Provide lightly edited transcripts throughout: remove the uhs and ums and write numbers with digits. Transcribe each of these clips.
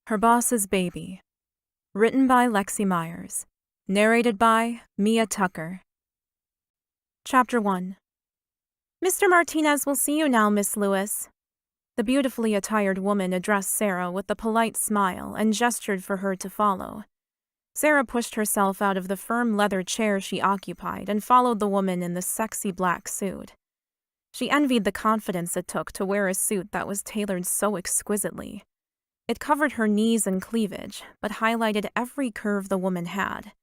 Her Boss's Baby. Written by Lexi Myers. Narrated by Mia Tucker. Chapter 1. Mr. Martinez will see you now, Miss Lewis. The beautifully attired woman addressed Sarah with a polite smile and gestured for her to follow. Sarah pushed herself out of the firm leather chair she occupied and followed the woman in the sexy black suit. She envied the confidence it took to wear a suit that was tailored so exquisitely. It covered her knees and cleavage, but highlighted every curve the woman had.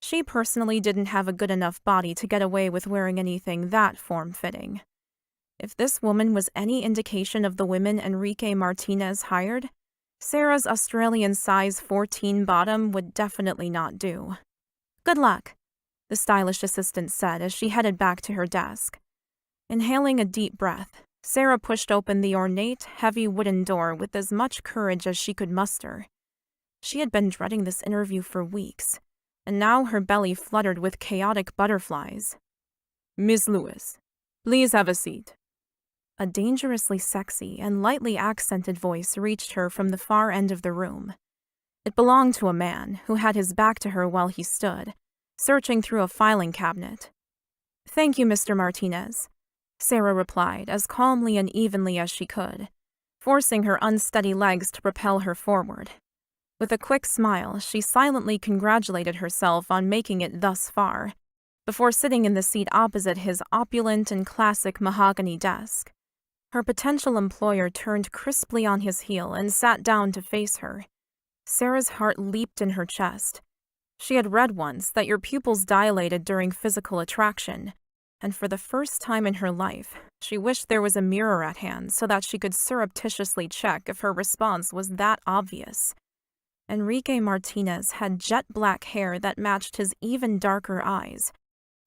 She personally didn't have a good enough body to get away with wearing anything that form-fitting. If this woman was any indication of the women Enrique Martinez hired, Sarah's Australian size 14 bottom would definitely not do. Good luck, the stylish assistant said as she headed back to her desk. Inhaling a deep breath, Sarah pushed open the ornate, heavy wooden door with as much courage as she could muster. She had been dreading this interview for weeks, and now her belly fluttered with chaotic butterflies. Miss Lewis, please have a seat. A dangerously sexy and lightly accented voice reached her from the far end of the room. It belonged to a man who had his back to her while he stood, searching through a filing cabinet. Thank you, Mr. Martinez, Sarah replied as calmly and evenly as she could, forcing her unsteady legs to propel her forward. With a quick smile, she silently congratulated herself on making it thus far, before sitting in the seat opposite his opulent and classic mahogany desk. Her potential employer turned crisply on his heel and sat down to face her. Sarah's heart leaped in her chest. She had read once that your pupils dilated during physical attraction, and for the first time in her life, she wished there was a mirror at hand so that she could surreptitiously check if her response was that obvious. Enrique Martinez had jet black hair that matched his even darker eyes,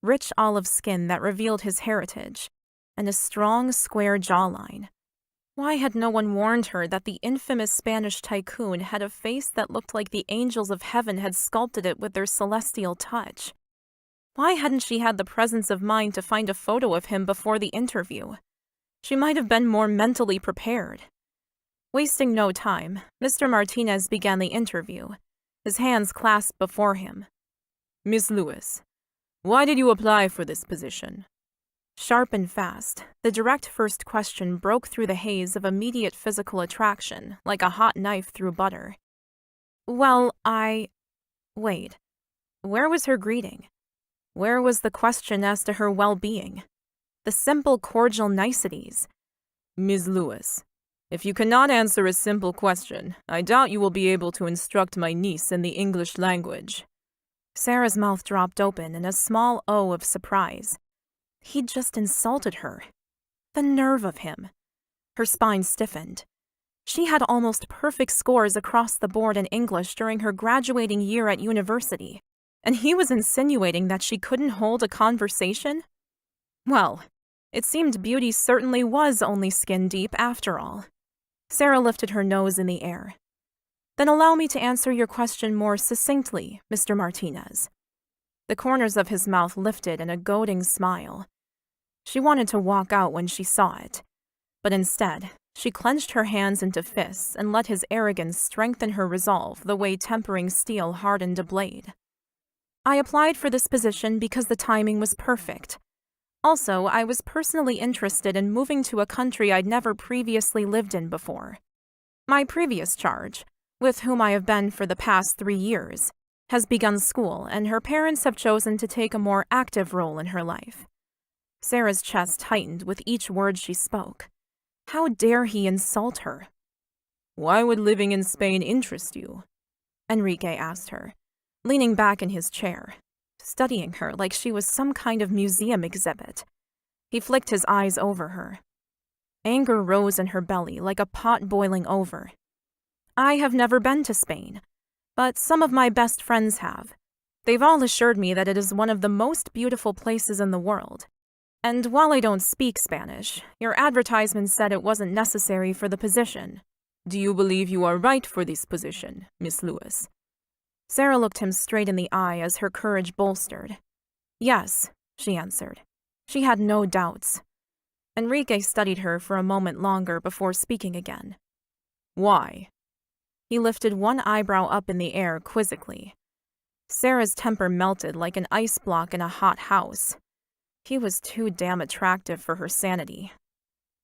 rich olive skin that revealed his heritage, and a strong, square jawline. Why had no one warned her that the infamous Spanish tycoon had a face that looked like the angels of heaven had sculpted it with their celestial touch? Why hadn't she had the presence of mind to find a photo of him before the interview? She might have been more mentally prepared. Wasting no time, Mr. Martinez began the interview, his hands clasped before him. Miss Lewis, why did you apply for this position? Sharp and fast, the direct first question broke through the haze of immediate physical attraction like a hot knife through butter. Well, Wait, where was her greeting? Where was the question as to her well-being? The simple, cordial niceties. Ms. Lewis, if you cannot answer a simple question, I doubt you will be able to instruct my niece in the English language. Sarah's mouth dropped open in a small O of surprise. He'd just insulted her. The nerve of him. Her spine stiffened. She had almost perfect scores across the board in English during her graduating year at university. And he was insinuating that she couldn't hold a conversation? Well, it seemed beauty certainly was only skin deep after all. Sarah lifted her nose in the air. Then allow me to answer your question more succinctly, Mr. Martinez. The corners of his mouth lifted in a goading smile. She wanted to walk out when she saw it, but instead, she clenched her hands into fists and let his arrogance strengthen her resolve the way tempering steel hardened a blade. I applied for this position because the timing was perfect. Also, I was personally interested in moving to a country I'd never previously lived in before. My previous charge, with whom I have been for the past 3 years, has begun school, and her parents have chosen to take a more active role in her life. Sarah's chest tightened with each word she spoke. How dare he insult her? Why would living in Spain interest you? Enrique asked her, leaning back in his chair, studying her like she was some kind of museum exhibit. He flicked his eyes over her. Anger rose in her belly like a pot boiling over. I have never been to Spain, but some of my best friends have. They've all assured me that it is one of the most beautiful places in the world. And while I don't speak Spanish, your advertisement said it wasn't necessary for the position. Do you believe you are right for this position, Miss Lewis? Sarah looked him straight in the eye as her courage bolstered. Yes, she answered. She had no doubts. Enrique studied her for a moment longer before speaking again. Why? He lifted one eyebrow up in the air quizzically. Sarah's temper melted like an ice block in a hot house. He was too damn attractive for her sanity.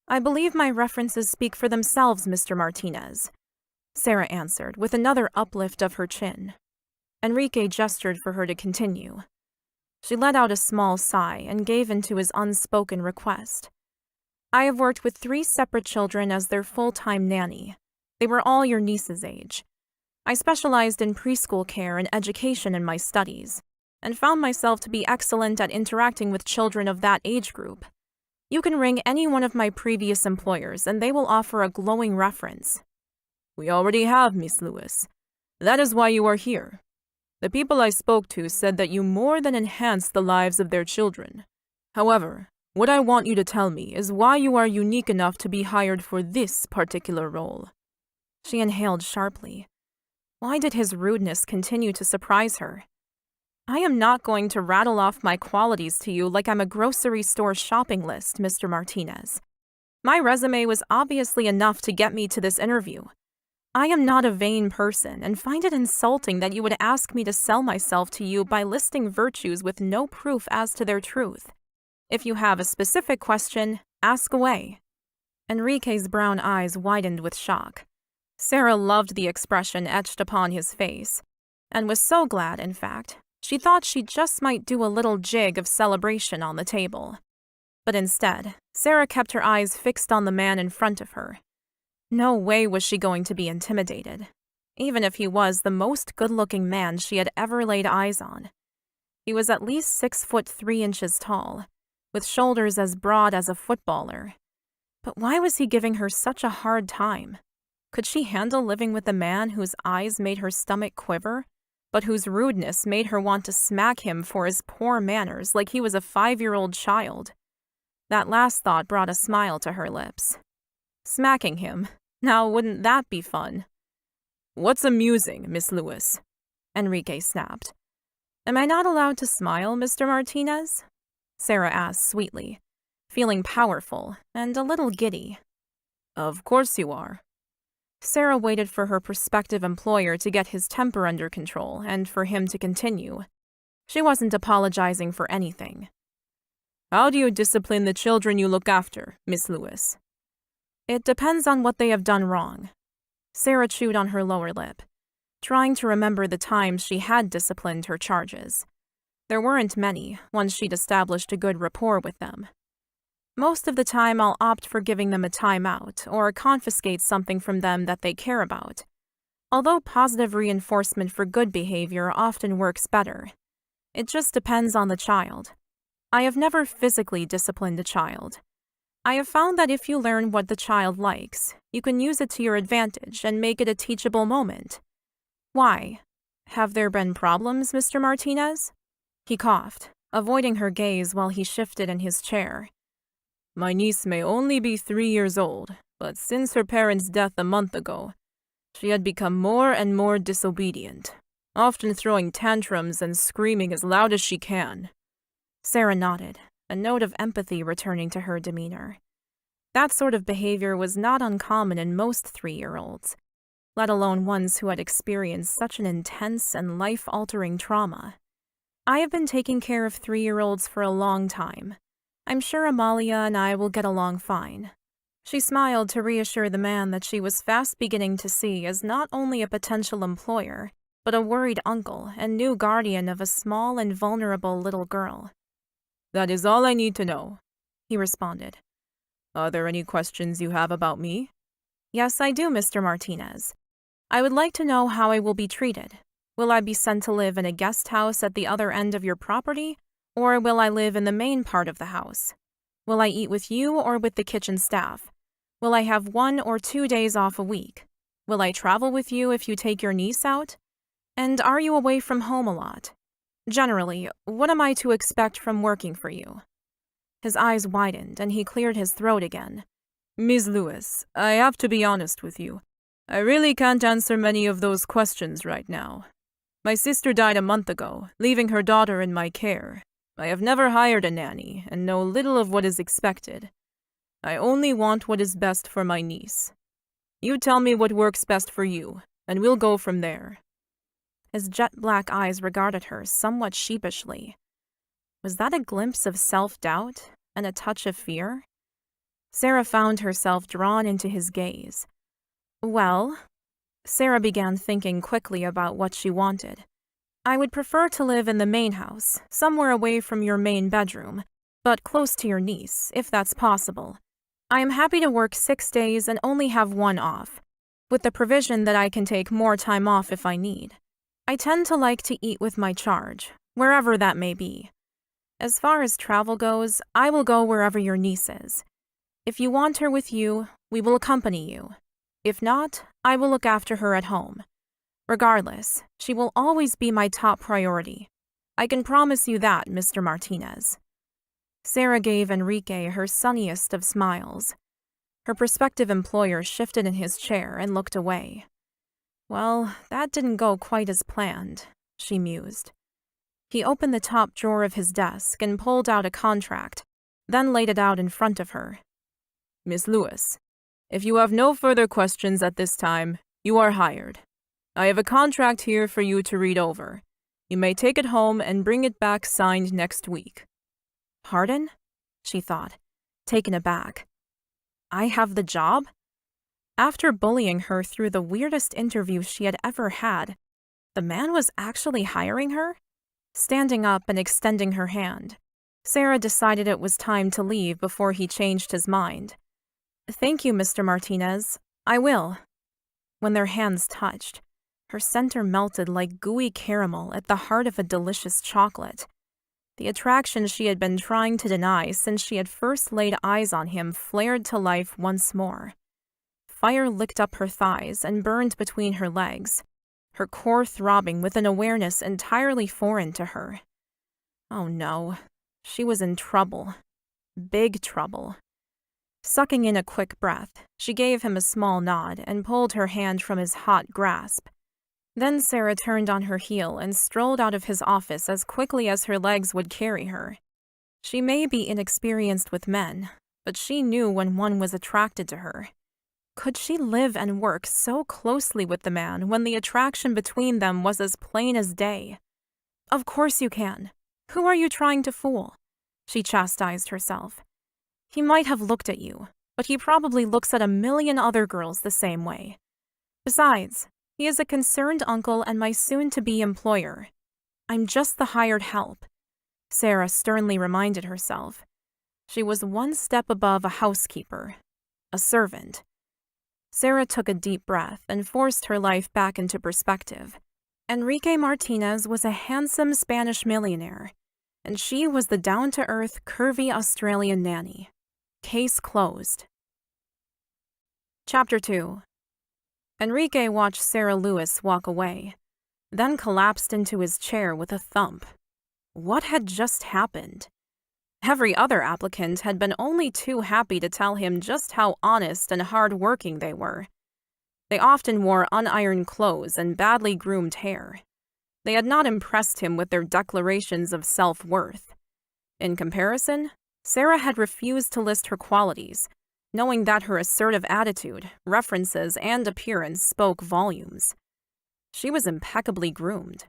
"I believe my references speak for themselves, Mr. Martinez," Sarah answered, with another uplift of her chin. Enrique gestured for her to continue. She let out a small sigh and gave in to his unspoken request. "I have worked with 3 separate children as their full-time nanny. They were all your niece's age. I specialized in preschool care and education in my studies, and found myself to be excellent at interacting with children of that age group. You can ring any one of my previous employers, and they will offer a glowing reference." "We already have, Miss Lewis. That is why you are here. The people I spoke to said that you more than enhanced the lives of their children. However, what I want you to tell me is why you are unique enough to be hired for this particular role." She inhaled sharply. Why did his rudeness continue to surprise her? "I am not going to rattle off my qualities to you like I'm a grocery store shopping list, Mr. Martinez. My resume was obviously enough to get me to this interview. I am not a vain person and find it insulting that you would ask me to sell myself to you by listing virtues with no proof as to their truth. If you have a specific question, ask away." Enrique's brown eyes widened with shock. Sarah loved the expression etched upon his face, and was so glad, in fact, she thought she just might do a little jig of celebration on the table. But instead, Sarah kept her eyes fixed on the man in front of her. No way was she going to be intimidated, even if he was the most good-looking man she had ever laid eyes on. He was at least 6'3" tall, with shoulders as broad as a footballer. But why was he giving her such a hard time? Could she handle living with a man whose eyes made her stomach quiver, but whose rudeness made her want to smack him for his poor manners like he was a 5-year-old child? That last thought brought a smile to her lips. Smacking him? Now, wouldn't that be fun? "What's amusing, Miss Lewis?" Enrique snapped. "Am I not allowed to smile, Mr. Martinez?" Sarah asked sweetly, feeling powerful and a little giddy. "Of course you are." Sarah waited for her prospective employer to get his temper under control and for him to continue. She wasn't apologizing for anything. "How do you discipline the children you look after, Miss Lewis?" "It depends on what they have done wrong." Sarah chewed on her lower lip, trying to remember the times she had disciplined her charges. There weren't many, once she'd established a good rapport with them. "Most of the time I'll opt for giving them a timeout or confiscate something from them that they care about. Although positive reinforcement for good behavior often works better. It just depends on the child. I have never physically disciplined a child. I have found that if you learn what the child likes, you can use it to your advantage and make it a teachable moment. Why? Have there been problems, Mr. Martinez?" He coughed, avoiding her gaze while he shifted in his chair. "My niece may only be 3 years old, but since her parents' death a month ago, she had become more and more disobedient, often throwing tantrums and screaming as loud as she can." Sarah nodded, a note of empathy returning to her demeanor. That sort of behavior was not uncommon in most 3-year-olds, let alone ones who had experienced such an intense and life-altering trauma. "I have been taking care of 3-year-olds for a long time. I'm sure Amalia and I will get along fine." She smiled to reassure the man that she was fast beginning to see as not only a potential employer, but a worried uncle and new guardian of a small and vulnerable little girl. "That is all I need to know," he responded. "Are there any questions you have about me?" "Yes, I do, Mr. Martinez. I would like to know how I will be treated. Will I be sent to live in a guest house at the other end of your property? Or will I live in the main part of the house? Will I eat with you or with the kitchen staff? Will I have 1 or 2 days off a week? Will I travel with you if you take your niece out? And are you away from home a lot? Generally, what am I to expect from working for you?" His eyes widened and he cleared his throat again. "Ms. Lewis, I have to be honest with you. I really can't answer many of those questions right now. My sister died a month ago, leaving her daughter in my care. I have never hired a nanny and know little of what is expected. I only want what is best for my niece. You tell me what works best for you, and we'll go from there." His jet-black eyes regarded her somewhat sheepishly. Was that a glimpse of self-doubt and a touch of fear? Sarah found herself drawn into his gaze. "Well," Sarah began thinking quickly about what she wanted. "I would prefer to live in the main house, somewhere away from your main bedroom, but close to your niece, if that's possible. I am happy to work 6 days and only have 1 off, with the provision that I can take more time off if I need. I tend to like to eat with my charge, wherever that may be. As far as travel goes, I will go wherever your niece is. If you want her with you, we will accompany you. If not, I will look after her at home. Regardless, she will always be my top priority. I can promise you that, Mr. Martinez." Sarah gave Enrique her sunniest of smiles. Her prospective employer shifted in his chair and looked away. "Well, that didn't go quite as planned," she mused. He opened the top drawer of his desk and pulled out a contract, then laid it out in front of her. "Miss Lewis, if you have no further questions at this time, you are hired. I have a contract here for you to read over. You may take it home and bring it back signed next week." "Pardon?" she thought, taken aback. "I have the job?" After bullying her through the weirdest interview she had ever had, the man was actually hiring her? Standing up and extending her hand, Sarah decided it was time to leave before he changed his mind. "Thank you, Mr. Martinez. I will." When their hands touched, her center melted like gooey caramel at the heart of a delicious chocolate. The attraction she had been trying to deny since she had first laid eyes on him flared to life once more. Fire licked up her thighs and burned between her legs, her core throbbing with an awareness entirely foreign to her. Oh no, she was in trouble. Big trouble. Sucking in a quick breath, she gave him a small nod and pulled her hand from his hot grasp. Then Sarah turned on her heel and strolled out of his office as quickly as her legs would carry her. She may be inexperienced with men, but she knew when one was attracted to her. Could she live and work so closely with the man when the attraction between them was as plain as day? Of course you can. Who are you trying to fool? She chastised herself. He might have looked at you, but he probably looks at a million other girls the same way. Besides, he is a concerned uncle and my soon-to-be employer. I'm just the hired help, Sarah sternly reminded herself. She was one step above a housekeeper, a servant. Sarah took a deep breath and forced her life back into perspective. Enrique Martinez was a handsome Spanish millionaire, and she was the down-to-earth, curvy Australian nanny. Case closed. Chapter 2. Enrique watched Sarah Lewis walk away, then collapsed into his chair with a thump. What had just happened? Every other applicant had been only too happy to tell him just how honest and hard-working they were. They often wore unironed clothes and badly groomed hair. They had not impressed him with their declarations of self-worth. In comparison, Sarah had refused to list her qualities, knowing that her assertive attitude, references, and appearance spoke volumes. She was impeccably groomed.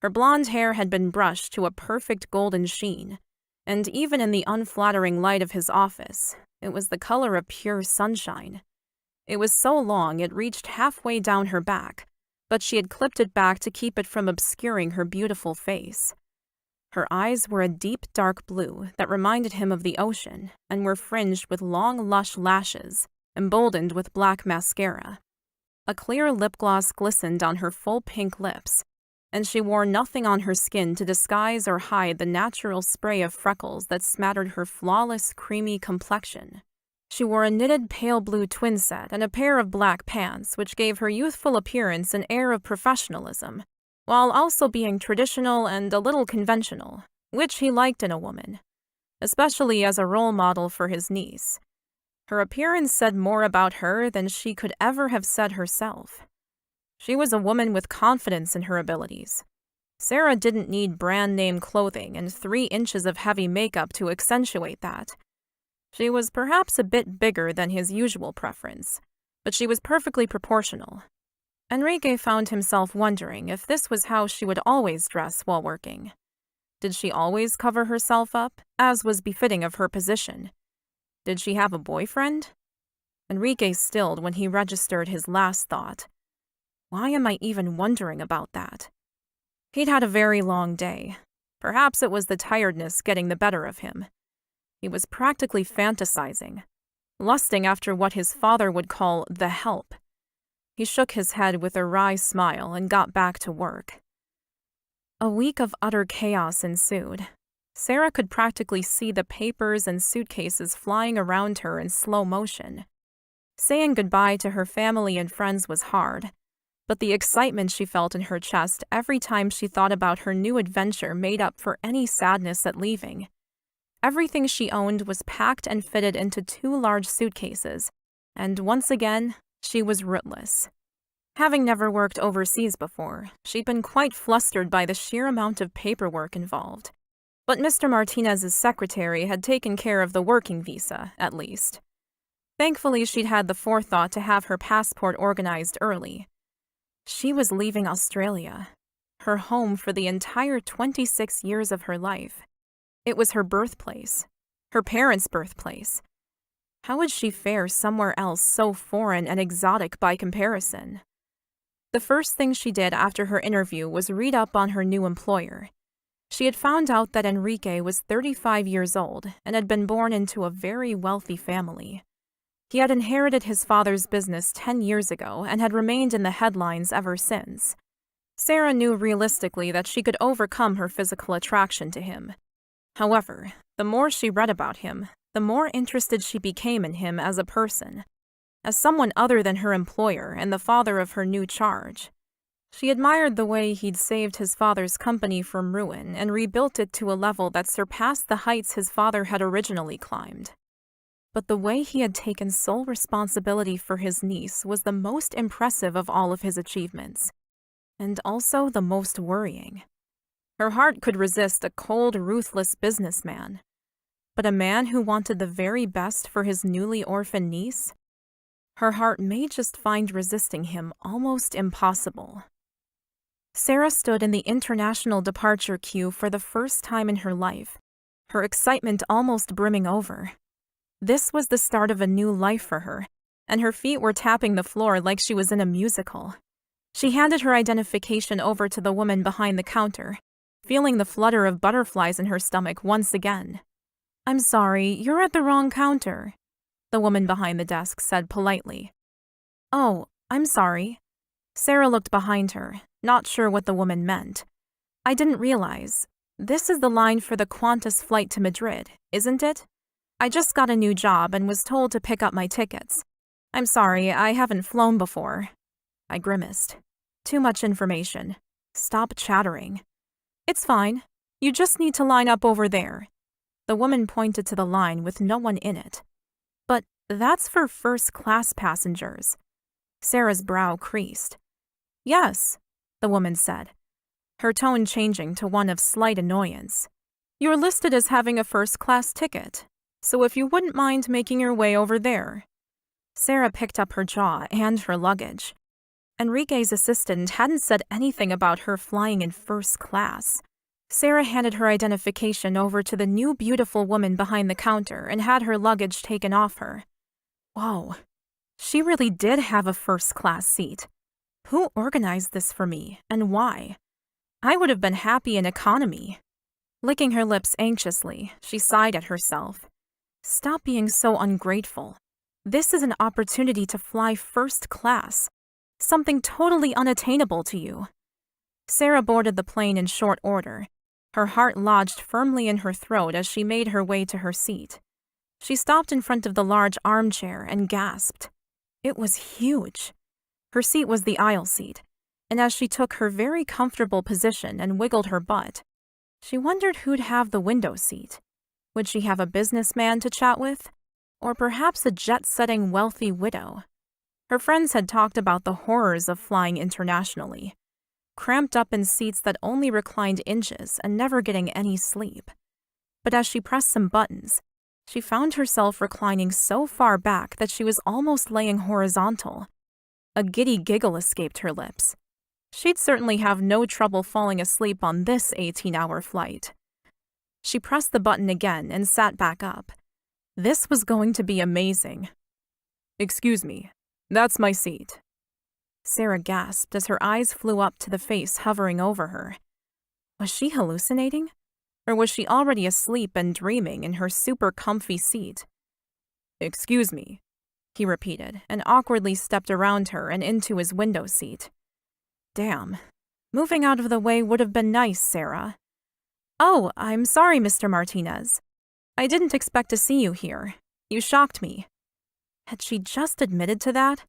Her blonde hair had been brushed to a perfect golden sheen, and even in the unflattering light of his office, it was the color of pure sunshine. It was so long it reached halfway down her back, but she had clipped it back to keep it from obscuring her beautiful face. Her eyes were a deep dark blue that reminded him of the ocean and were fringed with long lush lashes, emboldened with black mascara. A clear lip gloss glistened on her full pink lips, and she wore nothing on her skin to disguise or hide the natural spray of freckles that smattered her flawless, creamy complexion. She wore a knitted pale blue twin set and a pair of black pants, which gave her youthful appearance an air of professionalism, while also being traditional and a little conventional, which he liked in a woman, especially as a role model for his niece. Her appearance said more about her than she could ever have said herself. She was a woman with confidence in her abilities. Sarah didn't need brand-name clothing and 3 inches of heavy makeup to accentuate that. She was perhaps a bit bigger than his usual preference, but she was perfectly proportional. Enrique found himself wondering if this was how she would always dress while working. Did she always cover herself up, as was befitting of her position? Did she have a boyfriend? Enrique stilled when he registered his last thought. Why am I even wondering about that? He'd had a very long day. Perhaps it was the tiredness getting the better of him. He was practically fantasizing, lusting after what his father would call the help. He shook his head with a wry smile and got back to work. A week of utter chaos ensued. Sarah could practically see the papers and suitcases flying around her in slow motion. Saying goodbye to her family and friends was hard, but the excitement she felt in her chest every time she thought about her new adventure made up for any sadness at leaving. Everything she owned was packed and fitted into 2 large suitcases, and once again, she was rootless. Having never worked overseas before, she'd been quite flustered by the sheer amount of paperwork involved. But Mr. Martinez's secretary had taken care of the working visa, at least. Thankfully, she'd had the forethought to have her passport organized early. She was leaving Australia, her home for the entire 26 years of her life. It was her birthplace, her parents' birthplace. How would she fare somewhere else so foreign and exotic by comparison? The first thing she did after her interview was read up on her new employer. She had found out that Enrique was 35 years old and had been born into a very wealthy family. He had inherited his father's business 10 years ago and had remained in the headlines ever since. Sarah knew realistically that she could overcome her physical attraction to him. However, the more she read about him, the more interested she became in him as a person, as someone other than her employer and the father of her new charge. She admired the way he'd saved his father's company from ruin and rebuilt it to a level that surpassed the heights his father had originally climbed. But the way he had taken sole responsibility for his niece was the most impressive of all of his achievements, and also the most worrying. Her heart could resist a cold, ruthless businessman, but a man who wanted the very best for his newly orphaned niece? Her heart may just find resisting him almost impossible. Sarah stood in the international departure queue for the first time in her life, her excitement almost brimming over. This was the start of a new life for her, and her feet were tapping the floor like she was in a musical. She handed her identification over to the woman behind the counter, feeling the flutter of butterflies in her stomach once again. "I'm sorry, you're at the wrong counter," the woman behind the desk said politely. "Oh, I'm sorry." Sarah looked behind her, not sure what the woman meant. "I didn't realize. This is the line for the Qantas flight to Madrid, isn't it? I just got a new job and was told to pick up my tickets. I'm sorry, I haven't flown before." I grimaced. "Too much information. Stop chattering." "It's fine. You just need to line up over there." The woman pointed to the line with no one in it. "But that's for first-class passengers." Sarah's brow creased. "Yes," the woman said, her tone changing to one of slight annoyance. "You're listed as having a first-class ticket, so if you wouldn't mind making your way over there." Sarah picked up her jaw and her luggage. Enrique's assistant hadn't said anything about her flying in first class. Sarah handed her identification over to the new beautiful woman behind the counter and had her luggage taken off her. Whoa, she really did have a first-class seat. Who organized this for me, and why? I would have been happy in economy. Licking her lips anxiously, she sighed at herself. Stop being so ungrateful. This is an opportunity to fly first class, something totally unattainable to you. Sarah boarded the plane in short order. Her heart lodged firmly in her throat as she made her way to her seat. She stopped in front of the large armchair and gasped. It was huge. Her seat was the aisle seat, and as she took her very comfortable position and wiggled her butt, she wondered who'd have the window seat. Would she have a businessman to chat with? Or perhaps a jet-setting wealthy widow? Her friends had talked about the horrors of flying internationally, cramped up in seats that only reclined inches and never getting any sleep. But as she pressed some buttons, she found herself reclining so far back that she was almost laying horizontal. A giddy giggle escaped her lips. She'd certainly have no trouble falling asleep on this 18-hour flight. She pressed the button again and sat back up. This was going to be amazing. "Excuse me, that's my seat." Sarah gasped as her eyes flew up to the face hovering over her. Was she hallucinating? Or was she already asleep and dreaming in her super comfy seat? "Excuse me," he repeated, and awkwardly stepped around her and into his window seat. Damn. Moving out of the way would have been nice, Sarah. "Oh, I'm sorry, Mr. Martinez. I didn't expect to see you here. You shocked me." Had she just admitted to that?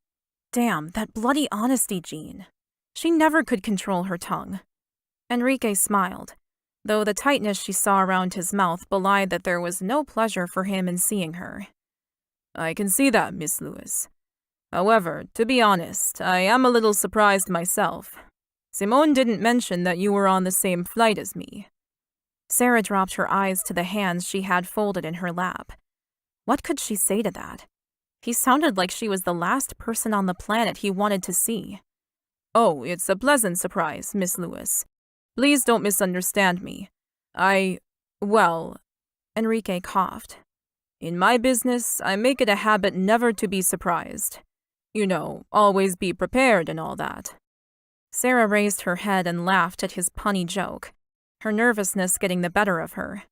Damn, that bloody honesty gene. She never could control her tongue. Enrique smiled, though the tightness she saw around his mouth belied that there was no pleasure for him in seeing her. "I can see that, Miss Lewis. However, to be honest, I am a little surprised myself. Simone didn't mention that you were on the same flight as me." Sarah dropped her eyes to the hands she had folded in her lap. What could she say to that? He sounded like she was the last person on the planet he wanted to see. "Oh, it's a pleasant surprise, Miss Lewis. Please don't misunderstand me. Well," Enrique coughed. "In my business, I make it a habit never to be surprised. You know, always be prepared and all that." Sarah raised her head and laughed at his punny joke, her nervousness getting the better of her.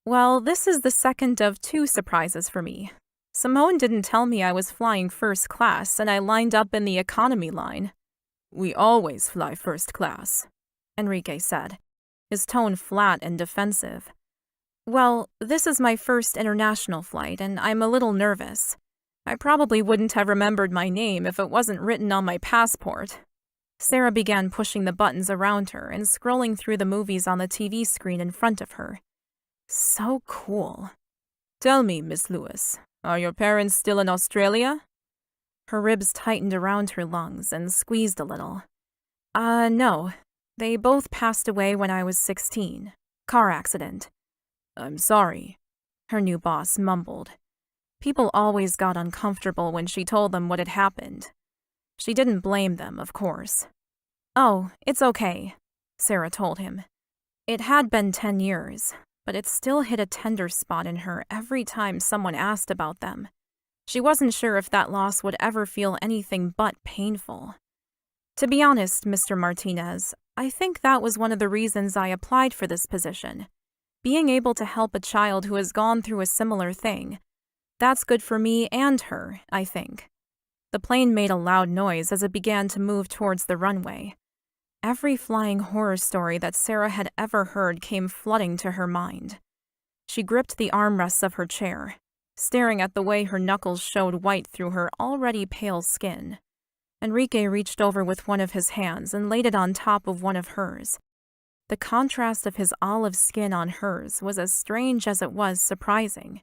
"Well, this is the second of 2 surprises for me. Simone didn't tell me I was flying first class, and I lined up in the economy line." "We always fly first class," Enrique said, his tone flat and defensive. "Well, this is my first international flight, and I'm a little nervous. I probably wouldn't have remembered my name if it wasn't written on my passport." Sarah began pushing the buttons around her and scrolling through the movies on the TV screen in front of her. So cool. "Tell me, Miss Lewis, are your parents still in Australia?" Her ribs tightened around her lungs and squeezed a little. No. They both passed away when I was 16. Car accident." "I'm sorry," her new boss mumbled. People always got uncomfortable when she told them what had happened. She didn't blame them, of course. "Oh, it's okay," Sarah told him. It had been 10 years, but it still hit a tender spot in her every time someone asked about them. She wasn't sure if that loss would ever feel anything but painful. "To be honest, Mr. Martinez, I think that was one of the reasons I applied for this position. Being able to help a child who has gone through a similar thing. That's good for me and her, I think." The plane made a loud noise as it began to move towards the runway. Every flying horror story that Sarah had ever heard came flooding to her mind. She gripped the armrests of her chair, staring at the way her knuckles showed white through her already pale skin. Enrique reached over with one of his hands and laid it on top of one of hers. The contrast of his olive skin on hers was as strange as it was surprising.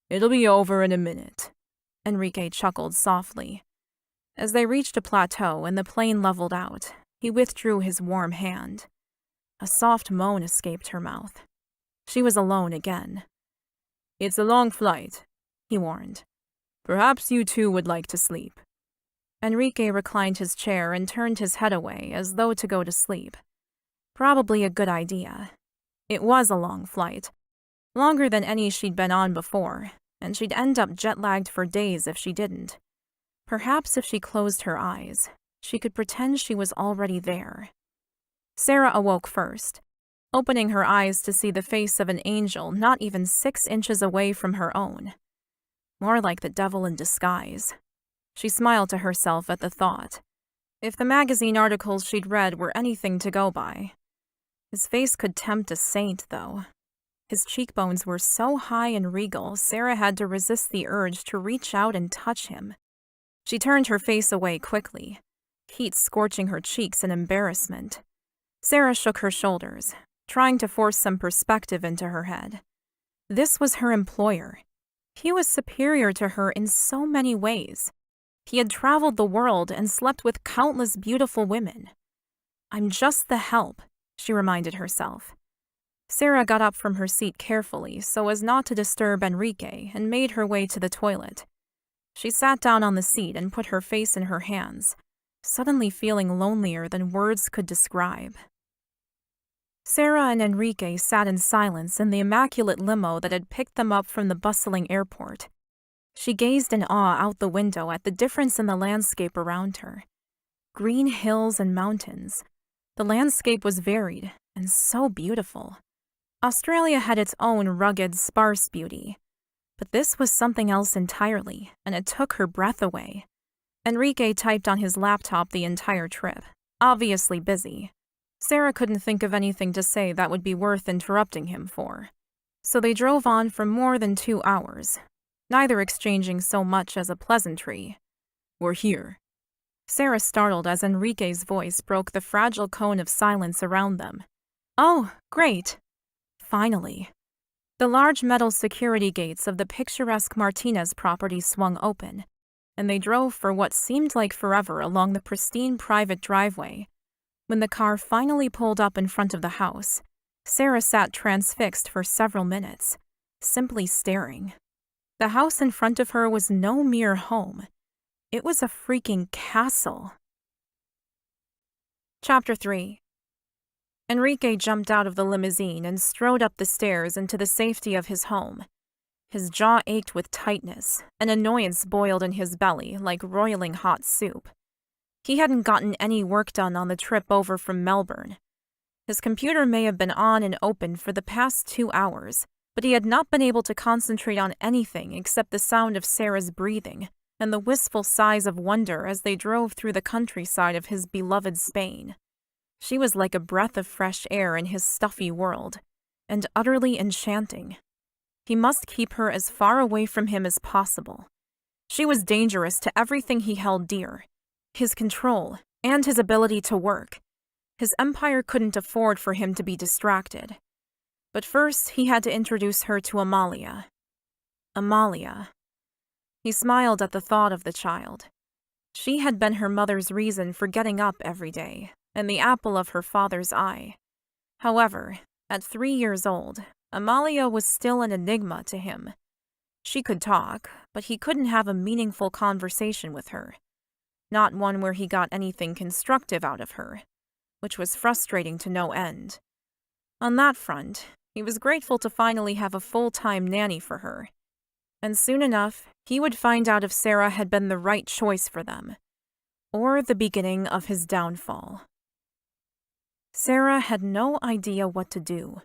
"It'll be over in a minute," Enrique chuckled softly. As they reached a plateau and the plane leveled out, he withdrew his warm hand. A soft moan escaped her mouth. She was alone again. "It's a long flight," he warned. "Perhaps you two would like to sleep." Enrique reclined his chair and turned his head away as though to go to sleep. Probably a good idea. It was a long flight, longer than any she'd been on before, and she'd end up jet-lagged for days if she didn't. Perhaps if she closed her eyes, she could pretend she was already there. Sarah awoke first, opening her eyes to see the face of an angel not even 6 inches away from her own. More like the devil in disguise. She smiled to herself at the thought. If the magazine articles she'd read were anything to go by. His face could tempt a saint, though. His cheekbones were so high and regal, Sarah had to resist the urge to reach out and touch him. She turned her face away quickly, heat scorching her cheeks in embarrassment. Sarah shook her shoulders, trying to force some perspective into her head. This was her employer. He was superior to her in so many ways. He had traveled the world and slept with countless beautiful women. "I'm just the help," she reminded herself. Sarah got up from her seat carefully so as not to disturb Enrique and made her way to the toilet. She sat down on the seat and put her face in her hands, suddenly feeling lonelier than words could describe. Sarah and Enrique sat in silence in the immaculate limo that had picked them up from the bustling airport. She gazed in awe out the window at the difference in the landscape around her. Green hills and mountains. The landscape was varied and so beautiful. Australia had its own rugged, sparse beauty. But this was something else entirely, and it took her breath away. Enrique typed on his laptop the entire trip, obviously busy. Sarah couldn't think of anything to say that would be worth interrupting him for. So they drove on for more than 2 hours, neither exchanging so much as a pleasantry. "We're here." Sarah startled as Enrique's voice broke the fragile cone of silence around them. "Oh, great. Finally." The large metal security gates of the picturesque Martinez property swung open, and they drove for what seemed like forever along the pristine private driveway. When the car finally pulled up in front of the house, Sarah sat transfixed for several minutes, simply staring. The house in front of her was no mere home. It was a freaking castle. Chapter 3. Enrique jumped out of the limousine and strode up the stairs into the safety of his home. His jaw ached with tightness, and annoyance boiled in his belly like roiling hot soup. He hadn't gotten any work done on the trip over from Melbourne. His computer may have been on and open for the past 2 hours, but he had not been able to concentrate on anything except the sound of Sarah's breathing and the wistful sighs of wonder as they drove through the countryside of his beloved Spain. She was like a breath of fresh air in his stuffy world, and utterly enchanting. He must keep her as far away from him as possible. She was dangerous to everything he held dear. His control, and his ability to work. His empire couldn't afford for him to be distracted. But first, he had to introduce her to Amalia. Amalia. He smiled at the thought of the child. She had been her mother's reason for getting up every day, and the apple of her father's eye. However, at 3 years old, Amalia was still an enigma to him. She could talk, but he couldn't have a meaningful conversation with her. Not one where he got anything constructive out of her, which was frustrating to no end. On that front, he was grateful to finally have a full-time nanny for her. And soon enough, he would find out if Sarah had been the right choice for them, or the beginning of his downfall. Sarah had no idea what to do.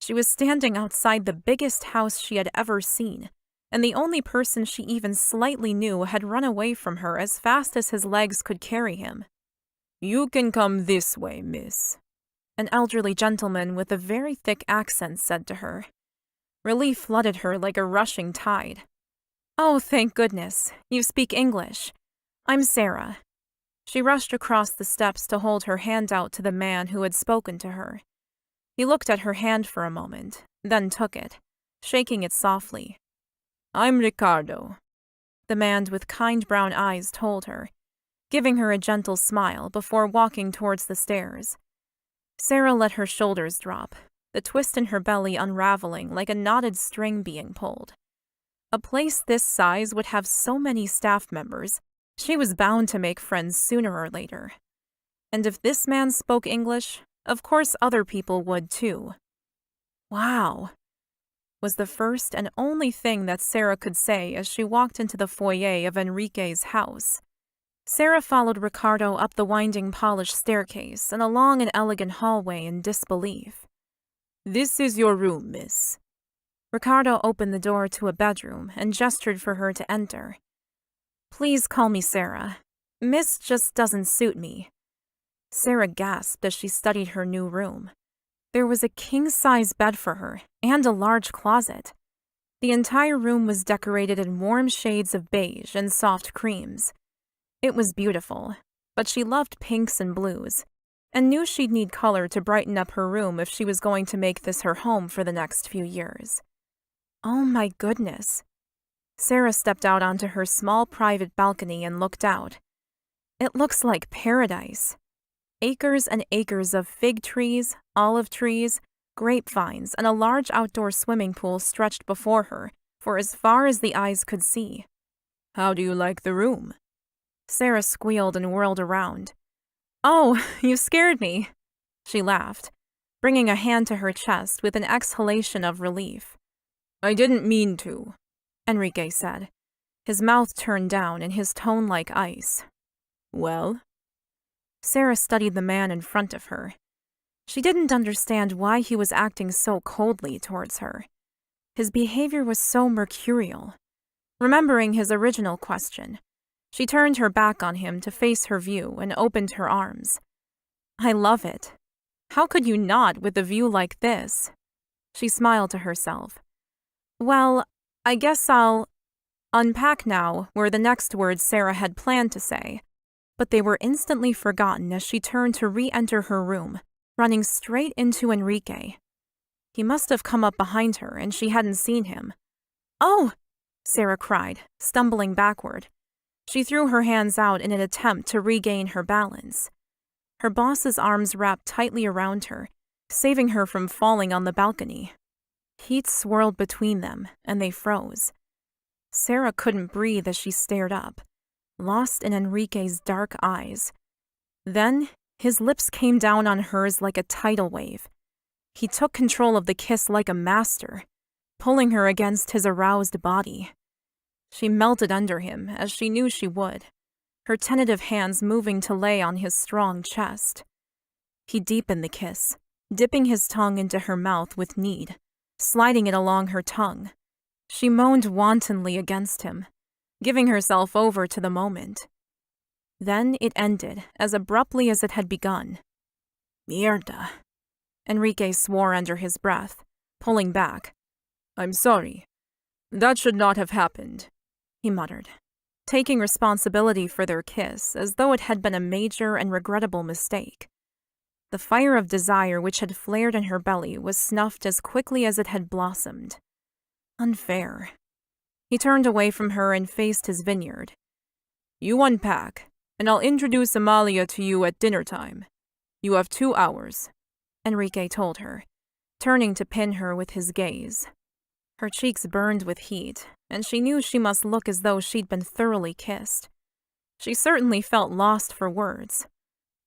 She was standing outside the biggest house she had ever seen, and the only person she even slightly knew had run away from her as fast as his legs could carry him. "You can come this way, miss," an elderly gentleman with a very thick accent said to her. Relief flooded her like a rushing tide. "Oh, thank goodness, you speak English. I'm Sarah." She rushed across the steps to hold her hand out to the man who had spoken to her. He looked at her hand for a moment, then took it, shaking it softly. "I'm Ricardo," the man with kind brown eyes told her, giving her a gentle smile before walking towards the stairs. Sarah let her shoulders drop, the twist in her belly unraveling like a knotted string being pulled. A place this size would have so many staff members. She was bound to make friends sooner or later. And if this man spoke English, of course other people would too. "Wow," was the first and only thing that Sarah could say as she walked into the foyer of Enrique's house. Sarah followed Ricardo up the winding polished staircase and along an elegant hallway in disbelief. "This is your room, miss." Ricardo opened the door to a bedroom and gestured for her to enter. "Please call me Sarah. Miss just doesn't suit me." Sarah gasped as she studied her new room. There was a king-size bed for her, and a large closet. The entire room was decorated in warm shades of beige and soft creams. It was beautiful, but she loved pinks and blues, and knew she'd need color to brighten up her room if she was going to make this her home for the next few years. Oh my goodness. Sarah stepped out onto her small private balcony and looked out. It looks like paradise. Acres and acres of fig trees, olive trees, grapevines, and a large outdoor swimming pool stretched before her for as far as the eyes could see. How do you like the room? Sarah squealed and whirled around. Oh, you scared me, she laughed, bringing a hand to her chest with an exhalation of relief. I didn't mean to, Enrique said, his mouth turned down and his tone like ice. Well? Sarah studied the man in front of her. She didn't understand why he was acting so coldly towards her. His behavior was so mercurial. Remembering his original question, she turned her back on him to face her view and opened her arms. I love it. How could you not with a view like this? She smiled to herself. Well, I guess I'll unpack now were the next words Sarah had planned to say, but they were instantly forgotten as she turned to re-enter her room, running straight into Enrique. He must have come up behind her and she hadn't seen him. Oh! Sarah cried, stumbling backward. She threw her hands out in an attempt to regain her balance. Her boss's arms wrapped tightly around her, saving her from falling on the balcony. Heat swirled between them, and they froze. Sarah couldn't breathe as she stared up, lost in Enrique's dark eyes. Then, his lips came down on hers like a tidal wave. He took control of the kiss like a master, pulling her against his aroused body. She melted under him, as she knew she would, her tentative hands moving to lay on his strong chest. He deepened the kiss, dipping his tongue into her mouth with need, sliding it along her tongue. She moaned wantonly against him, giving herself over to the moment. Then it ended as abruptly as it had begun. Mierda, Enrique swore under his breath, pulling back. I'm sorry. That should not have happened, he muttered, taking responsibility for their kiss as though it had been a major and regrettable mistake. The fire of desire which had flared in her belly was snuffed as quickly as it had blossomed. Unfair. He turned away from her and faced his vineyard. You unpack, and I'll introduce Amalia to you at dinner time. You have 2 hours, Enrique told her, turning to pin her with his gaze. Her cheeks burned with heat, and she knew she must look as though she'd been thoroughly kissed. She certainly felt lost for words,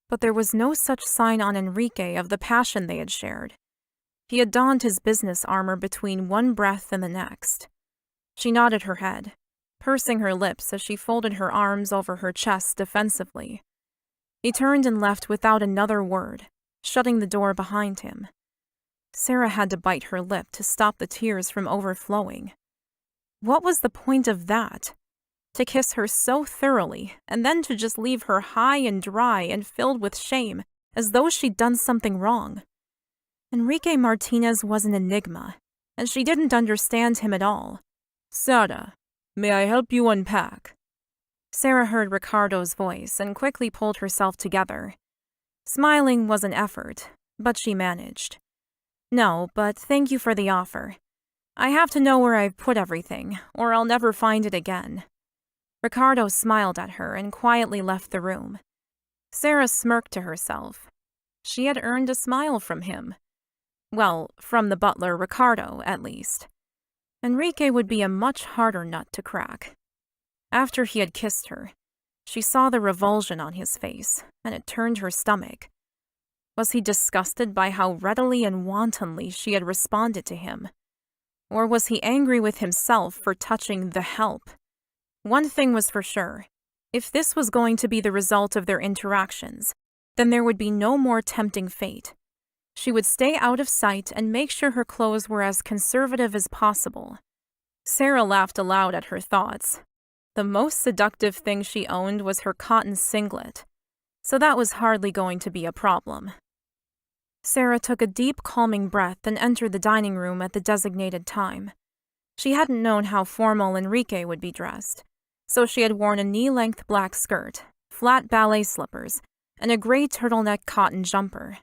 but there was no such sign on Enrique of the passion they had shared. He had donned his business armor between one breath and the next. She nodded her head, pursing her lips as she folded her arms over her chest defensively. He turned and left without another word, shutting the door behind him. Sarah had to bite her lip to stop the tears from overflowing. What was the point of that? To kiss her so thoroughly, and then to just leave her high and dry and filled with shame, as though she'd done something wrong. Enrique Martinez was an enigma, and she didn't understand him at all. Sarah, may I help you unpack? Sarah heard Ricardo's voice and quickly pulled herself together. Smiling was an effort, but she managed. No, but thank you for the offer. I have to know where I've put everything, or I'll never find it again. Ricardo smiled at her and quietly left the room. Sarah smirked to herself. She had earned a smile from him. Well, from the butler Ricardo, at least. Enrique would be a much harder nut to crack. After he had kissed her, she saw the revulsion on his face, and it turned her stomach. Was he disgusted by how readily and wantonly she had responded to him? Or was he angry with himself for touching the help? One thing was for sure. If this was going to be the result of their interactions, then there would be no more tempting fate. She would stay out of sight and make sure her clothes were as conservative as possible. Sarah laughed aloud at her thoughts. The most seductive thing she owned was her cotton singlet, so that was hardly going to be a problem. Sarah took a deep, calming breath and entered the dining room at the designated time. She hadn't known how formal Enrique would be dressed, so she had worn a knee-length black skirt, flat ballet slippers, and a gray turtleneck cotton jumper.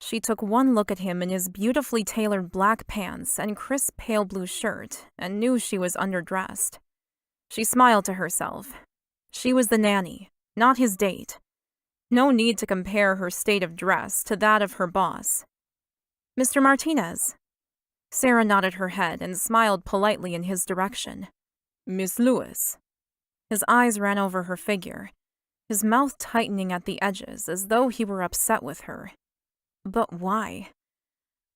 She took one look at him in his beautifully tailored black pants and crisp pale blue shirt and knew she was underdressed. She smiled to herself. She was the nanny, not his date. No need to compare her state of dress to that of her boss. Mr. Martinez. Sarah nodded her head and smiled politely in his direction. Miss Lewis. His eyes ran over her figure, his mouth tightening at the edges as though he were upset with her. But why?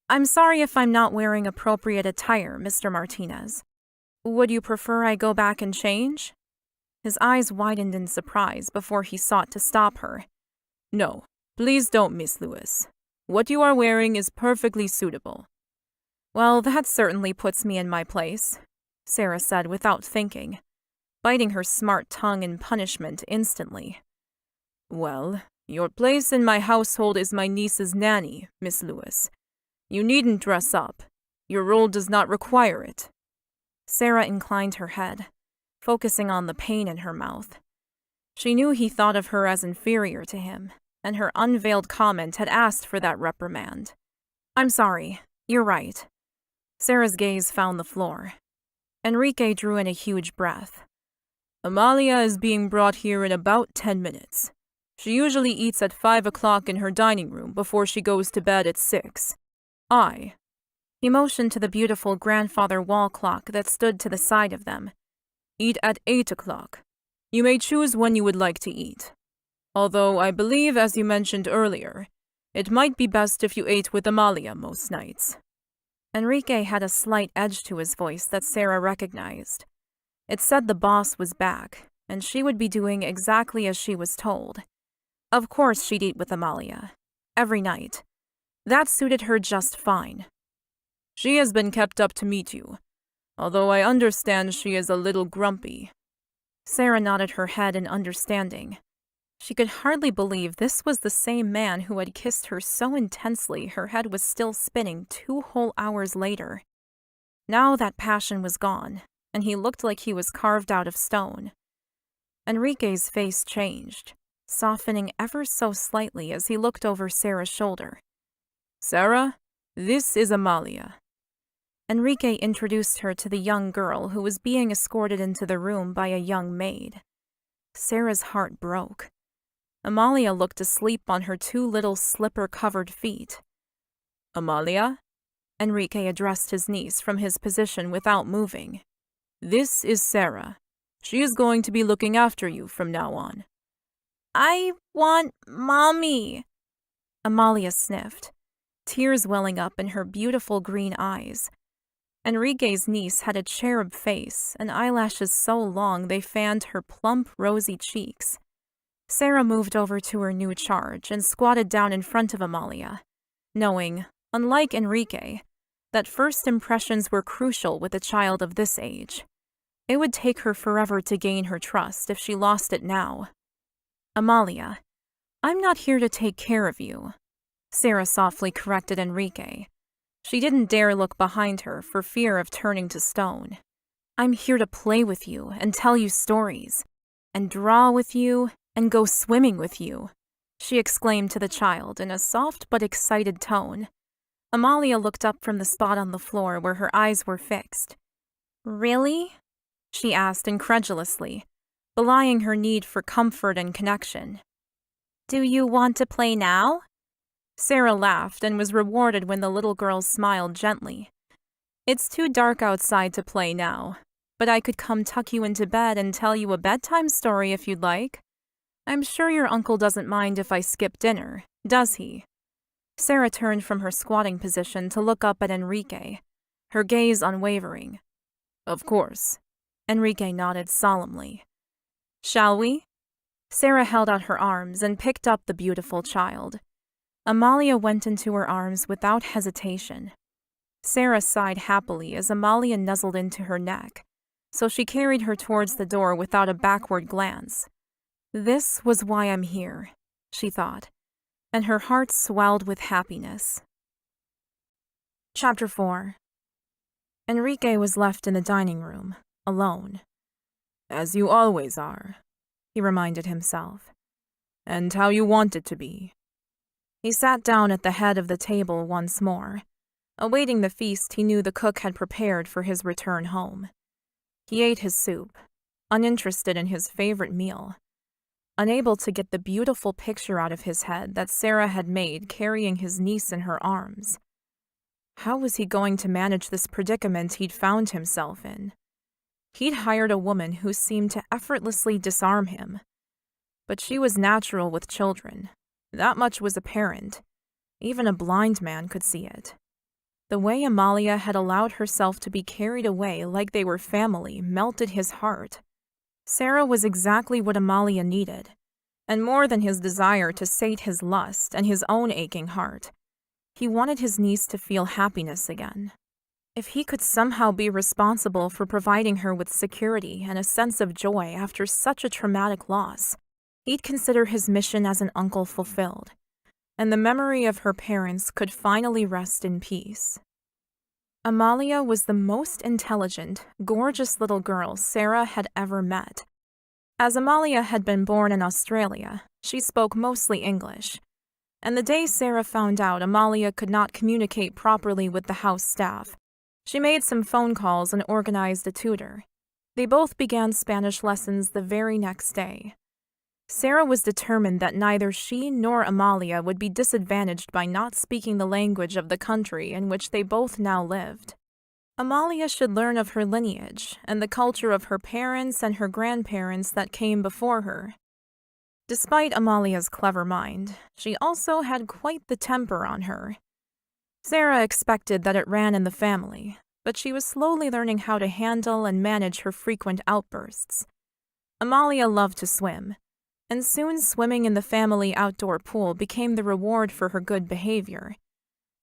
I'm sorry if I'm not wearing appropriate attire, Mr. Martinez. Would you prefer I go back and change? His eyes widened in surprise before he sought to stop her. No, please don't, Miss Lewis. What you are wearing is perfectly suitable. Well, that certainly puts me in my place, Sarah said without thinking, biting her smart tongue in punishment instantly. Well, your place in my household is my niece's nanny, Miss Lewis. You needn't dress up. Your role does not require it. Sarah inclined her head, focusing on the pain in her mouth. She knew he thought of her as inferior to him, and her unveiled comment had asked for that reprimand. I'm sorry, you're right. Sarah's gaze found the floor. Enrique drew in a huge breath. Amalia is being brought here in about 10 minutes. She usually eats at 5 o'clock in her dining room before she goes to bed at 6. He motioned to the beautiful grandfather wall clock that stood to the side of them. Eat at 8 o'clock. You may choose when you would like to eat. Although I believe, as you mentioned earlier, it might be best if you ate with Amalia most nights. Enrique had a slight edge to his voice that Sarah recognized. It said the boss was back, and she would be doing exactly as she was told. Of course she'd eat with Amalia. Every night. That suited her just fine. She has been kept up to meet you, although I understand she is a little grumpy. Sarah nodded her head in understanding. She could hardly believe this was the same man who had kissed her so intensely her head was still spinning 2 whole hours later. Now that passion was gone, and he looked like he was carved out of stone. Enrique's face changed, softening ever so slightly as he looked over Sarah's shoulder. Sarah, this is Amalia. Enrique introduced her to the young girl who was being escorted into the room by a young maid. Sarah's heart broke. Amalia looked asleep on her 2 little slipper-covered feet. Amalia? Enrique addressed his niece from his position without moving. This is Sarah. She is going to be looking after you from now on. I want Mommy, Amalia sniffed, tears welling up in her beautiful green eyes. Enrique's niece had a cherub face and eyelashes so long they fanned her plump, rosy cheeks. Sarah moved over to her new charge and squatted down in front of Amalia, knowing, unlike Enrique, that first impressions were crucial with a child of this age. It would take her forever to gain her trust if she lost it now. Amalia, I'm not here to take care of you, Sarah softly corrected Enrique. She didn't dare look behind her for fear of turning to stone. I'm here to play with you and tell you stories, and draw with you and go swimming with you, she exclaimed to the child in a soft but excited tone. Amalia looked up from the spot on the floor where her eyes were fixed. Really? She asked incredulously, belying her need for comfort and connection. Do you want to play now? Sarah laughed and was rewarded when the little girl smiled gently. It's too dark outside to play now, but I could come tuck you into bed and tell you a bedtime story if you'd like. I'm sure your uncle doesn't mind if I skip dinner, does he? Sarah turned from her squatting position to look up at Enrique, her gaze unwavering. Of course. Enrique nodded solemnly. Shall we? Sarah held out her arms and picked up the beautiful child. Amalia went into her arms without hesitation. Sarah sighed happily as Amalia nuzzled into her neck, so she carried her towards the door without a backward glance. This was why I'm here, she thought, and her heart swelled with happiness. Chapter 4. Enrique was left in the dining room, alone. As you always are, he reminded himself, and how you want it to be. He sat down at the head of the table once more, awaiting the feast he knew the cook had prepared for his return home. He ate his soup, uninterested in his favorite meal, unable to get the beautiful picture out of his head that Sarah had made carrying his niece in her arms. How was he going to manage this predicament he'd found himself in? He'd hired a woman who seemed to effortlessly disarm him. But she was natural with children. That much was apparent. Even a blind man could see it. The way Amalia had allowed herself to be carried away like they were family melted his heart. Sarah was exactly what Amalia needed, and more than his desire to sate his lust and his own aching heart. He wanted his niece to feel happiness again. If he could somehow be responsible for providing her with security and a sense of joy after such a traumatic loss, he'd consider his mission as an uncle fulfilled, and the memory of her parents could finally rest in peace. Amalia was the most intelligent, gorgeous little girl Sarah had ever met. As Amalia had been born in Australia, she spoke mostly English, and the day Sarah found out Amalia could not communicate properly with the house staff, she made some phone calls and organized a tutor. They both began Spanish lessons the very next day. Sarah was determined that neither she nor Amalia would be disadvantaged by not speaking the language of the country in which they both now lived. Amalia should learn of her lineage and the culture of her parents and her grandparents that came before her. Despite Amalia's clever mind, she also had quite the temper on her. Sarah expected that it ran in the family, but she was slowly learning how to handle and manage her frequent outbursts. Amalia loved to swim, and soon swimming in the family outdoor pool became the reward for her good behavior.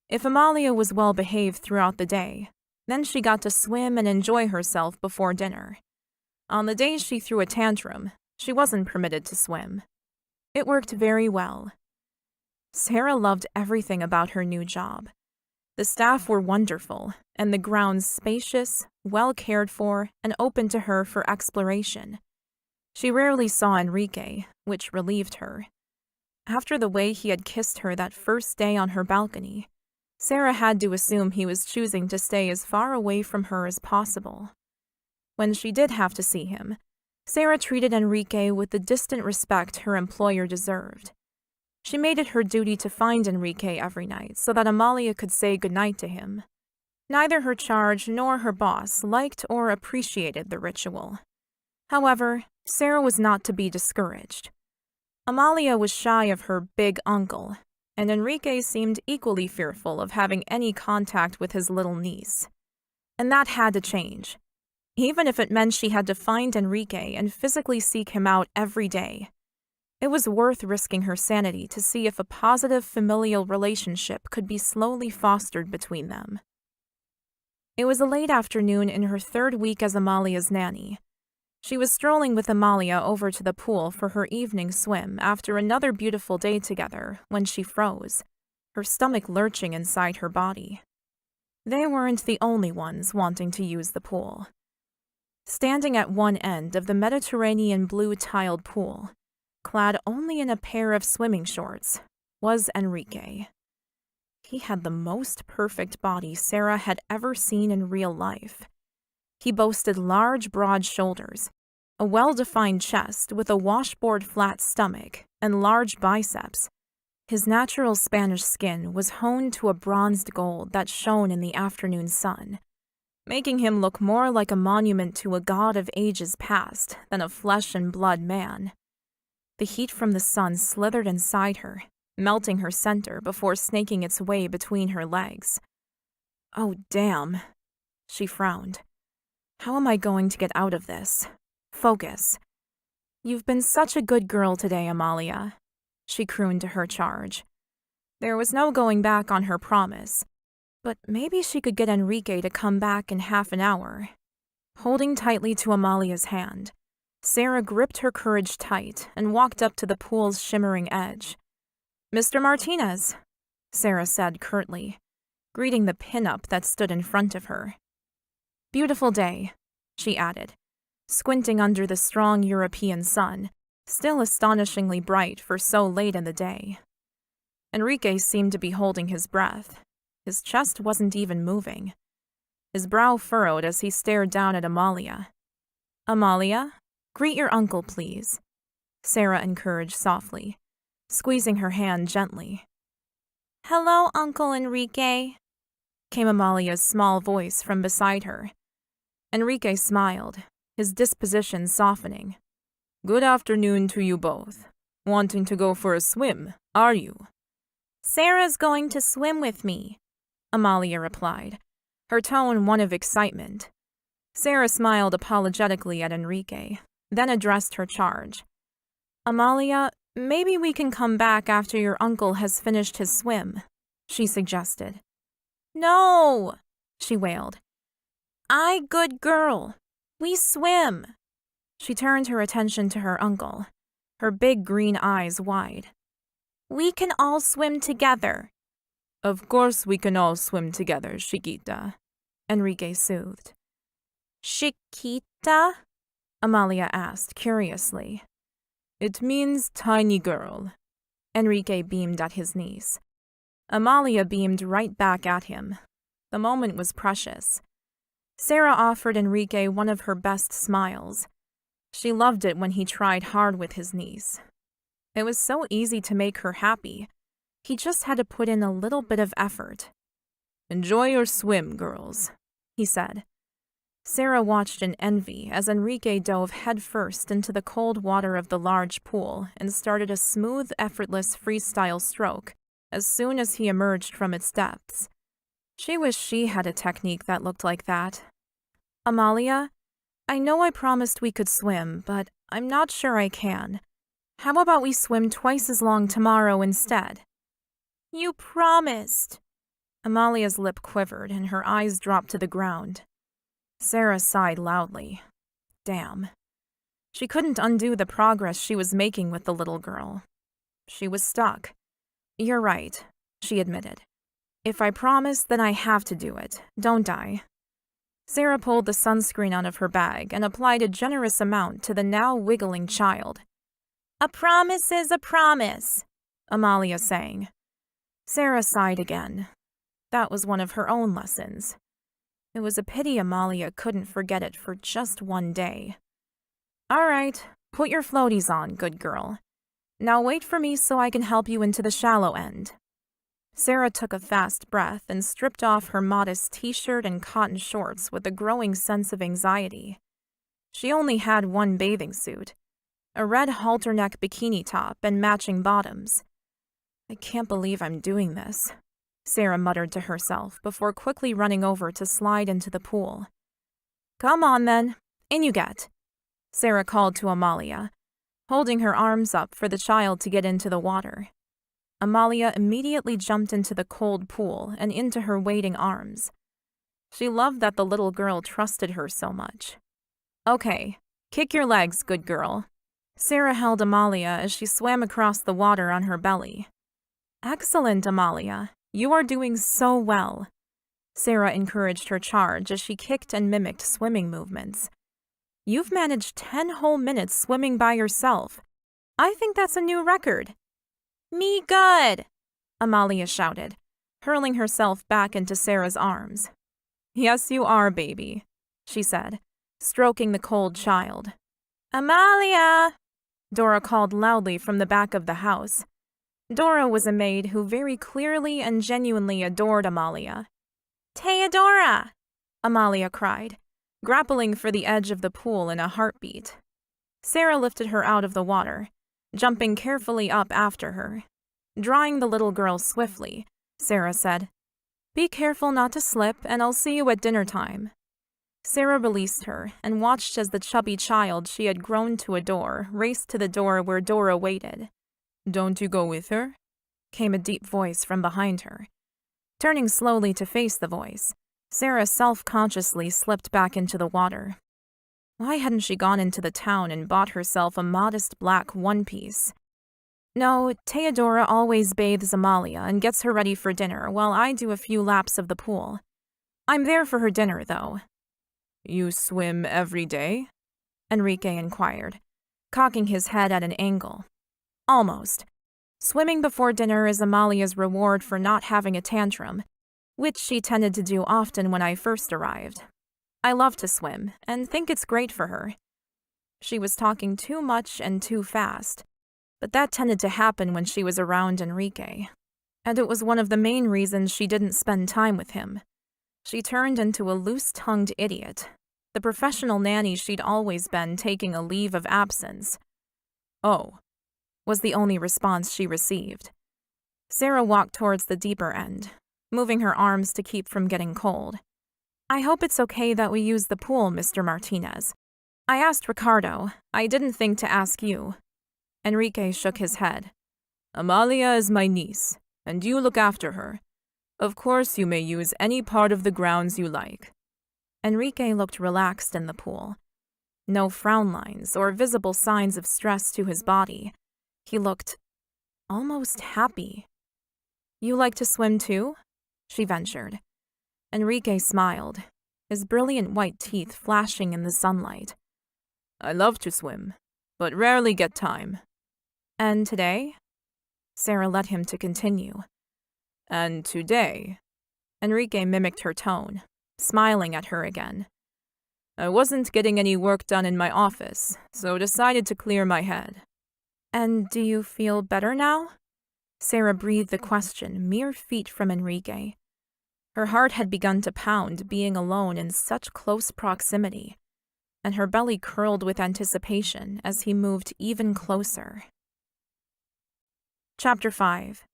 If Amalia was well behaved throughout the day, then she got to swim and enjoy herself before dinner. On the days she threw a tantrum, she wasn't permitted to swim. It worked very well. Sarah loved everything about her new job. The staff were wonderful, and the grounds spacious, well cared for, and open to her for exploration. She rarely saw Enrique, which relieved her. After the way he had kissed her that first day on her balcony, Sarah had to assume he was choosing to stay as far away from her as possible. When she did have to see him, Sarah treated Enrique with the distant respect her employer deserved. She made it her duty to find Enrique every night so that Amalia could say goodnight to him. Neither her charge nor her boss liked or appreciated the ritual. However, Sarah was not to be discouraged. Amalia was shy of her big uncle, and Enrique seemed equally fearful of having any contact with his little niece. And that had to change, even if it meant she had to find Enrique and physically seek him out every day. It was worth risking her sanity to see if a positive familial relationship could be slowly fostered between them. It was a late afternoon in her third week as Amalia's nanny. She was strolling with Amalia over to the pool for her evening swim after another beautiful day together when she froze, her stomach lurching inside her body. They weren't the only ones wanting to use the pool. Standing at one end of the Mediterranean blue tiled pool, clad only in a pair of swimming shorts, was Enrique. He had the most perfect body Sarah had ever seen in real life. He boasted large, broad shoulders, a well-defined chest with a washboard-flat stomach, and large biceps. His natural Spanish skin was honed to a bronzed gold that shone in the afternoon sun, making him look more like a monument to a god of ages past than a flesh-and-blood man. The heat from the sun slithered inside her, melting her center before snaking its way between her legs. "Oh, damn," she frowned. "How am I going to get out of this? Focus." "You've been such a good girl today, Amalia," she crooned to her charge. There was no going back on her promise, but maybe she could get Enrique to come back in half an hour. Holding tightly to Amalia's hand, Sarah gripped her courage tight and walked up to the pool's shimmering edge. "Mr. Martinez," Sarah said curtly, greeting the pin-up that stood in front of her. "Beautiful day," she added, squinting under the strong European sun, still astonishingly bright for so late in the day. Enrique seemed to be holding his breath. His chest wasn't even moving. His brow furrowed as he stared down at Amalia. "Amalia, greet your uncle, please," Sarah encouraged softly, squeezing her hand gently. "Hello, Uncle Enrique," came Amalia's small voice from beside her. Enrique smiled, his disposition softening. "Good afternoon to you both. Wanting to go for a swim, are you?" "Sarah's going to swim with me," Amalia replied, her tone one of excitement. Sarah smiled apologetically at Enrique, then addressed her charge. "Amalia, maybe we can come back after your uncle has finished his swim," she suggested. "No," she wailed. "I good girl. We swim." She turned her attention to her uncle, her big green eyes wide. "We can all swim together." "Of course we can all swim together, Chiquita," Enrique soothed. "Chiquita?" Amalia asked curiously. "It means tiny girl." Enrique beamed at his niece. Amalia beamed right back at him. The moment was precious. Sarah offered Enrique one of her best smiles. She loved it when he tried hard with his niece. It was so easy to make her happy. He just had to put in a little bit of effort. "Enjoy your swim, girls," he said. Sarah watched in envy as Enrique dove headfirst into the cold water of the large pool and started a smooth, effortless freestyle stroke as soon as he emerged from its depths. She wished she had a technique that looked like that. "Amalia, I know I promised we could swim, but I'm not sure I can. How about we swim twice as long tomorrow instead?" "You promised." Amalia's lip quivered and her eyes dropped to the ground. Sarah sighed loudly. Damn. She couldn't undo the progress she was making with the little girl. She was stuck. "You're right," she admitted. "If I promise, then I have to do it, don't I?" Sarah pulled the sunscreen out of her bag and applied a generous amount to the now wiggling child. "A promise is a promise," Amalia sang. Sarah sighed again. That was one of her own lessons. It was a pity Amalia couldn't forget it for just one day. "All right, put your floaties on, good girl. Now wait for me so I can help you into the shallow end." Sarah took a fast breath and stripped off her modest t-shirt and cotton shorts with a growing sense of anxiety. She only had one bathing suit, a red halter-neck bikini top and matching bottoms. "I can't believe I'm doing this," Sarah muttered to herself before quickly running over to slide into the pool. "Come on then, in you get," Sarah called to Amalia, holding her arms up for the child to get into the water. Amalia immediately jumped into the cold pool and into her waiting arms. She loved that the little girl trusted her so much. "Okay, kick your legs, good girl." Sarah held Amalia as she swam across the water on her belly. "Excellent, Amalia. You are doing so well." Sarah encouraged her charge as she kicked and mimicked swimming movements. "You've managed 10 whole minutes swimming by yourself. I think that's a new record." "Me good," Amalia shouted, hurling herself back into Sarah's arms. "Yes, you are, baby," she said, stroking the cold child. "Amalia!" Dora called loudly from the back of the house. Dora was a maid who very clearly and genuinely adored Amalia. "Theodora!" Amalia cried, grappling for the edge of the pool in a heartbeat. Sarah lifted her out of the water, jumping carefully up after her. Drawing the little girl swiftly, Sarah said, "Be careful not to slip, and I'll see you at dinner time." Sarah released her and watched as the chubby child she had grown to adore raced to the door where Dora waited. "Don't you go with her?" came a deep voice from behind her. Turning slowly to face the voice, Sarah self-consciously slipped back into the water. Why hadn't she gone into the town and bought herself a modest black one-piece? No, Theodora always bathes Amalia and gets her ready for dinner while I do a few laps of the pool. I'm there for her dinner, though. "You swim every day?" Enrique inquired, cocking his head at an angle. "Almost. Swimming before dinner is Amalia's reward for not having a tantrum, which she tended to do often when I first arrived. I love to swim and think it's great for her." She was talking too much and too fast, but that tended to happen when she was around Enrique, and it was one of the main reasons she didn't spend time with him. She turned into a loose-tongued idiot. the professional nanny she'd always been taking a leave of absence. "Oh," was the only response she received. Sarah walked towards the deeper end, moving her arms to keep from getting cold. "I hope it's okay that we use the pool, Mr. Martinez. I asked Ricardo. I didn't think to ask you." Enrique shook his head. "Amalia is my niece, and you look after her. Of course you may use any part of the grounds you like." Enrique looked relaxed in the pool. No frown lines or visible signs of stress to his body. He looked almost happy. "You like to swim too?" she ventured. Enrique smiled, his brilliant white teeth flashing in the sunlight. "I love to swim, but rarely get time." "And today?" Sarah led him to continue. "And today," Enrique mimicked her tone, smiling at her again. "I wasn't getting any work done in my office, so decided to clear my head." "And do you feel better now?" Sarah breathed the question mere feet from Enrique. Her heart had begun to pound being alone in such close proximity, and her belly curled with anticipation as he moved even closer. Chapter 5.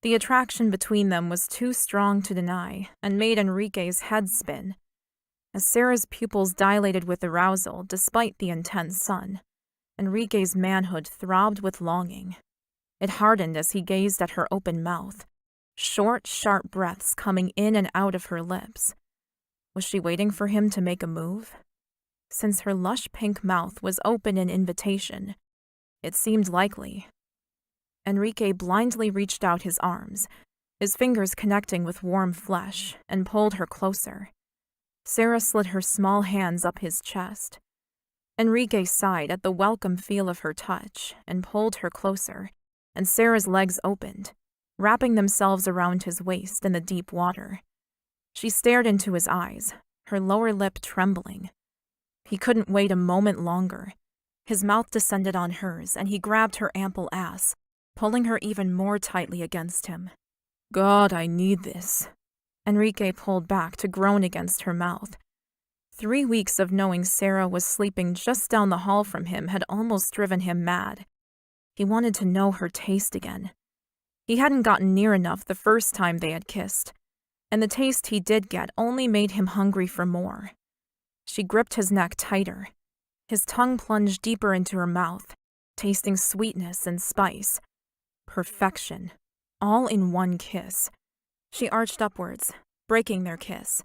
The attraction between them was too strong to deny and made Enrique's head spin. As Sarah's pupils dilated with arousal despite the intense sun, Enrique's manhood throbbed with longing. It hardened as he gazed at her open mouth, short, sharp breaths coming in and out of her lips. Was she waiting for him to make a move? Since her lush pink mouth was open in invitation, it seemed likely. Enrique blindly reached out his arms, his fingers connecting with warm flesh, and pulled her closer. Sarah slid her small hands up his chest. Enrique sighed at the welcome feel of her touch and pulled her closer, and Sarah's legs opened, wrapping themselves around his waist in the deep water. She stared into his eyes, her lower lip trembling. He couldn't wait a moment longer. His mouth descended on hers, and he grabbed her ample ass, pulling her even more tightly against him. "God, I need this." Enrique pulled back to groan against her mouth. 3 weeks of knowing Sarah was sleeping just down the hall from him had almost driven him mad. He wanted to know her taste again. He hadn't gotten near enough the first time they had kissed, and the taste he did get only made him hungry for more. She gripped his neck tighter. His tongue plunged deeper into her mouth, tasting sweetness and spice. Perfection, all in one kiss. She arched upwards, breaking their kiss,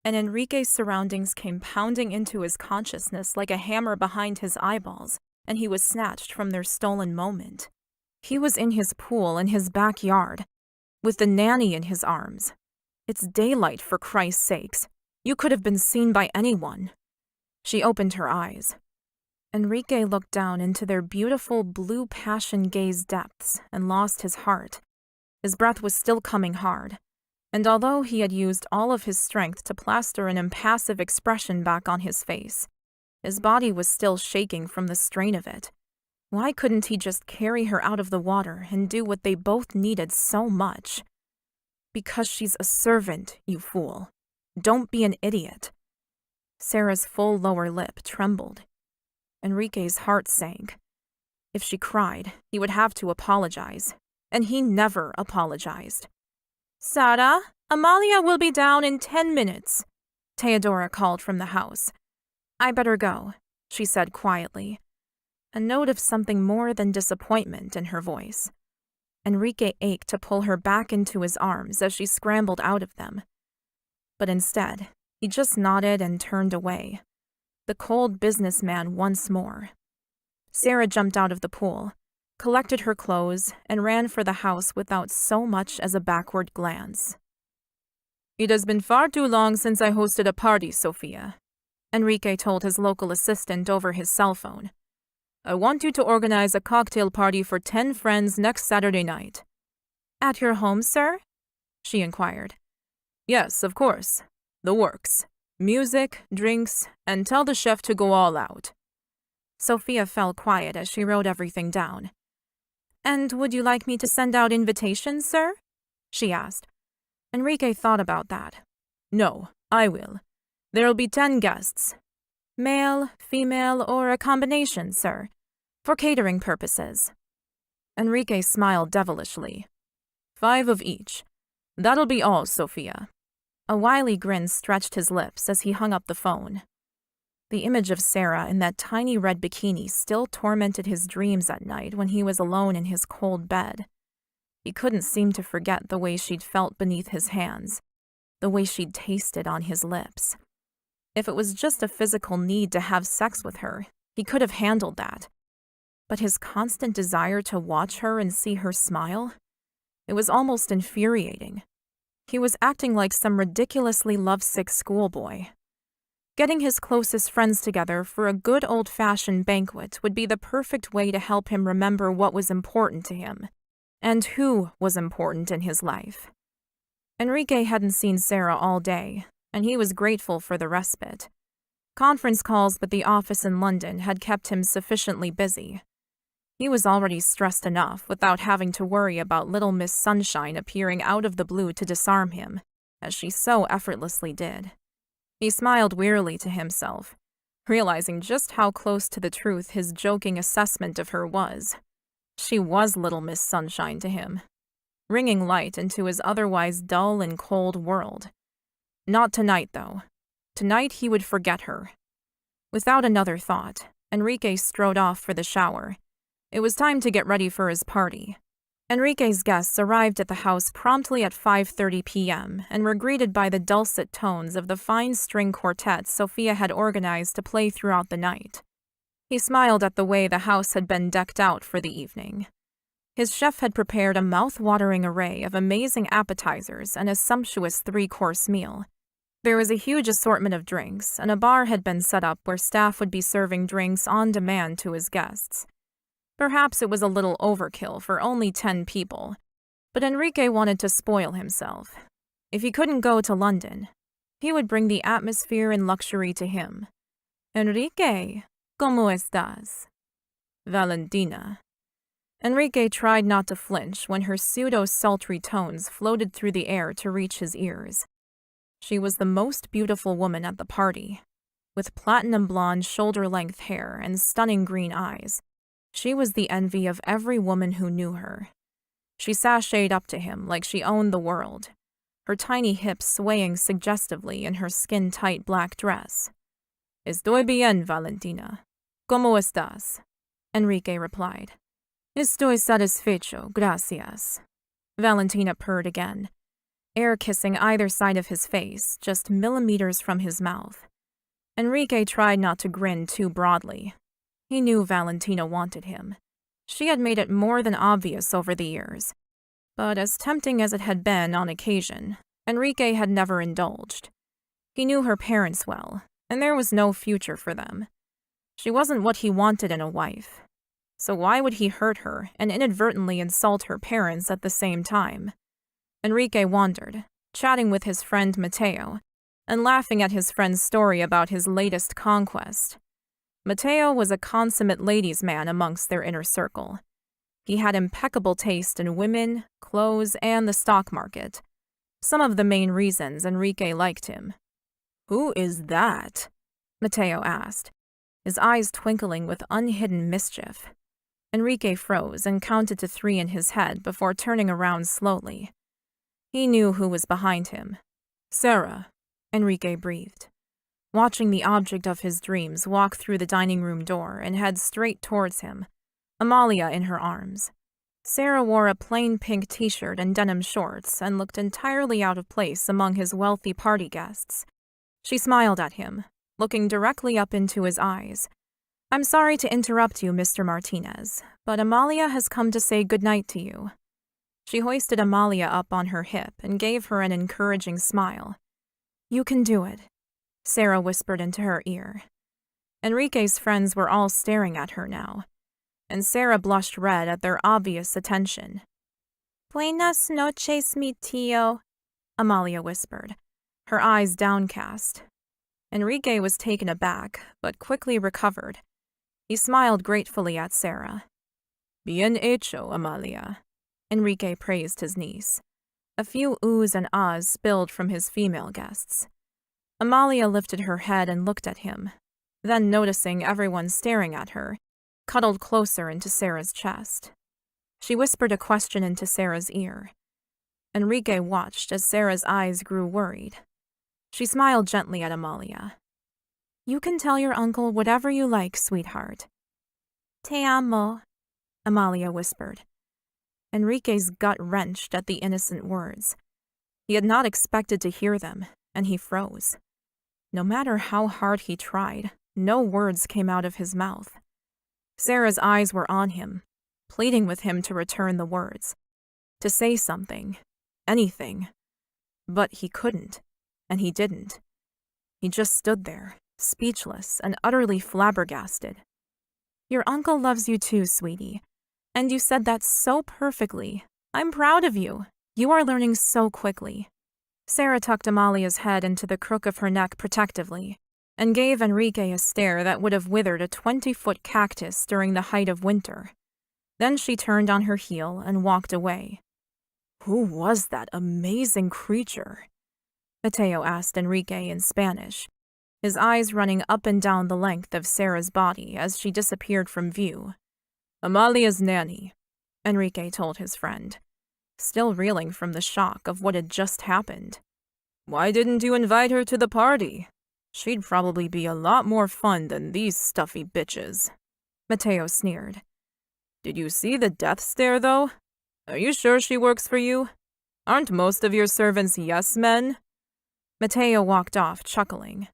and Enrique's surroundings came pounding into his consciousness like a hammer behind his eyeballs, and he was snatched from their stolen moment. He was in his pool in his backyard, with the nanny in his arms. It's daylight, for Christ's sakes. You could have been seen by anyone. She opened her eyes. Enrique looked down into their beautiful blue passion gaze depths and lost his heart. His breath was still coming hard, and although he had used all of his strength to plaster an impassive expression back on his face, his body was still shaking from the strain of it. Why couldn't he just carry her out of the water and do what they both needed so much? "Because she's a servant, you fool. Don't be an idiot." Sarah's full lower lip trembled. Enrique's heart sank. If she cried, he would have to apologize, and he never apologized. "Sarah, Amalia will be down in 10 minutes, Theodora called from the house. "I better go," she said quietly, a note of something more than disappointment in her voice. Enrique ached to pull her back into his arms as she scrambled out of them. But instead, he just nodded and turned away, the cold businessman once more. Sarah jumped out of the pool, collected her clothes, and ran for the house without so much as a backward glance. "It has been far too long since I hosted a party, Sophia," Enrique told his local assistant over his cell phone. "I want you to organize a cocktail party for 10 friends next Saturday night." "At your home, sir?" she inquired. "Yes, of course. The works. Music, drinks, and tell the chef to go all out." Sophia fell quiet as she wrote everything down. "And would you like me to send out invitations, sir?" she asked. Enrique thought about that. "No, I will. There'll be 10 guests. Male, female, or a combination, sir, for catering purposes. Enrique smiled devilishly. 5 of each. That'll be all, Sophia. A wily grin stretched his lips as he hung up the phone. The image of Sarah in that tiny red bikini still tormented his dreams at night when he was alone in his cold bed. He couldn't seem to forget the way she'd felt beneath his hands, the way she'd tasted on his lips. If it was just a physical need to have sex with her, he could have handled that. But his constant desire to watch her and see her smile? It was almost infuriating. He was acting like some ridiculously lovesick schoolboy. Getting his closest friends together for a good old-fashioned banquet would be the perfect way to help him remember what was important to him, and who was important in his life. Enrique hadn't seen Sarah all day, and he was grateful for the respite. Conference calls with the office in London had kept him sufficiently busy. He was already stressed enough without having to worry about Little Miss Sunshine appearing out of the blue to disarm him, as she so effortlessly did. He smiled wearily to himself, realizing just how close to the truth his joking assessment of her was. She was Little Miss Sunshine to him, bringing light into his otherwise dull and cold world. Not tonight, though. Tonight he would forget her. Without another thought, Enrique strode off for the shower. It was time to get ready for his party. Enrique's guests arrived at the house promptly at 5:30 p.m. and were greeted by the dulcet tones of the fine string quartet Sophia had organized to play throughout the night. He smiled at the way the house had been decked out for the evening. His chef had prepared a mouth-watering array of amazing appetizers and a sumptuous 3-course meal. There was a huge assortment of drinks, and a bar had been set up where staff would be serving drinks on demand to his guests. Perhaps it was a little overkill for only 10 people, but Enrique wanted to spoil himself. If he couldn't go to London, he would bring the atmosphere and luxury to him. Enrique, ¿cómo estás? Valentina. Enrique tried not to flinch when her pseudo-sultry tones floated through the air to reach his ears. She was the most beautiful woman at the party, with platinum blonde shoulder-length hair and stunning green eyes. She was the envy of every woman who knew her. She sashayed up to him like she owned the world, her tiny hips swaying suggestively in her skin-tight black dress. Estoy bien, Valentina. ¿Cómo estás? Enrique replied. Estoy satisfecho, gracias. Valentina purred again, air kissing either side of his face, just millimeters from his mouth. Enrique tried not to grin too broadly. He knew Valentina wanted him. She had made it more than obvious over the years. But as tempting as it had been on occasion, Enrique had never indulged. He knew her parents well, and there was no future for them. She wasn't what he wanted in a wife. So why would he hurt her and inadvertently insult her parents at the same time? Enrique wondered, chatting with his friend Mateo, and laughing at his friend's story about his latest conquest. Mateo was a consummate ladies' man amongst their inner circle. He had impeccable taste in women, clothes, and the stock market. Some of the main reasons Enrique liked him. "Who is that?" Mateo asked, his eyes twinkling with unhidden mischief. Enrique froze and counted to 3 in his head before turning around slowly. He knew who was behind him. "Sarah," Enrique breathed, watching the object of his dreams walk through the dining room door and head straight towards him, Amalia in her arms. Sarah wore a plain pink t-shirt and denim shorts and looked entirely out of place among his wealthy party guests. She smiled at him, looking directly up into his eyes. "I'm sorry to interrupt you, Mr. Martinez, but Amalia has come to say goodnight to you." She hoisted Amalia up on her hip and gave her an encouraging smile. "You can do it," Sarah whispered into her ear. Enrique's friends were all staring at her now, and Sarah blushed red at their obvious attention. "Buenas noches, mi tío," Amalia whispered, her eyes downcast. Enrique was taken aback, but quickly recovered. He smiled gratefully at Sarah. "Bien hecho, Amalia," Enrique praised his niece. A few oohs and ahs spilled from his female guests. Amalia lifted her head and looked at him, then noticing everyone staring at her, cuddled closer into Sarah's chest. She whispered a question into Sarah's ear. Enrique watched as Sarah's eyes grew worried. She smiled gently at Amalia. "You can tell your uncle whatever you like, sweetheart." "Te amo," Amalia whispered. Enrique's gut wrenched at the innocent words. He had not expected to hear them, and he froze. No matter how hard he tried, no words came out of his mouth. Sarah's eyes were on him, pleading with him to return the words, to say something, anything. But he couldn't, and he didn't. He just stood there, speechless and utterly flabbergasted. "Your uncle loves you too, sweetie. And you said that so perfectly. I'm proud of you. You are learning so quickly." Sarah tucked Amalia's head into the crook of her neck protectively, and gave Enrique a stare that would have withered a 20-foot cactus during the height of winter. Then she turned on her heel and walked away. "Who was that amazing creature?" Mateo asked Enrique in Spanish, his eyes running up and down the length of Sarah's body as she disappeared from view. "Amalia's nanny," Enrique told his friend, still reeling from the shock of what had just happened. "Why didn't you invite her to the party? She'd probably be a lot more fun than these stuffy bitches," Mateo sneered. "Did you see the death stare, though? Are you sure she works for you? Aren't most of your servants yes men?" Mateo walked off, chuckling.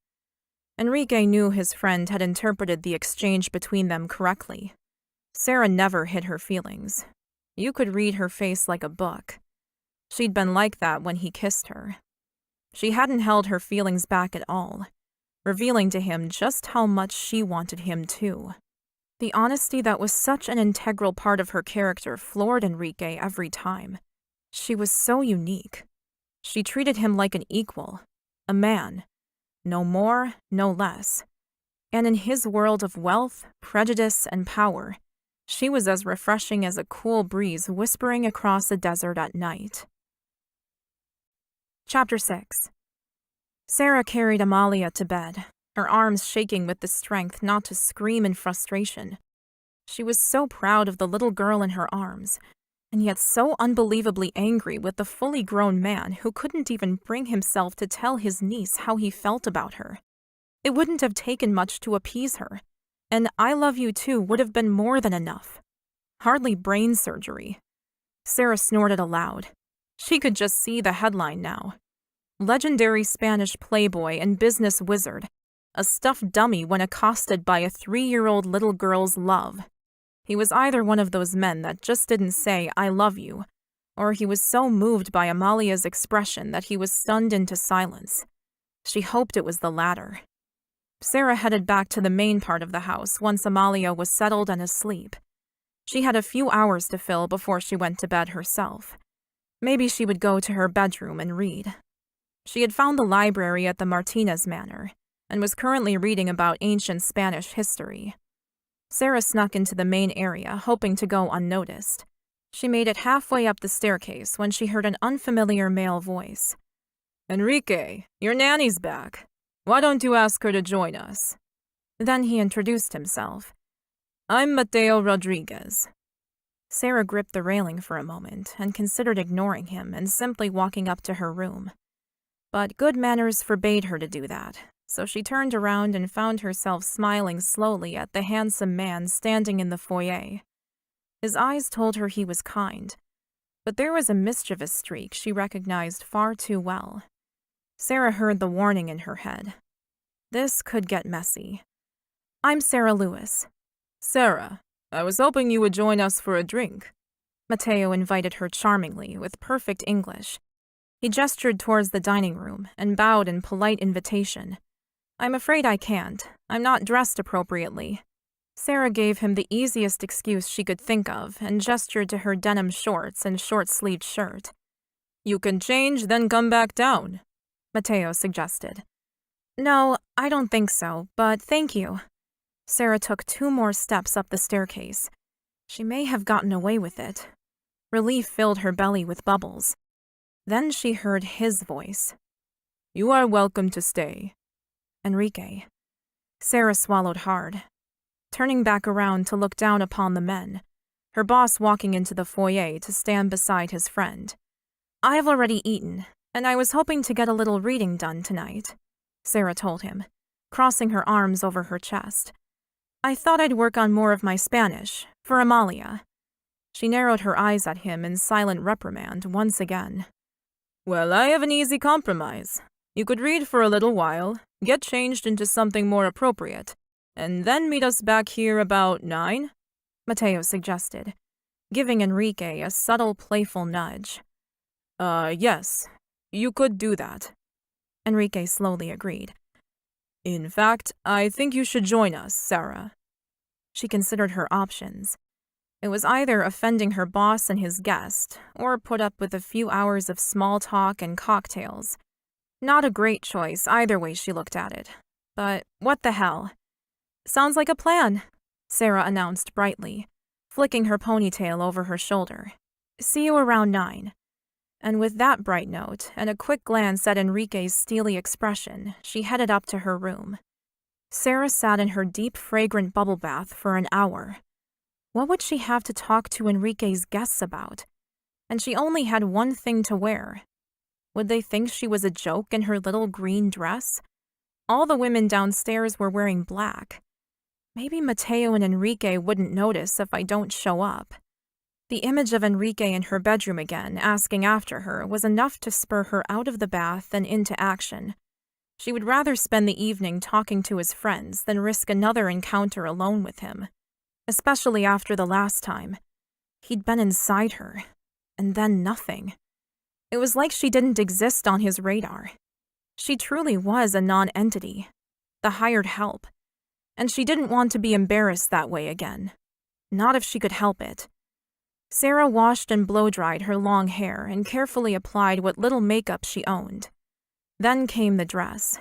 Enrique knew his friend had interpreted the exchange between them correctly. Sarah never hid her feelings. You could read her face like a book. She'd been like that when he kissed her. She hadn't held her feelings back at all, revealing to him just how much she wanted him too. The honesty that was such an integral part of her character floored Enrique every time. She was so unique. She treated him like an equal, a man, no more, no less. And in his world of wealth, prejudice, and power, she was as refreshing as a cool breeze whispering across a desert at night. Chapter 6. Sarah carried Amalia to bed, her arms shaking with the strength not to scream in frustration. She was so proud of the little girl in her arms, and yet so unbelievably angry with the fully grown man who couldn't even bring himself to tell his niece how he felt about her. It wouldn't have taken much to appease her, and "I love you too" would have been more than enough. Hardly brain surgery. Sarah snorted aloud. She could just see the headline now. Legendary Spanish playboy and business wizard, a stuffed dummy when accosted by a 3-year-old little girl's love. He was either one of those men that just didn't say "I love you," or he was so moved by Amalia's expression that he was stunned into silence. She hoped it was the latter. Sarah headed back to the main part of the house once Amalia was settled and asleep. She had a few hours to fill before she went to bed herself. Maybe she would go to her bedroom and read. She had found the library at the Martinez Manor, and was currently reading about ancient Spanish history. Sarah snuck into the main area, hoping to go unnoticed. She made it halfway up the staircase when she heard an unfamiliar male voice. "Enrique, your nanny's back. Why don't you ask her to join us?" Then he introduced himself. "I'm Mateo Rodriguez." Sarah gripped the railing for a moment and considered ignoring him and simply walking up to her room. But good manners forbade her to do that, so she turned around and found herself smiling slowly at the handsome man standing in the foyer. His eyes told her he was kind, but there was a mischievous streak she recognized far too well. Sarah heard the warning in her head. This could get messy. "I'm Sarah Lewis." "Sarah, I was hoping you would join us for a drink." Mateo invited her charmingly, with perfect English. He gestured towards the dining room and bowed in polite invitation. "I'm afraid I can't. I'm not dressed appropriately." Sarah gave him the easiest excuse she could think of and gestured to her denim shorts and short-sleeved shirt. "You can change, then come back down," Mateo suggested. "No, I don't think so, but thank you." Sarah took 2 more steps up the staircase. She may have gotten away with it. Relief filled her belly with bubbles. Then she heard his voice. You are welcome to stay. Enrique. Sarah swallowed hard, turning back around to look down upon the men, her boss walking into the foyer to stand beside his friend. I've already eaten, and I was hoping to get a little reading done tonight, Sarah told him, crossing her arms over her chest. I thought I'd work on more of my Spanish, for Amalia. She narrowed her eyes at him in silent reprimand once again. Well, I have an easy compromise. You could read for a little while, get changed into something more appropriate, and then meet us back here about 9? Mateo suggested, giving Enrique a subtle, playful nudge. Yes, you could do that. Enrique slowly agreed. In fact, I think you should join us, Sarah. She considered her options. It was either offending her boss and his guest, or put up with a few hours of small talk and cocktails. Not a great choice either way she looked at it. But what the hell? Sounds like a plan, Sarah announced brightly, flicking her ponytail over her shoulder. See you around 9. And with that bright note and a quick glance at Enrique's steely expression, she headed up to her room. Sarah sat in her deep, fragrant bubble bath for an hour. What would she have to talk to Enrique's guests about? And she only had one thing to wear. Would they think she was a joke in her little green dress? All the women downstairs were wearing black. Maybe Mateo and Enrique wouldn't notice if I don't show up. The image of Enrique in her bedroom again, asking after her, was enough to spur her out of the bath and into action. She would rather spend the evening talking to his friends than risk another encounter alone with him. Especially after the last time. He'd been inside her, and then nothing. It was like she didn't exist on his radar. She truly was a non-entity, the hired help, and she didn't want to be embarrassed that way again. Not if she could help it. Sarah washed and blow-dried her long hair and carefully applied what little makeup she owned. Then came the dress.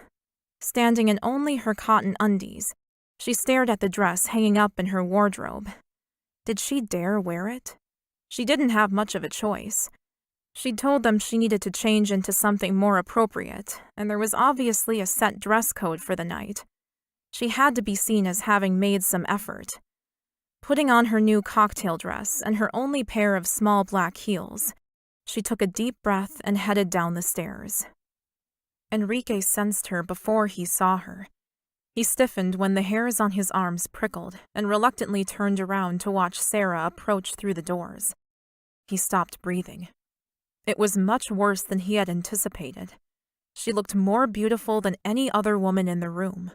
Standing in only her cotton undies, she stared at the dress hanging up in her wardrobe. Did she dare wear it? She didn't have much of a choice. She'd told them she needed to change into something more appropriate, and there was obviously a set dress code for the night. She had to be seen as having made some effort. Putting on her new cocktail dress and her only pair of small black heels, she took a deep breath and headed down the stairs. Enrique sensed her before he saw her. He stiffened when the hairs on his arms prickled and reluctantly turned around to watch Sarah approach through the doors. He stopped breathing. It was much worse than he had anticipated. She looked more beautiful than any other woman in the room.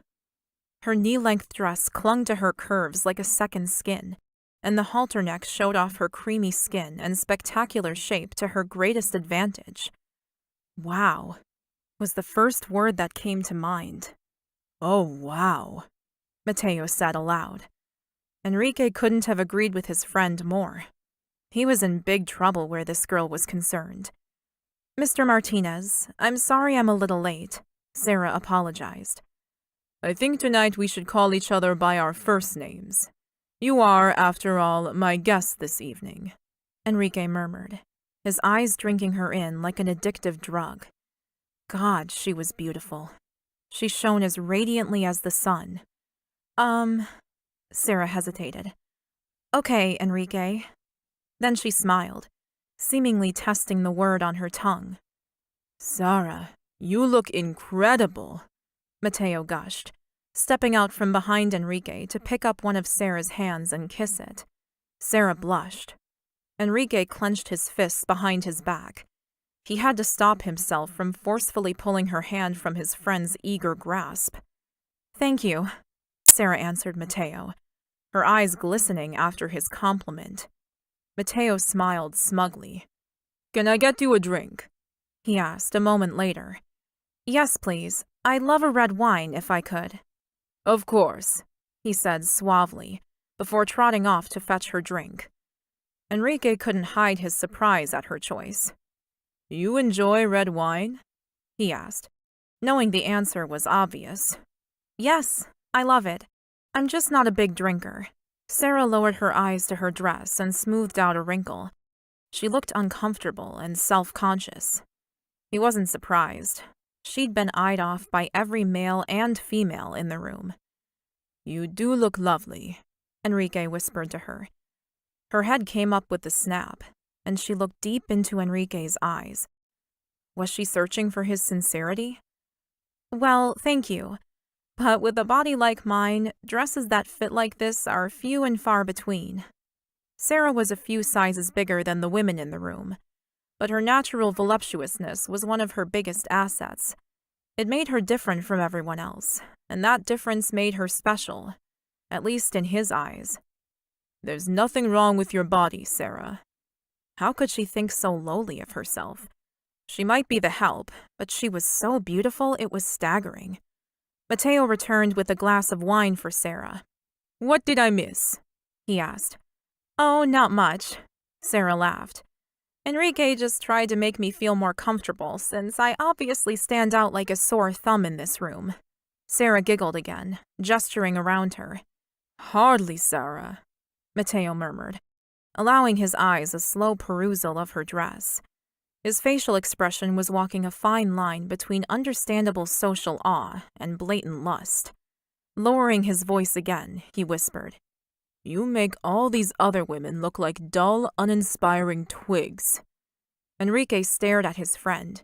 Her knee-length dress clung to her curves like a second skin, and the halter neck showed off her creamy skin and spectacular shape to her greatest advantage. Wow, was the first word that came to mind. Oh, wow, Mateo said aloud. Enrique couldn't have agreed with his friend more. He was in big trouble where this girl was concerned. Mr. Martinez, I'm sorry I'm a little late, Sarah apologized. I think tonight we should call each other by our first names. You are, after all, my guest this evening, Enrique murmured, his eyes drinking her in like an addictive drug. God, she was beautiful. She shone as radiantly as the sun. Sarah hesitated. Okay, Enrique. Then she smiled, seemingly testing the word on her tongue. Sarah, you look incredible, Mateo gushed, stepping out from behind Enrique to pick up one of Sarah's hands and kiss it. Sarah blushed. Enrique clenched his fists behind his back. He had to stop himself from forcefully pulling her hand from his friend's eager grasp. Thank you, Sarah answered Mateo, her eyes glistening after his compliment. Mateo smiled smugly. Can I get you a drink? He asked a moment later. Yes, please. I'd love a red wine if I could. Of course, he said suavely, before trotting off to fetch her drink. Enrique couldn't hide his surprise at her choice. You enjoy red wine? He asked, knowing the answer was obvious. Yes, I love it. I'm just not a big drinker. Sarah lowered her eyes to her dress and smoothed out a wrinkle. She looked uncomfortable and self-conscious. He wasn't surprised. She'd been eyed off by every male and female in the room. "You do look lovely," Enrique whispered to her. Her head came up with a snap, and she looked deep into Enrique's eyes. Was she searching for his sincerity? "Well, thank you. But with a body like mine, dresses that fit like this are few and far between." Sarah was a few sizes bigger than the women in the room, but her natural voluptuousness was one of her biggest assets. It made her different from everyone else, and that difference made her special, at least in his eyes. "There's nothing wrong with your body, Sarah." How could she think so lowly of herself? She might be the help, but she was so beautiful it was staggering. Mateo returned with a glass of wine for Sarah. "What did I miss?" he asked. "Oh, not much," Sarah laughed. "Enrique just tried to make me feel more comfortable since I obviously stand out like a sore thumb in this room." Sarah giggled again, gesturing around her. "Hardly, Sarah," Mateo murmured, allowing his eyes a slow perusal of her dress. His facial expression was walking a fine line between understandable social awe and blatant lust. Lowering his voice again, he whispered, "You make all these other women look like dull, uninspiring twigs." Enrique stared at his friend.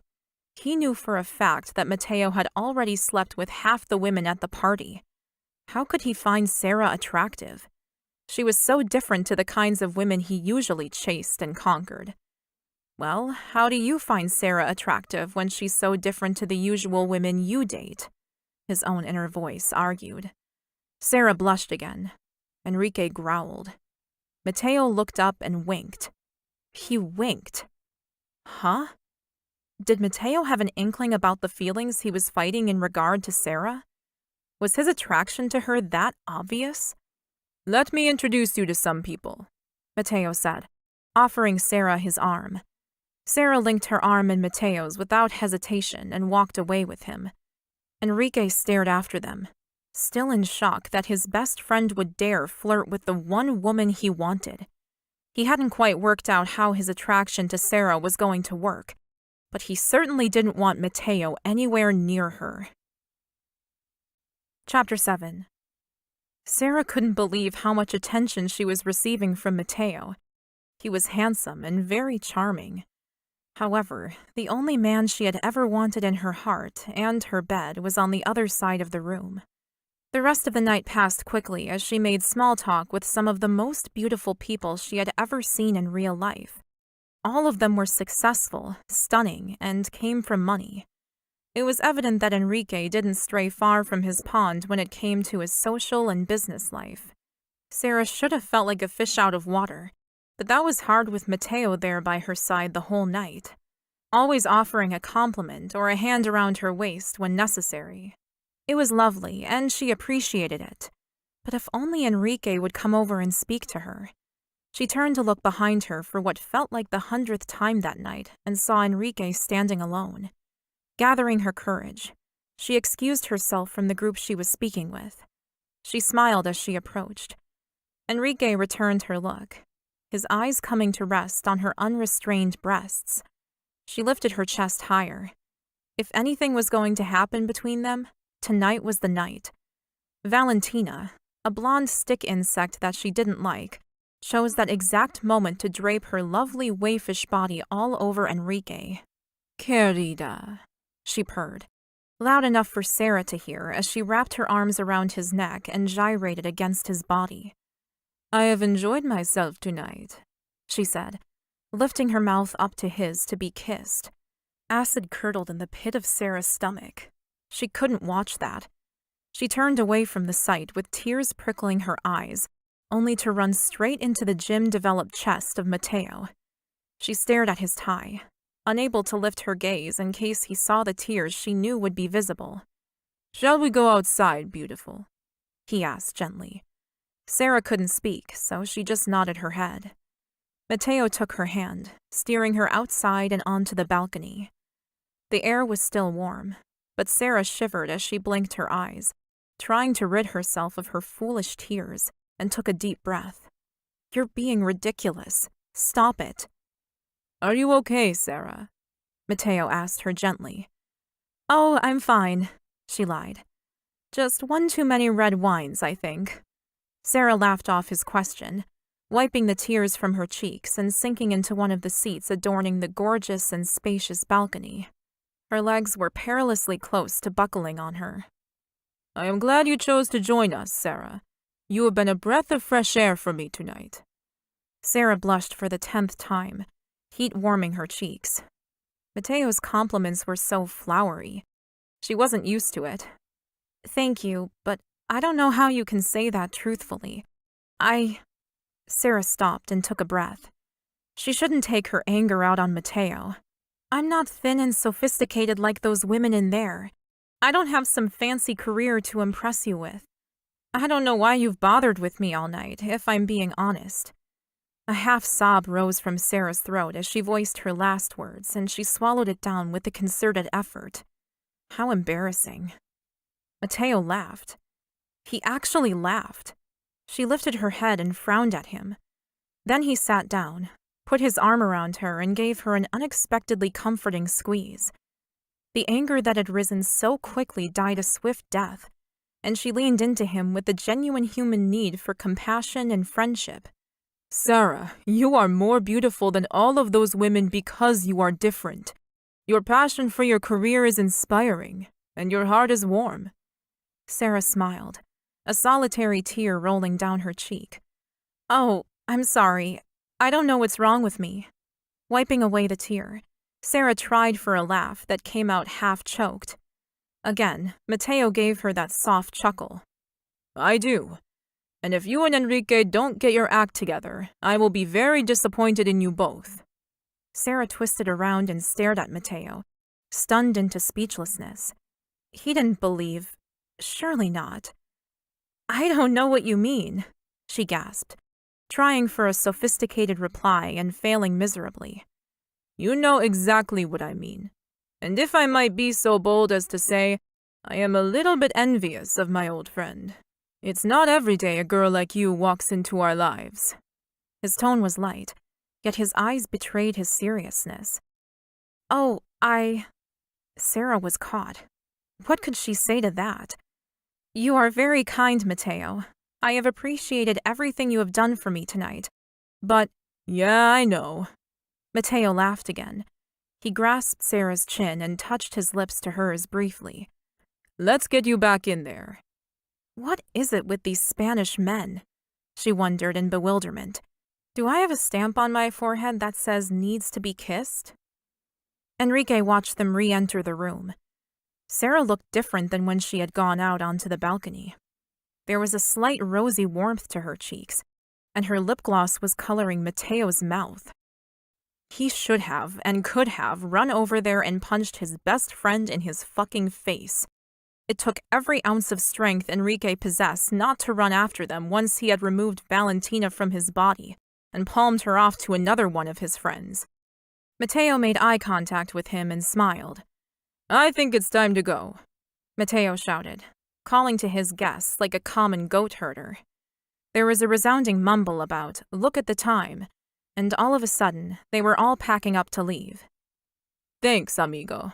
He knew for a fact that Mateo had already slept with half the women at the party. How could he find Sarah attractive? She was so different to the kinds of women he usually chased and conquered. Well, how do you find Sarah attractive when she's so different to the usual women you date? His own inner voice argued. Sarah blushed again. Enrique growled. Mateo looked up and winked. He winked. Huh? Did Mateo have an inkling about the feelings he was fighting in regard to Sarah? Was his attraction to her that obvious? "Let me introduce you to some people," Mateo said, offering Sarah his arm. Sarah linked her arm in Mateo's without hesitation and walked away with him. Enrique stared after them, still in shock that his best friend would dare flirt with the one woman he wanted. He hadn't quite worked out how his attraction to Sarah was going to work, but he certainly didn't want Mateo anywhere near her. Chapter 7. Sarah couldn't believe how much attention she was receiving from Mateo. He was handsome and very charming. However, the only man she had ever wanted in her heart and her bed was on the other side of the room. The rest of the night passed quickly as she made small talk with some of the most beautiful people she had ever seen in real life. All of them were successful, stunning, and came from money. It was evident that Enrique didn't stray far from his pond when it came to his social and business life. Sarah should have felt like a fish out of water, but that was hard with Mateo there by her side the whole night, always offering a compliment or a hand around her waist when necessary. It was lovely, and she appreciated it. But if only Enrique would come over and speak to her. She turned to look behind her for what felt like the 100th time that night and saw Enrique standing alone. Gathering her courage, she excused herself from the group she was speaking with. She smiled as she approached. Enrique returned her look, his eyes coming to rest on her unrestrained breasts. She lifted her chest higher. If anything was going to happen between them, tonight was the night. Valentina, a blonde stick insect that she didn't like, chose that exact moment to drape her lovely waifish body all over Enrique. "Querida," she purred, loud enough for Sarah to hear as she wrapped her arms around his neck and gyrated against his body. "I have enjoyed myself tonight," she said, lifting her mouth up to his to be kissed. Acid curdled in the pit of Sarah's stomach. She couldn't watch that. She turned away from the sight with tears prickling her eyes, only to run straight into the gym-developed chest of Mateo. She stared at his thigh, unable to lift her gaze in case he saw the tears she knew would be visible. "Shall we go outside, beautiful?" he asked gently. Sarah couldn't speak, so she just nodded her head. Mateo took her hand, steering her outside and onto the balcony. The air was still warm, but Sarah shivered as she blinked her eyes, trying to rid herself of her foolish tears, and took a deep breath. "You're being ridiculous. Stop it." "Are you okay, Sarah?" Mateo asked her gently. Oh, I'm fine, she lied. Just one too many red wines, I think. Sarah laughed off his question, wiping the tears from her cheeks and sinking into one of the seats adorning the gorgeous and spacious balcony. Her legs were perilously close to buckling on her. I am glad you chose to join us, Sarah. You have been a breath of fresh air for me tonight. Sarah blushed for the 10th time, heat warming her cheeks. Mateo's compliments were so flowery. She wasn't used to it. Thank you, but I don't know how you can say that truthfully. Sarah stopped and took a breath. She shouldn't take her anger out on Mateo. I'm not thin and sophisticated like those women in there. I don't have some fancy career to impress you with. I don't know why you've bothered with me all night, if I'm being honest. A half sob rose from Sarah's throat as she voiced her last words, and she swallowed it down with a concerted effort. How embarrassing. Mateo laughed. He actually laughed. She lifted her head and frowned at him. Then he sat down, put his arm around her, and gave her an unexpectedly comforting squeeze. The anger that had risen so quickly died a swift death, and she leaned into him with the genuine human need for compassion and friendship. Sarah, you are more beautiful than all of those women because you are different. Your passion for your career is inspiring, and your heart is warm. Sarah smiled, a solitary tear rolling down her cheek. Oh, I'm sorry. I don't know what's wrong with me. Wiping away the tear, Sarah tried for a laugh that came out half-choked. Again, Mateo gave her that soft chuckle. I do. And if you and Enrique don't get your act together, I will be very disappointed in you both. Sarah twisted around and stared at Mateo, stunned into speechlessness. He didn't believe. Surely not. I don't know what you mean, she gasped, trying for a sophisticated reply and failing miserably. You know exactly what I mean. And if I might be so bold as to say, I am a little bit envious of my old friend. It's not every day a girl like you walks into our lives. His tone was light, yet his eyes betrayed his seriousness. Oh, Sarah was caught. What could she say to that? You are very kind, Mateo. I have appreciated everything you have done for me tonight. But, yeah, I know. Mateo laughed again. He grasped Sarah's chin and touched his lips to hers briefly. Let's get you back in there. What is it with these Spanish men? She wondered in bewilderment. Do I have a stamp on my forehead that says needs to be kissed? Enrique watched them re-enter the room. Sarah looked different than when she had gone out onto the balcony. There was a slight rosy warmth to her cheeks, and her lip gloss was coloring Mateo's mouth. He should have, and could have, run over there and punched his best friend in his fucking face. It took every ounce of strength Enrique possessed not to run after them once he had removed Valentina from his body and palmed her off to another one of his friends. Mateo made eye contact with him and smiled. I think it's time to go, Mateo shouted, calling to his guests like a common goat herder. There was a resounding mumble about, look at the time, and all of a sudden, they were all packing up to leave. Thanks, amigo,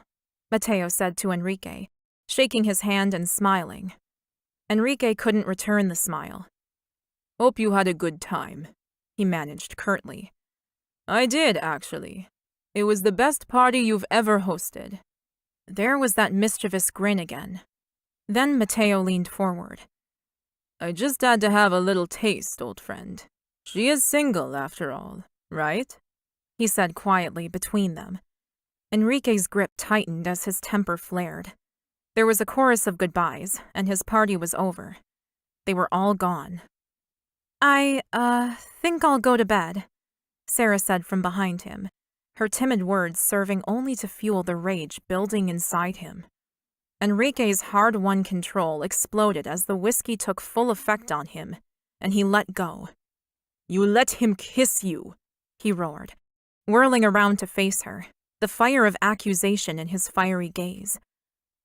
Mateo said to Enrique, shaking his hand and smiling. Enrique couldn't return the smile. Hope you had a good time, he managed curtly. I did, actually. It was the best party you've ever hosted. There was that mischievous grin again. Then Mateo leaned forward. I just had to have a little taste, old friend. She is single, after all, right? He said quietly between them. Enrique's grip tightened as his temper flared. There was a chorus of goodbyes, and his party was over. They were all gone. I think I'll go to bed, Sarah said from behind him, her timid words serving only to fuel the rage building inside him. Enrique's hard-won control exploded as the whiskey took full effect on him, and he let go. You let him kiss you, he roared, whirling around to face her, the fire of accusation in his fiery gaze.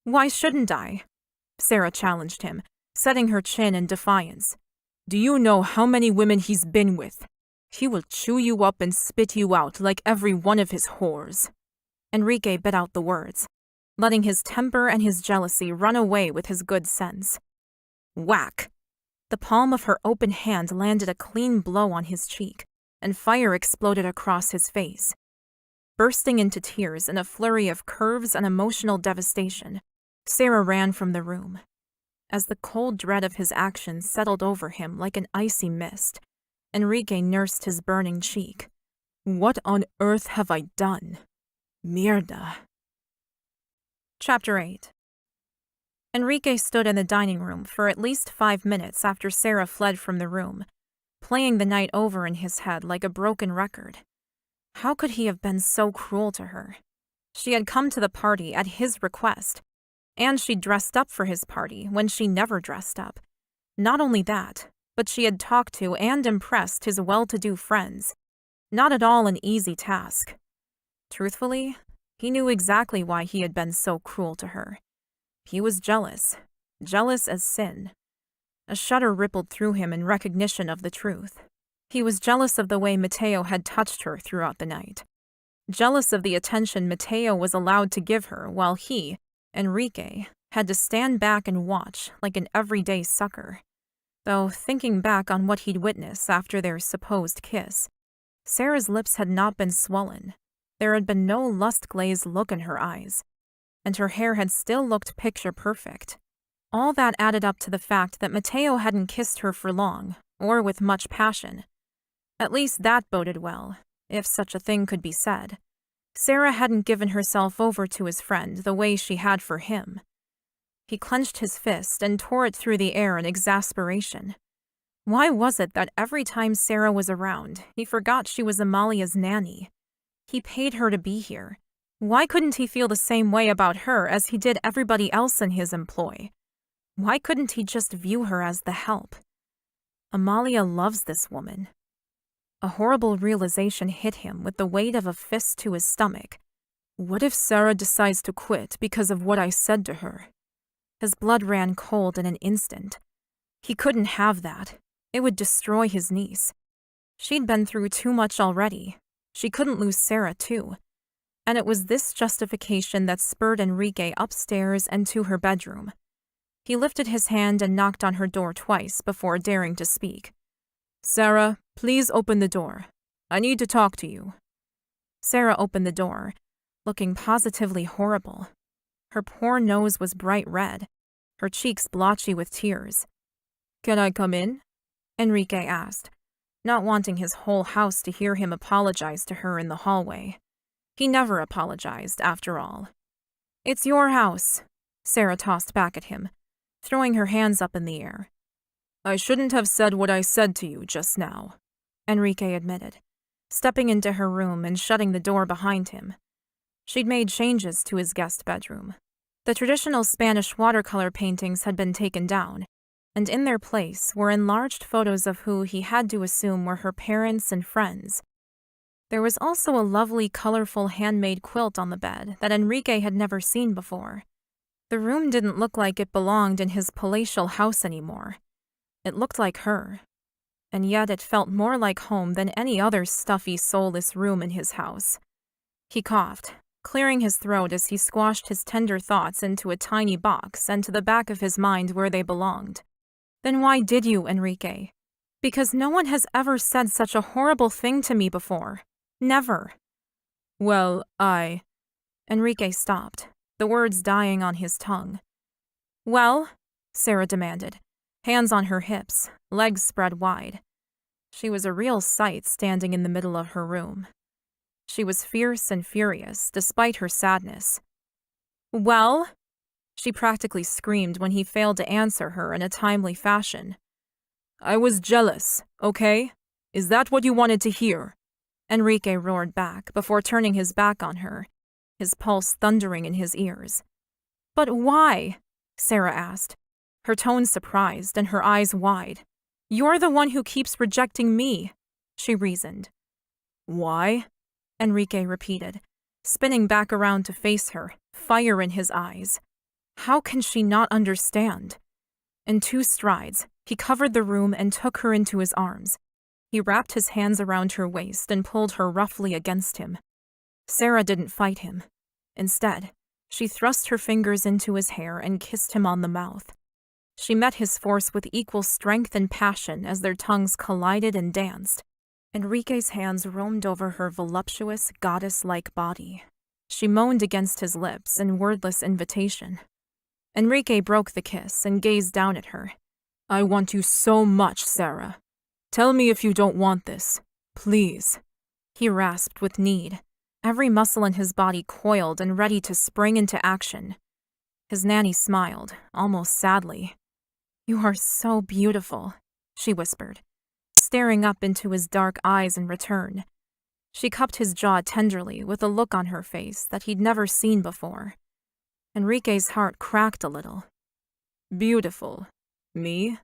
Why shouldn't I? Sarah challenged him, setting her chin in defiance. Do you know how many women he's been with? He will chew you up and spit you out like every one of his whores. Enrique bit out the words. letting his temper and his jealousy run away with his good sense. Whack! The palm of her open hand landed a clean blow on his cheek, and fire exploded across his face. Bursting into tears in a flurry of curves and emotional devastation, Sarah ran from the room. As the cold dread of his actions settled over him like an icy mist, Enrique nursed his burning cheek. What on earth have I done? Mierda. Chapter 8. Enrique stood in the dining room for at least 5 minutes after Sarah fled from the room, playing the night over in his head like a broken record. How could he have been so cruel to her? She had come to the party at his request, and she dressed up for his party when she never dressed up. Not only that, but she had talked to and impressed his well-to-do friends. Not at all an easy task. Truthfully, he knew exactly why he had been so cruel to her. He was jealous as sin. A shudder rippled through him in recognition of the truth. He was jealous of the way Mateo had touched her throughout the night. Jealous of the attention Mateo was allowed to give her while he, Enrique, had to stand back and watch like an everyday sucker. Though, thinking back on what he'd witnessed after their supposed kiss, Sarah's lips had not been swollen. There had been no lust-glazed look in her eyes, and her hair had still looked picture-perfect. All that added up to the fact that Mateo hadn't kissed her for long, or with much passion. At least that boded well, if such a thing could be said. Sarah hadn't given herself over to his friend the way she had for him. He clenched his fist and tore it through the air in exasperation. Why was it that every time Sarah was around, he forgot she was Amalia's nanny? He paid her to be here. Why couldn't he feel the same way about her as he did everybody else in his employ? Why couldn't he just view her as the help? Amalia loves this woman. A horrible realization hit him with the weight of a fist to his stomach. What if Sarah decides to quit because of what I said to her? His blood ran cold in an instant. He couldn't have that. It would destroy his niece. She'd been through too much already. She couldn't lose Sarah, too. And it was this justification that spurred Enrique upstairs and to her bedroom. He lifted his hand and knocked on her door twice before daring to speak. Sarah, please open the door. I need to talk to you. Sarah opened the door, looking positively horrible. Her poor nose was bright red, her cheeks blotchy with tears. Can I come in? Enrique asked, not wanting his whole house to hear him apologize to her in the hallway. He never apologized, after all. It's your house, Sarah tossed back at him, throwing her hands up in the air. I shouldn't have said what I said to you just now, Enrique admitted, stepping into her room and shutting the door behind him. She'd made changes to his guest bedroom. The traditional Spanish watercolor paintings had been taken down, and in their place were enlarged photos of who he had to assume were her parents and friends. There was also a lovely, colorful handmade quilt on the bed that Enrique had never seen before. The room didn't look like it belonged in his palatial house anymore. It looked like her, and yet it felt more like home than any other stuffy, soulless room in his house. He coughed, clearing his throat as he squashed his tender thoughts into a tiny box and to the back of his mind where they belonged. Then why did you, Enrique? Because no one has ever said such a horrible thing to me before. Never. Well, Enrique stopped, the words dying on his tongue. Well? Sarah demanded, hands on her hips, legs spread wide. She was a real sight standing in the middle of her room. She was fierce and furious, despite her sadness. Well? She practically screamed when he failed to answer her in a timely fashion. I was jealous, okay? Is that what you wanted to hear? Enrique roared back before turning his back on her, his pulse thundering in his ears. But why? Sarah asked, her tone surprised and her eyes wide. You're the one who keeps rejecting me, she reasoned. Why? Enrique repeated, spinning back around to face her, fire in his eyes. How can she not understand? In 2 strides, he covered the room and took her into his arms. He wrapped his hands around her waist and pulled her roughly against him. Sarah didn't fight him. Instead, She thrust her fingers into his hair and kissed him on the mouth. She met his force with equal strength and passion as their tongues collided and danced. Enrique's hands roamed over her voluptuous, goddess-like body. She moaned against his lips in wordless invitation. Enrique broke the kiss and gazed down at her. I want you so much, Sarah. Tell me if you don't want this. Please. He rasped with need. Every muscle in his body coiled and ready to spring into action. His nanny smiled, almost sadly. You are so beautiful, she whispered, staring up into his dark eyes in return. She cupped his jaw tenderly with a look on her face that he'd never seen before. Enrique's heart cracked a little. Beautiful. Me?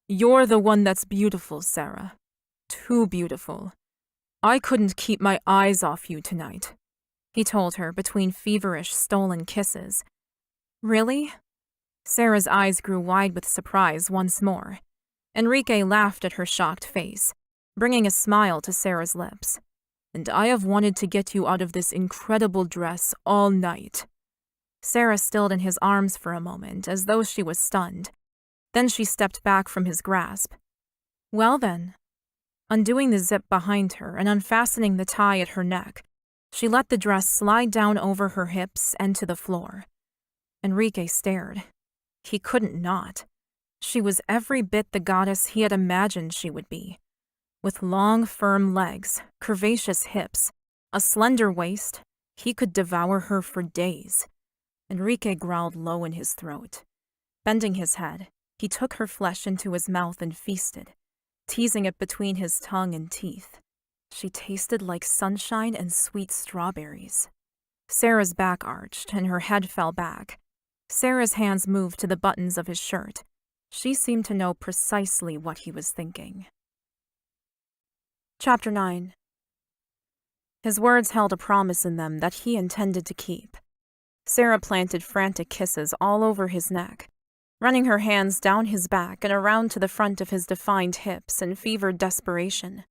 You're the one that's beautiful, Sarah. Too beautiful. I couldn't keep my eyes off you tonight, he told her between feverish, stolen kisses. Really? Sarah's eyes grew wide with surprise once more. Enrique laughed at her shocked face, bringing a smile to Sarah's lips. And I have wanted to get you out of this incredible dress all night. Sarah stilled in his arms for a moment, as though she was stunned. Then she stepped back from his grasp. Well then. Undoing the zip behind her and unfastening the tie at her neck, she let the dress slide down over her hips and to the floor. Enrique stared. He couldn't not. She was every bit the goddess he had imagined she would be. With long, firm legs, curvaceous hips, a slender waist, he could devour her for days. Enrique growled low in his throat. Bending his head, he took her flesh into his mouth and feasted, teasing it between his tongue and teeth. She tasted like sunshine and sweet strawberries. Sarah's back arched and her head fell back. Sarah's hands moved to the buttons of his shirt. She seemed to know precisely what he was thinking. Chapter 9. His words held a promise in them that he intended to keep. Sarah planted frantic kisses all over his neck, running her hands down his back and around to the front of his defined hips in fevered desperation.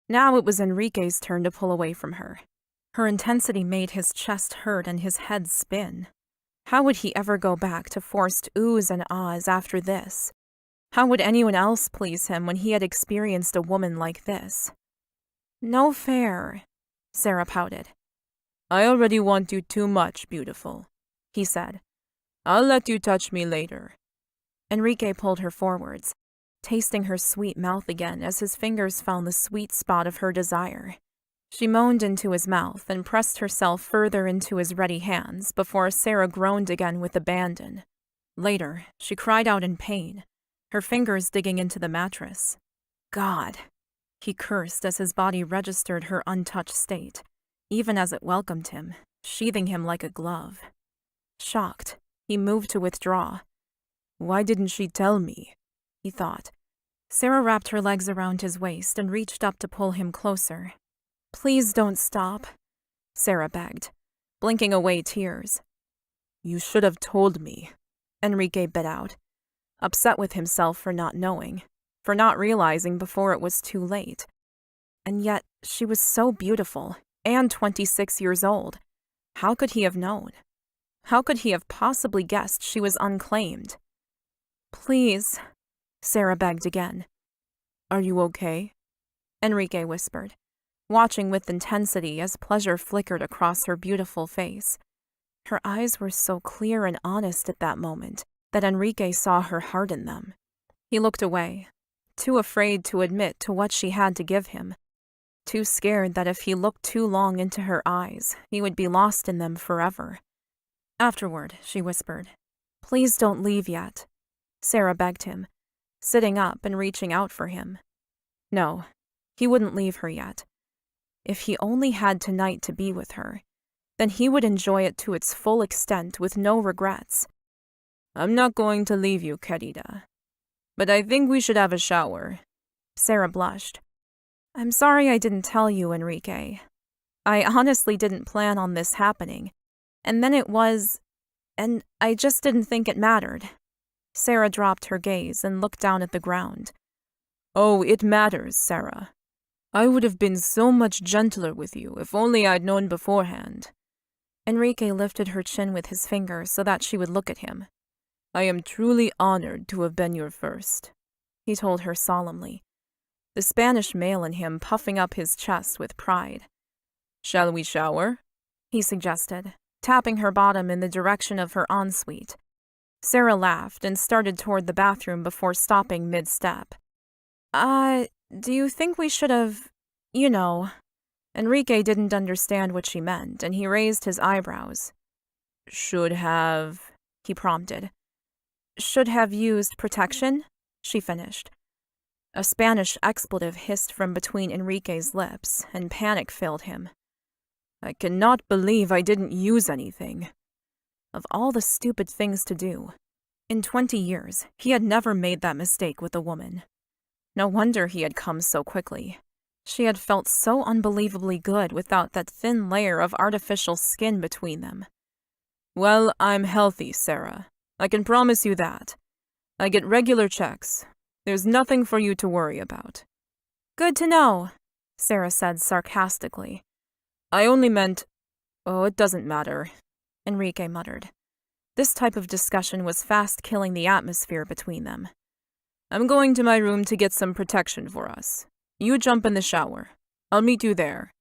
Now it was Enrique's turn to pull away from her. Her intensity made his chest hurt and his head spin. How would he ever go back to forced oohs and ahs after this? How would anyone else please him when he had experienced a woman like this? No fair, Sarah pouted. I already want you too much, beautiful, he said. I'll let you touch me later. Enrique pulled her forwards, tasting her sweet mouth again as his fingers found the sweet spot of her desire. She moaned into his mouth and pressed herself further into his ready hands before Sarah groaned again with abandon. Later, she cried out in pain, her fingers digging into the mattress. God, he cursed as his body registered her untouched state, even as it welcomed him, sheathing him like a glove. Shocked, he moved to withdraw. Why didn't she tell me? He thought. Sarah wrapped her legs around his waist and reached up to pull him closer. Please don't stop, Sarah begged, blinking away tears. You should have told me, Enrique bit out, upset with himself for not knowing, for not realizing before it was too late. And yet, she was so beautiful, and 26 years old. How could he have known? How could he have possibly guessed she was unclaimed? Please, Sarah begged again. Are you okay? Enrique whispered, watching with intensity as pleasure flickered across her beautiful face. Her eyes were so clear and honest at that moment that Enrique saw her heart in them. He looked away, too afraid to admit to what she had to give him, too scared that if he looked too long into her eyes, he would be lost in them forever. Afterward, she whispered, Please don't leave yet. Sarah begged him, sitting up and reaching out for him. No, he wouldn't leave her yet. If he only had tonight to be with her, then he would enjoy it to its full extent with no regrets. I'm not going to leave you, querida. But I think we should have a shower. Sarah blushed. I'm sorry I didn't tell you, Enrique. I honestly didn't plan on this happening. And then it was... and I just didn't think it mattered. Sarah dropped her gaze and looked down at the ground. Oh, it matters, Sarah. I would have been so much gentler with you if only I'd known beforehand. Enrique lifted her chin with his finger so that she would look at him. I am truly honored to have been your first, he told her solemnly, the Spanish male in him puffing up his chest with pride. Shall we shower? He suggested, tapping her bottom in the direction of her ensuite. Sarah laughed and started toward the bathroom before stopping mid-step. Do you think we should have, Enrique didn't understand what she meant, and he raised his eyebrows. Should have, he prompted. Should have used protection, she finished. A Spanish expletive hissed from between Enrique's lips, and panic filled him. I cannot believe I didn't use anything. Of all the stupid things to do. In 20 years, he had never made that mistake with a woman. No wonder he had come so quickly. She had felt so unbelievably good without that thin layer of artificial skin between them. Well, I'm healthy, Sarah. I can promise you that. I get regular checks. There's nothing for you to worry about. Good to know, Sarah said sarcastically. I only meant... Oh, it doesn't matter, Enrique muttered. This type of discussion was fast killing the atmosphere between them. I'm going to my room to get some protection for us. You jump in the shower. I'll meet you there.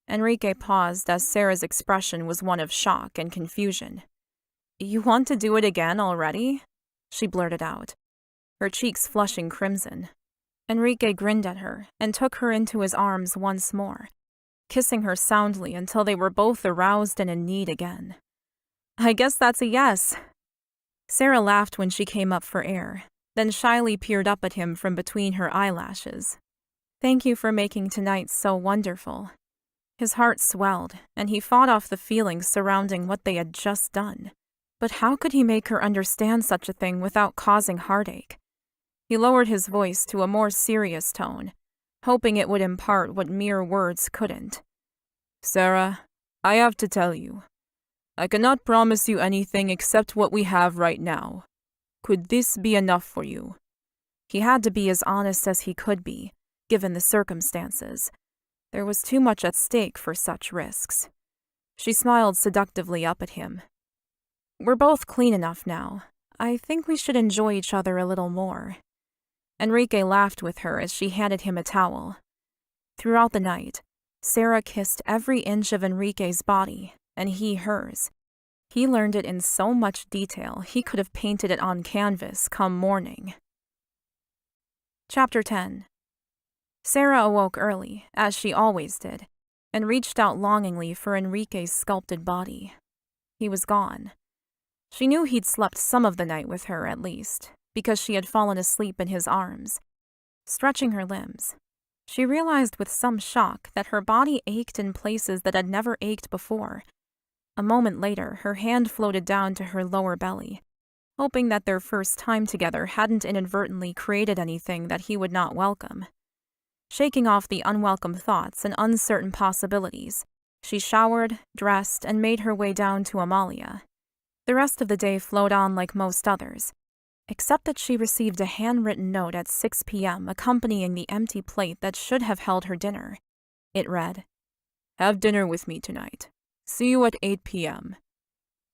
Enrique paused as Sarah's expression was one of shock and confusion. You want to do it again already? She blurted out, her cheeks flushing crimson. Enrique grinned at her and took her into his arms once more, kissing her soundly until they were both aroused and in need again. I guess that's a yes. Sarah laughed when she came up for air, then shyly peered up at him from between her eyelashes. Thank you for making tonight so wonderful. His heart swelled, and he fought off the feelings surrounding what they had just done. But how could he make her understand such a thing without causing heartache? He lowered his voice to a more serious tone, hoping it would impart what mere words couldn't. Sarah, I have to tell you. I cannot promise you anything except what we have right now. Could this be enough for you? He had to be as honest as he could be, given the circumstances. There was too much at stake for such risks. She smiled seductively up at him. We're both clean enough now. I think we should enjoy each other a little more. Enrique laughed with her as she handed him a towel. Throughout the night, Sarah kissed every inch of Enrique's body, and he hers. He learned it in so much detail he could have painted it on canvas come morning. Chapter 10. Sarah awoke early, as she always did, and reached out longingly for Enrique's sculpted body. He was gone. She knew he'd slept some of the night with her, at least, because she had fallen asleep in his arms. Stretching her limbs, she realized with some shock that her body ached in places that had never ached before. A moment later, her hand floated down to her lower belly, hoping that their first time together hadn't inadvertently created anything that he would not welcome. Shaking off the unwelcome thoughts and uncertain possibilities, she showered, dressed, and made her way down to Amalia. The rest of the day flowed on like most others, except that she received a handwritten note at 6 p.m. accompanying the empty plate that should have held her dinner. It read, Have dinner with me tonight. See you at 8 p.m.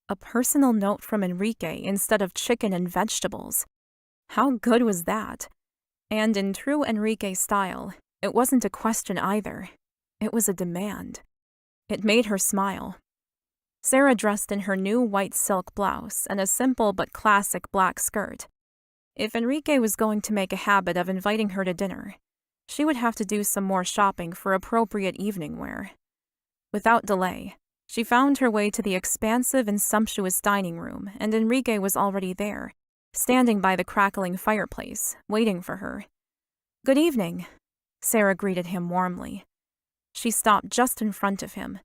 A personal note from Enrique instead of chicken and vegetables. How good was that? And in true Enrique style, it wasn't a question either. It was a demand. It made her smile. Sarah dressed in her new white silk blouse and a simple but classic black skirt. If Enrique was going to make a habit of inviting her to dinner, she would have to do some more shopping for appropriate evening wear. Without delay, she found her way to the expansive and sumptuous dining room, and Enrique was already there, standing by the crackling fireplace, waiting for her. Good evening, Sarah greeted him warmly. She stopped just in front of him,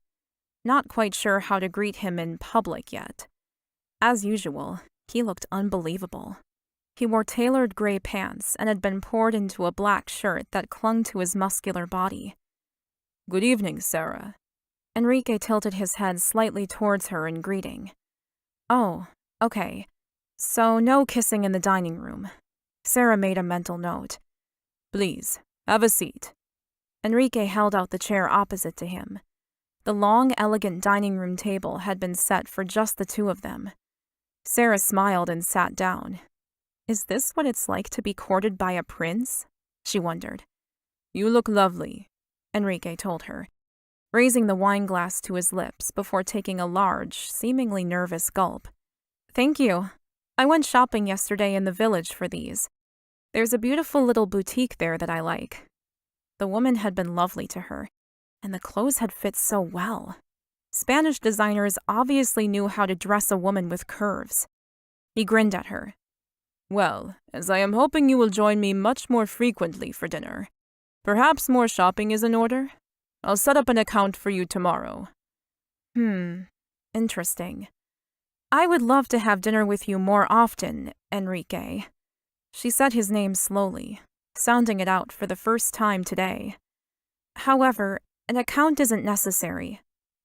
not quite sure how to greet him in public yet. As usual, he looked unbelievable. He wore tailored gray pants and had been poured into a black shirt that clung to his muscular body. Good evening, Sarah. Enrique tilted his head slightly towards her in greeting. Oh, okay. So no kissing in the dining room. Sarah made a mental note. Please, have a seat. Enrique held out the chair opposite to him. The long, elegant dining room table had been set for just the two of them. Sarah smiled and sat down. Is this what it's like to be courted by a prince? She wondered. You look lovely, Enrique told her, raising the wine glass to his lips before taking a large, seemingly nervous gulp. Thank you. I went shopping yesterday in the village for these. There's a beautiful little boutique there that I like. The woman had been lovely to her, and the clothes had fit so well. Spanish designers obviously knew how to dress a woman with curves. He grinned at her. Well, as I am hoping you will join me much more frequently for dinner, perhaps more shopping is in order? I'll set up an account for you tomorrow. Interesting. I would love to have dinner with you more often, Enrique. She said his name slowly, sounding it out for the first time today. However, an account isn't necessary.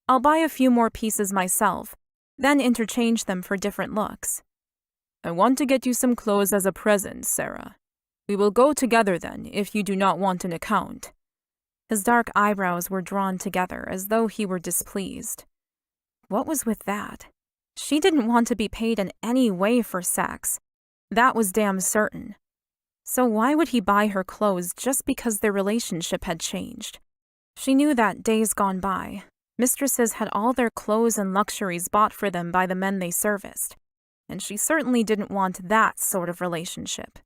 I'll buy a few more pieces myself, then interchange them for different looks. I want to get you some clothes as a present, Sarah. We will go together then, if you do not want an account. His dark eyebrows were drawn together as though he were displeased. What was with that? She didn't want to be paid in any way for sex. That was damn certain. So why would he buy her clothes just because their relationship had changed? She knew that days gone by, mistresses had all their clothes and luxuries bought for them by the men they serviced, and she certainly didn't want that sort of relationship.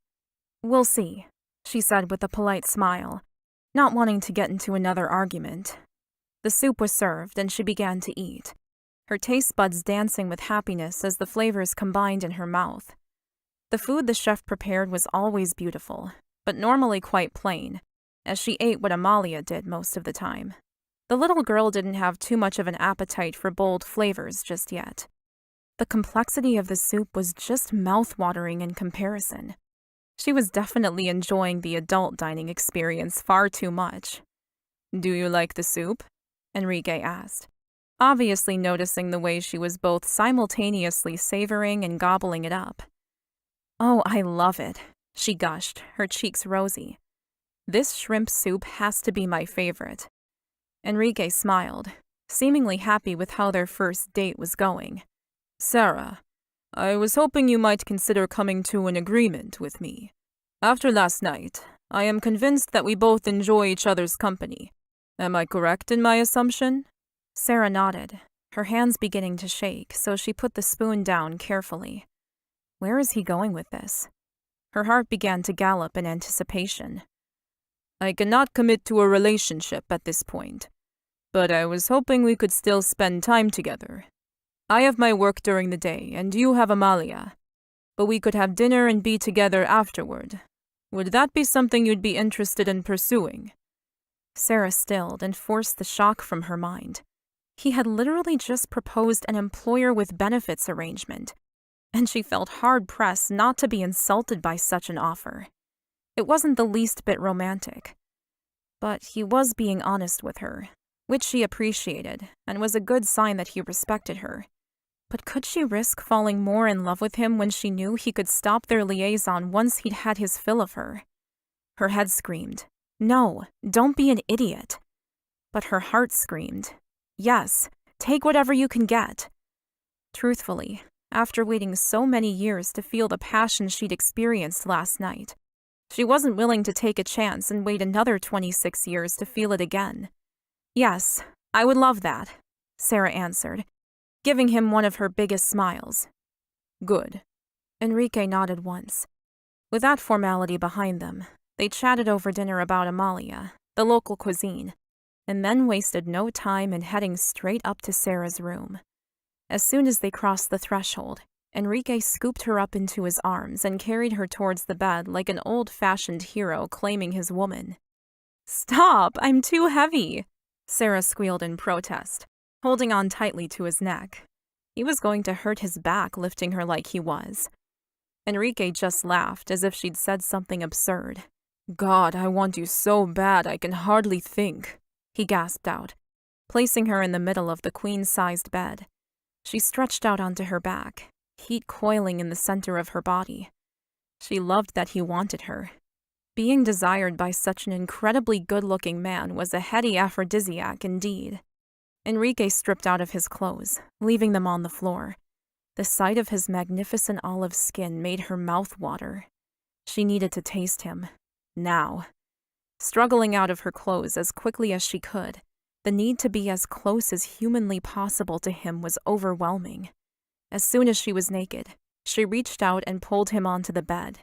We'll see, she said with a polite smile, not wanting to get into another argument. The soup was served, and she began to eat, her taste buds dancing with happiness as the flavors combined in her mouth. The food the chef prepared was always beautiful, but normally quite plain, as she ate what Amalia did most of the time. The little girl didn't have too much of an appetite for bold flavors just yet. The complexity of the soup was just mouth-watering in comparison. She was definitely enjoying the adult dining experience far too much. Do you like the soup? Enrique asked, obviously noticing the way she was both simultaneously savoring and gobbling it up. Oh, I love it, she gushed, her cheeks rosy. This shrimp soup has to be my favorite. Enrique smiled, seemingly happy with how their first date was going. Sarah, I was hoping you might consider coming to an agreement with me. After last night, I am convinced that we both enjoy each other's company. Am I correct in my assumption? Sarah nodded, her hands beginning to shake, so she put the spoon down carefully. Where is he going with this? Her heart began to gallop in anticipation. I cannot commit to a relationship at this point, but I was hoping we could still spend time together. I have my work during the day, and you have Amalia, but we could have dinner and be together afterward. Would that be something you'd be interested in pursuing? Sarah stilled and forced the shock from her mind. He had literally just proposed an employer with benefits arrangement, and she felt hard-pressed not to be insulted by such an offer. It wasn't the least bit romantic. But he was being honest with her, which she appreciated, and was a good sign that he respected her. But could she risk falling more in love with him when she knew he could stop their liaison once he'd had his fill of her? Her head screamed, "No, don't be an idiot." But her heart screamed, "Yes, take whatever you can get." Truthfully, after waiting so many years to feel the passion she'd experienced last night, she wasn't willing to take a chance and wait another 26 years to feel it again. "Yes, I would love that," Sarah answered, giving him one of her biggest smiles. "Good." Enrique nodded once. With that formality behind them, they chatted over dinner about Amalia, the local cuisine, and then wasted no time in heading straight up to Sarah's room. As soon as they crossed the threshold, Enrique scooped her up into his arms and carried her towards the bed like an old-fashioned hero claiming his woman. "Stop! I'm too heavy!" Sarah squealed in protest, holding on tightly to his neck. He was going to hurt his back lifting her like he was. Enrique just laughed as if she'd said something absurd. "God, I want you so bad I can hardly think," he gasped out, placing her in the middle of the queen-sized bed. She stretched out onto her back, heat coiling in the center of her body. She loved that he wanted her. Being desired by such an incredibly good-looking man was a heady aphrodisiac indeed. Enrique stripped out of his clothes, leaving them on the floor. The sight of his magnificent olive skin made her mouth water. She needed to taste him. Now. Struggling out of her clothes as quickly as she could, the need to be as close as humanly possible to him was overwhelming. As soon as she was naked, she reached out and pulled him onto the bed.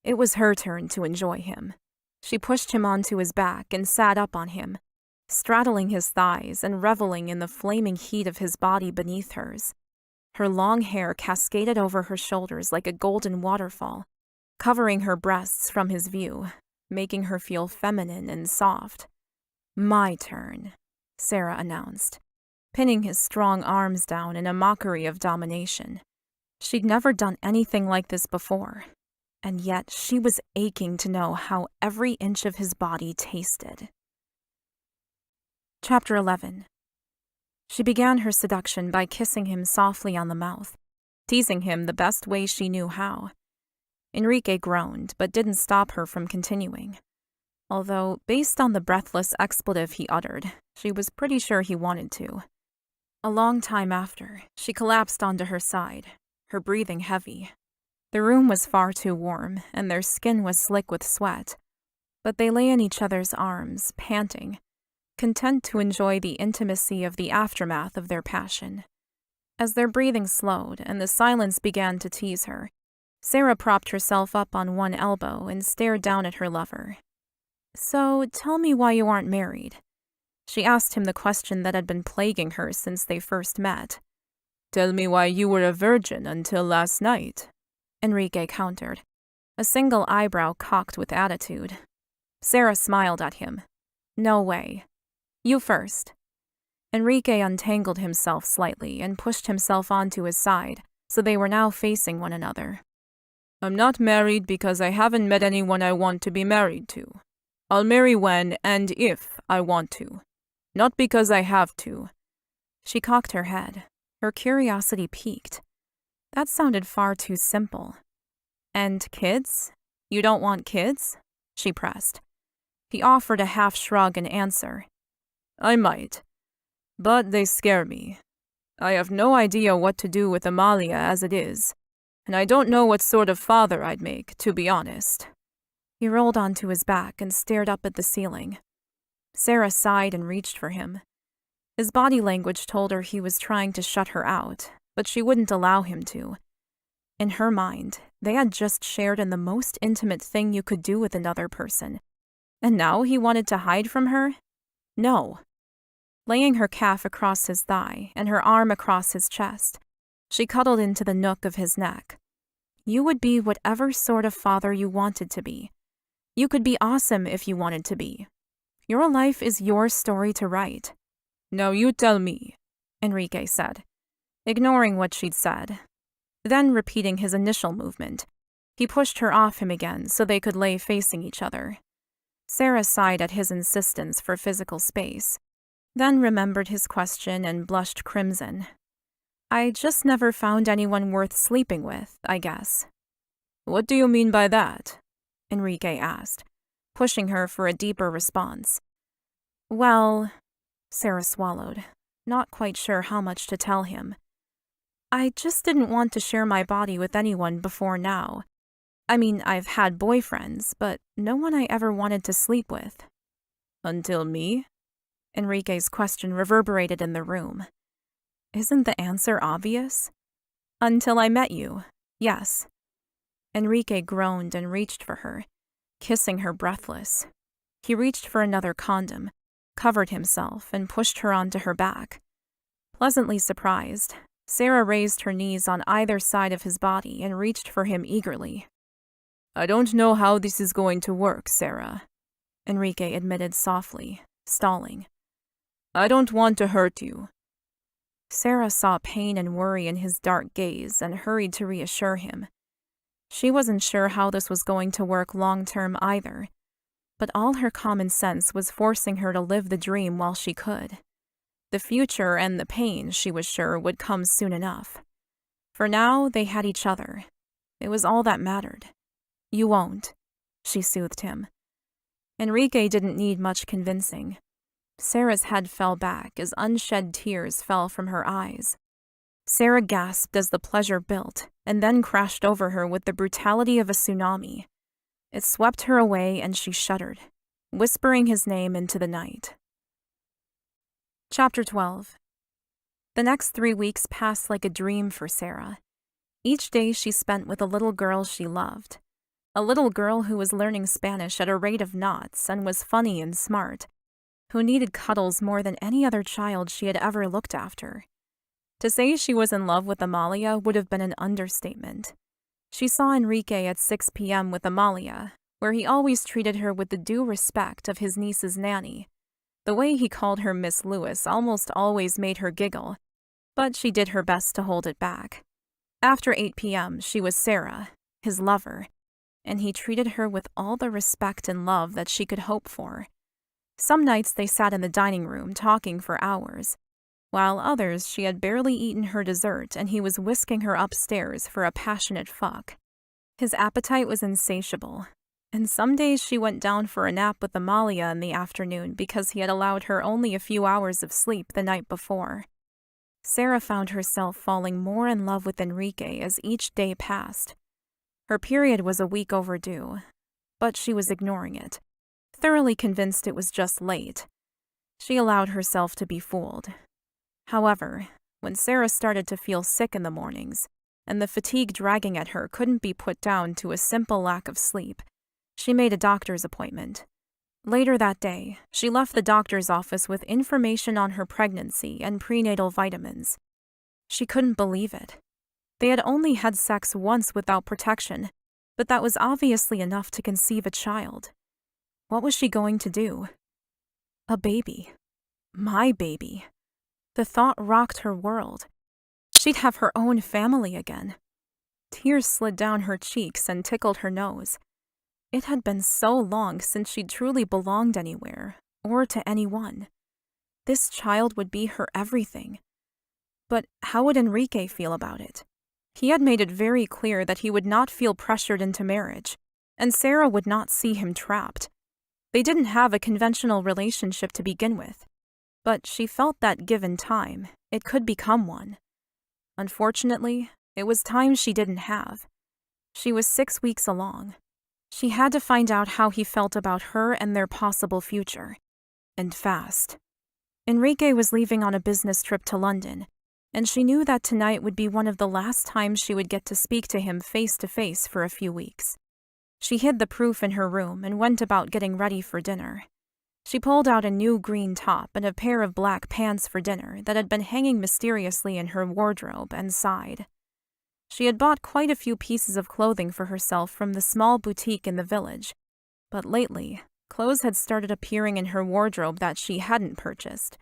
It was her turn to enjoy him. She pushed him onto his back and sat up on him, straddling his thighs and reveling in the flaming heat of his body beneath hers. Her long hair cascaded over her shoulders like a golden waterfall, covering her breasts from his view, making her feel feminine and soft. "My turn," Sarah announced, pinning his strong arms down in a mockery of domination. She'd never done anything like this before, and yet she was aching to know how every inch of his body tasted. Chapter 11. She began her seduction by kissing him softly on the mouth, teasing him the best way she knew how. Enrique groaned, but didn't stop her from continuing. Although, based on the breathless expletive he uttered, she was pretty sure he wanted to. A long time after, she collapsed onto her side, her breathing heavy. The room was far too warm, and their skin was slick with sweat, but they lay in each other's arms, panting, content to enjoy the intimacy of the aftermath of their passion. As their breathing slowed and the silence began to tease her, Sarah propped herself up on one elbow and stared down at her lover. "So, tell me why you aren't married." She asked him the question that had been plaguing her since they first met. "Tell me why you were a virgin until last night," Enrique countered, a single eyebrow cocked with attitude. Sarah smiled at him. "No way. You first." Enrique untangled himself slightly and pushed himself onto his side, so they were now facing one another. "I'm not married because I haven't met anyone I want to be married to. I'll marry when and if I want to, not because I have to." She cocked her head. Her curiosity piqued. That sounded far too simple. "And kids? You don't want kids?" she pressed. He offered a half shrug in answer. "I might, but they scare me. I have no idea what to do with Amalia as it is, and I don't know what sort of father I'd make, to be honest." He rolled onto his back and stared up at the ceiling. Sarah sighed and reached for him. His body language told her he was trying to shut her out, but she wouldn't allow him to. In her mind, they had just shared in the most intimate thing you could do with another person. And now he wanted to hide from her? No. Laying her calf across his thigh and her arm across his chest, she cuddled into the nook of his neck. You would be whatever sort of father you wanted to be. You could be awesome if you wanted to be. Your life is your story to write. "Now you tell me," Enrique said, ignoring what she'd said. Then repeating his initial movement, he pushed her off him again so they could lay facing each other. Sarah sighed at his insistence for physical space, then remembered his question and blushed crimson. "I just never found anyone worth sleeping with, I guess." "What do you mean by that?" Enrique asked, pushing her for a deeper response. "Well," Sarah swallowed, not quite sure how much to tell him. "I just didn't want to share my body with anyone before now. I mean, I've had boyfriends, but no one I ever wanted to sleep with." "Until me?" Enrique's question reverberated in the room. Isn't the answer obvious? "Until I met you, yes." Enrique groaned and reached for her, kissing her breathless. He reached for another condom, covered himself, and pushed her onto her back. Pleasantly surprised, Sarah raised her knees on either side of his body and reached for him eagerly. "I don't know how this is going to work, Sarah," Enrique admitted softly, stalling. "I don't want to hurt you." Sarah saw pain and worry in his dark gaze and hurried to reassure him. She wasn't sure how this was going to work long-term either, but all her common sense was forcing her to live the dream while she could. The future and the pain, she was sure, would come soon enough. For now, they had each other. It was all that mattered. "You won't," she soothed him. Enrique didn't need much convincing. Sarah's head fell back as unshed tears fell from her eyes. Sarah gasped as the pleasure built, and then crashed over her with the brutality of a tsunami. It swept her away and she shuddered, whispering his name into the night. Chapter 12. The next 3 weeks passed like a dream for Sarah. Each day she spent with a little girl she loved. A little girl who was learning Spanish at a rate of knots and was funny and smart, who needed cuddles more than any other child she had ever looked after. To say she was in love with Amalia would have been an understatement. She saw Enrique at 6 p.m. with Amalia, where he always treated her with the due respect of his niece's nanny. The way he called her Miss Lewis almost always made her giggle, but she did her best to hold it back. After 8 p.m., she was Sarah, his lover, and he treated her with all the respect and love that she could hope for. Some nights they sat in the dining room talking for hours, while others she had barely eaten her dessert and he was whisking her upstairs for a passionate fuck. His appetite was insatiable, and some days she went down for a nap with Amalia in the afternoon because he had allowed her only a few hours of sleep the night before. Sarah found herself falling more in love with Enrique as each day passed. Her period was a week overdue, but she was ignoring it, thoroughly convinced it was just late. She allowed herself to be fooled. However, when Sarah started to feel sick in the mornings, and the fatigue dragging at her couldn't be put down to a simple lack of sleep, she made a doctor's appointment. Later that day, she left the doctor's office with information on her pregnancy and prenatal vitamins. She couldn't believe it. They had only had sex once without protection, but that was obviously enough to conceive a child. What was she going to do? A baby. My baby. The thought rocked her world. She'd have her own family again. Tears slid down her cheeks and tickled her nose. It had been so long since she'd truly belonged anywhere, or to anyone. This child would be her everything. But how would Enrique feel about it? He had made it very clear that he would not feel pressured into marriage, and Sarah would not see him trapped. They didn't have a conventional relationship to begin with, but she felt that given time, it could become one. Unfortunately, it was time she didn't have. She was 6 weeks along. She had to find out how he felt about her and their possible future. And fast. Enrique was leaving on a business trip to London, and she knew that tonight would be one of the last times she would get to speak to him face to face for a few weeks. She hid the proof in her room and went about getting ready for dinner. She pulled out a new green top and a pair of black pants for dinner that had been hanging mysteriously in her wardrobe and sighed. She had bought quite a few pieces of clothing for herself from the small boutique in the village, but lately, clothes had started appearing in her wardrobe that she hadn't purchased.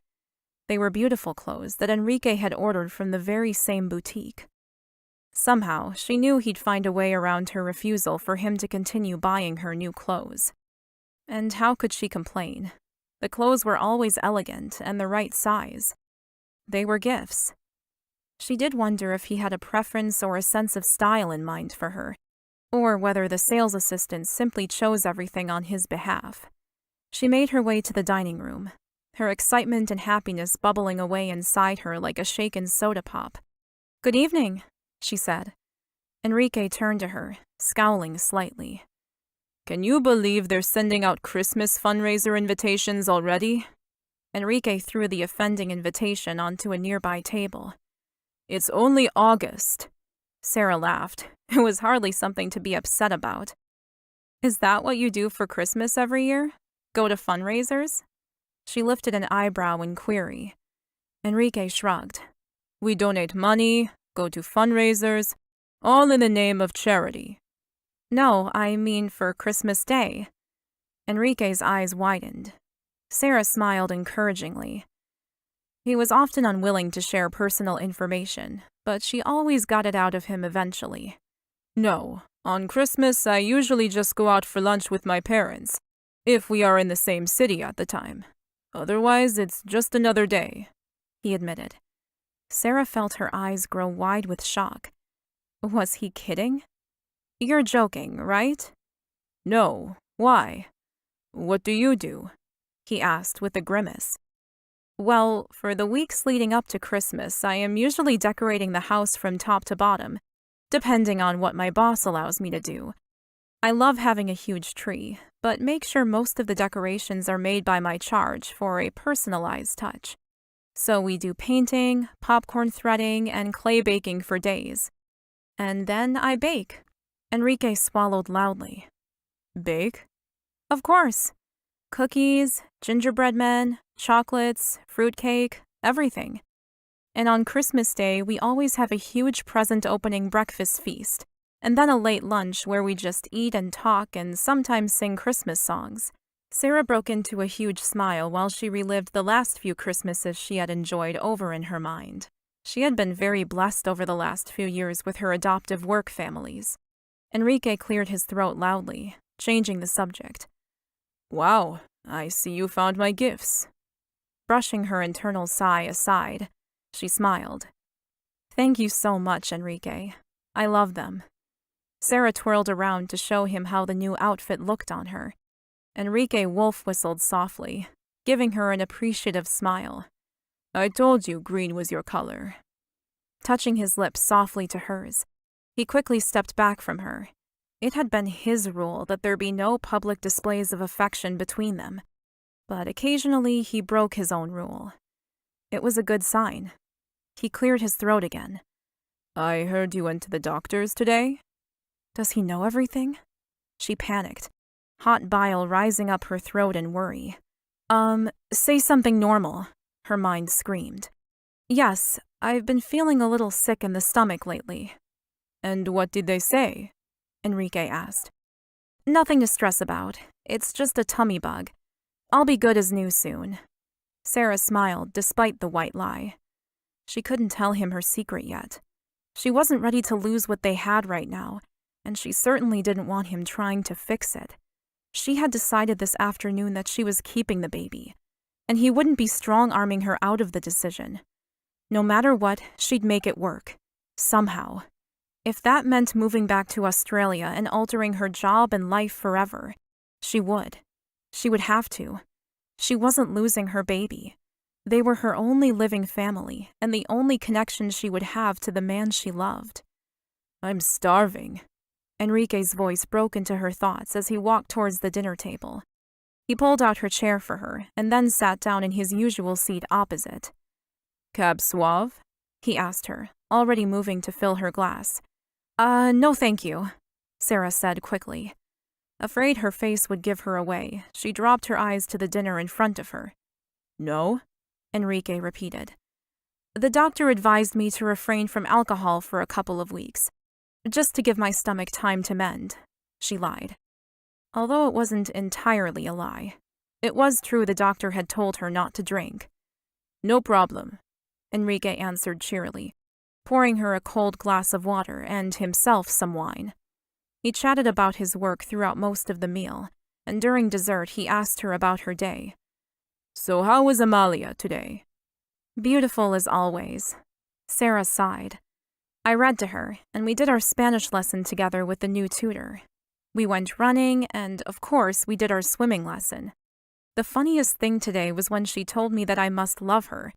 They were beautiful clothes that Enrique had ordered from the very same boutique. Somehow, she knew he'd find a way around her refusal for him to continue buying her new clothes. And how could she complain? The clothes were always elegant and the right size. They were gifts. She did wonder if he had a preference or a sense of style in mind for her, or whether the sales assistant simply chose everything on his behalf. She made her way to the dining room, her excitement and happiness bubbling away inside her like a shaken soda pop. "Good evening," she said. Enrique turned to her, scowling slightly. "Can you believe they're sending out Christmas fundraiser invitations already?" Enrique threw the offending invitation onto a nearby table. "It's only August." Sarah laughed. It was hardly something to be upset about. "Is that what you do for Christmas every year? Go to fundraisers?" She lifted an eyebrow in query. Enrique shrugged. "We donate money, go to fundraisers, all in the name of charity." "No, I mean for Christmas Day." Enrique's eyes widened. Sarah smiled encouragingly. He was often unwilling to share personal information, but she always got it out of him eventually. "No, on Christmas I usually just go out for lunch with my parents, if we are in the same city at the time. Otherwise, it's just another day," he admitted. Sarah felt her eyes grow wide with shock. Was he kidding? "You're joking, right?" "No. Why? What do you do?" he asked with a grimace. Well, for the weeks leading up to Christmas, I am usually decorating the house from top to bottom, depending on what my boss allows me to do. I love having a huge tree, but make sure most of the decorations are made by my charge for a personalized touch. So we do painting, popcorn threading, and clay baking for days. And then I bake. Enrique swallowed loudly. Bake? Of course. Cookies, gingerbread men, chocolates, fruitcake, everything. And on Christmas Day, we always have a huge present opening breakfast feast, and then a late lunch where we just eat and talk and sometimes sing Christmas songs. Sarah broke into a huge smile while she relived the last few Christmases she had enjoyed over in her mind. She had been very blessed over the last few years with her adoptive work families. Enrique cleared his throat loudly, changing the subject. Wow, I see you found my gifts. Brushing her internal sigh aside, she smiled. Thank you so much, Enrique. I love them. Sarah twirled around to show him how the new outfit looked on her. Enrique wolf whistled softly, giving her an appreciative smile. I told you green was your color. Touching his lips softly to hers, he quickly stepped back from her. It had been his rule that there be no public displays of affection between them, but occasionally he broke his own rule. It was a good sign. He cleared his throat again. I heard you went to the doctor's today? Does he know everything? She panicked, hot bile rising up her throat in worry. Say something normal, her mind screamed. Yes, I've been feeling a little sick in the stomach lately. And what did they say? Enrique asked. Nothing to stress about. It's just a tummy bug. I'll be good as new soon. Sarah smiled despite the white lie. She couldn't tell him her secret yet. She wasn't ready to lose what they had right now, and she certainly didn't want him trying to fix it. She had decided this afternoon that she was keeping the baby, and he wouldn't be strong-arming her out of the decision. No matter what, she'd make it work. Somehow. If that meant moving back to Australia and altering her job and life forever, she would. She would have to. She wasn't losing her baby. They were her only living family and the only connection she would have to the man she loved. I'm starving. Enrique's voice broke into her thoughts as he walked towards the dinner table. He pulled out her chair for her and then sat down in his usual seat opposite. Cab Sauve? He asked her, already moving to fill her glass. No thank you, Sarah said quickly. Afraid her face would give her away, she dropped her eyes to the dinner in front of her. No? Enrique repeated. The doctor advised me to refrain from alcohol for a couple of weeks, just to give my stomach time to mend, she lied. Although it wasn't entirely a lie. It was true the doctor had told her not to drink. No problem, Enrique answered cheerily, pouring her a cold glass of water and himself some wine. He chatted about his work throughout most of the meal, and during dessert he asked her about her day. So how was Amalia today? Beautiful as always. Sarah sighed. I read to her, and we did our Spanish lesson together with the new tutor. We went running, and of course we did our swimming lesson. The funniest thing today was when she told me that I must love her,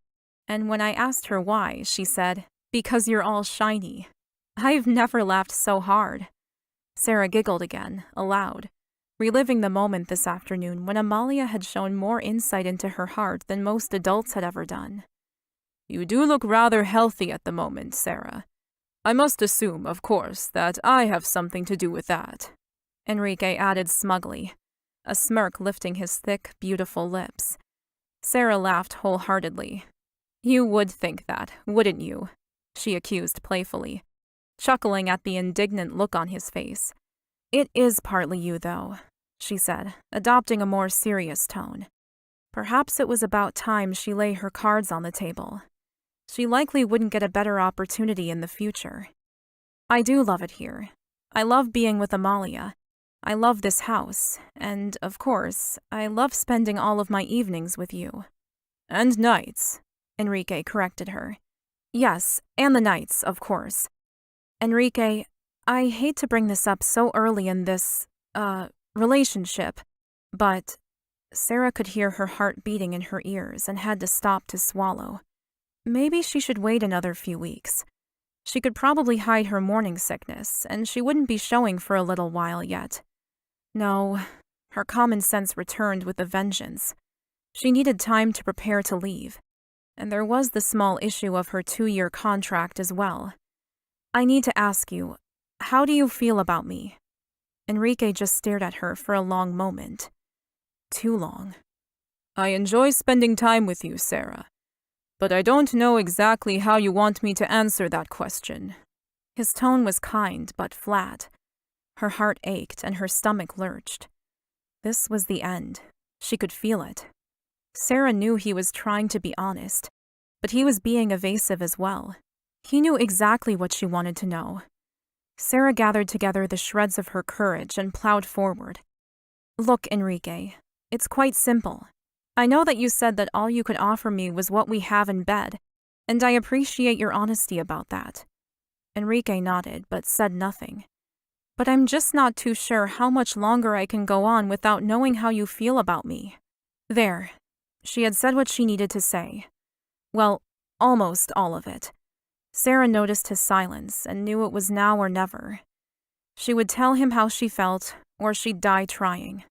and when I asked her why, she said, "Because you're all shiny." I've never laughed so hard. Sarah giggled again, aloud, reliving the moment this afternoon when Amalia had shown more insight into her heart than most adults had ever done. You do look rather healthy at the moment, Sarah. I must assume, of course, that I have something to do with that, Enrique added smugly, a smirk lifting his thick, beautiful lips. Sarah laughed wholeheartedly. You would think that, wouldn't you? She accused playfully, chuckling at the indignant look on his face. It is partly you, though, she said, adopting a more serious tone. Perhaps it was about time she lay her cards on the table. She likely wouldn't get a better opportunity in the future. I do love it here. I love being with Amalia. I love this house, and, of course, I love spending all of my evenings with you. And nights, Enrique corrected her. Yes, and the nights, of course. Enrique, I hate to bring this up so early in this, relationship, but Sarah could hear her heart beating in her ears and had to stop to swallow. Maybe she should wait another few weeks. She could probably hide her morning sickness, and she wouldn't be showing for a little while yet. No, her common sense returned with a vengeance. She needed time to prepare to leave. And there was the small issue of her 2-year contract as well. I need to ask you, how do you feel about me? Enrique just stared at her for a long moment. Too long. I enjoy spending time with you, Sarah. But I don't know exactly how you want me to answer that question. His tone was kind but flat. Her heart ached and her stomach lurched. This was the end. She could feel it. Sarah knew he was trying to be honest, but he was being evasive as well. He knew exactly what she wanted to know. Sarah gathered together the shreds of her courage and plowed forward. Look, Enrique, it's quite simple. I know that you said that all you could offer me was what we have in bed, and I appreciate your honesty about that. Enrique nodded, but said nothing. But I'm just not too sure how much longer I can go on without knowing how you feel about me. There. She had said what she needed to say. Well, almost all of it. Sarah noticed his silence and knew it was now or never. She would tell him how she felt, or she'd die trying.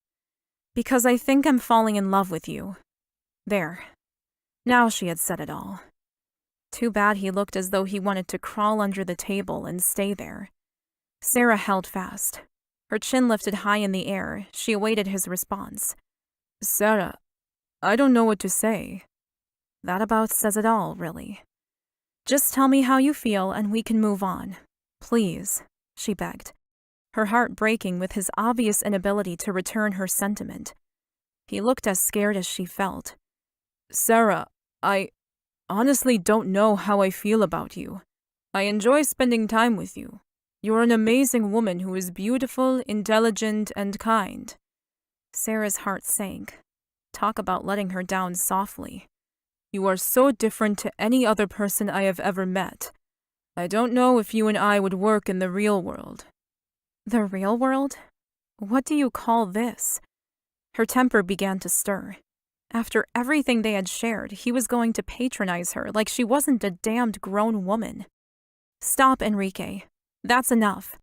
Because I think I'm falling in love with you. There. Now she had said it all. Too bad he looked as though he wanted to crawl under the table and stay there. Sarah held fast. Her chin lifted high in the air. She awaited his response. Sarah, I don't know what to say. That about says it all, really. Just tell me how you feel and we can move on. Please, she begged, her heart breaking with his obvious inability to return her sentiment. He looked as scared as she felt. Sarah, I honestly don't know how I feel about you. I enjoy spending time with you. You're an amazing woman who is beautiful, intelligent, and kind. Sarah's heart sank. Talk about letting her down softly. You are so different to any other person I have ever met. I don't know if you and I would work in the real world. The real world? What do you call this? Her temper began to stir. After everything they had shared, he was going to patronize her like she wasn't a damned grown woman. Stop, Enrique. That's enough.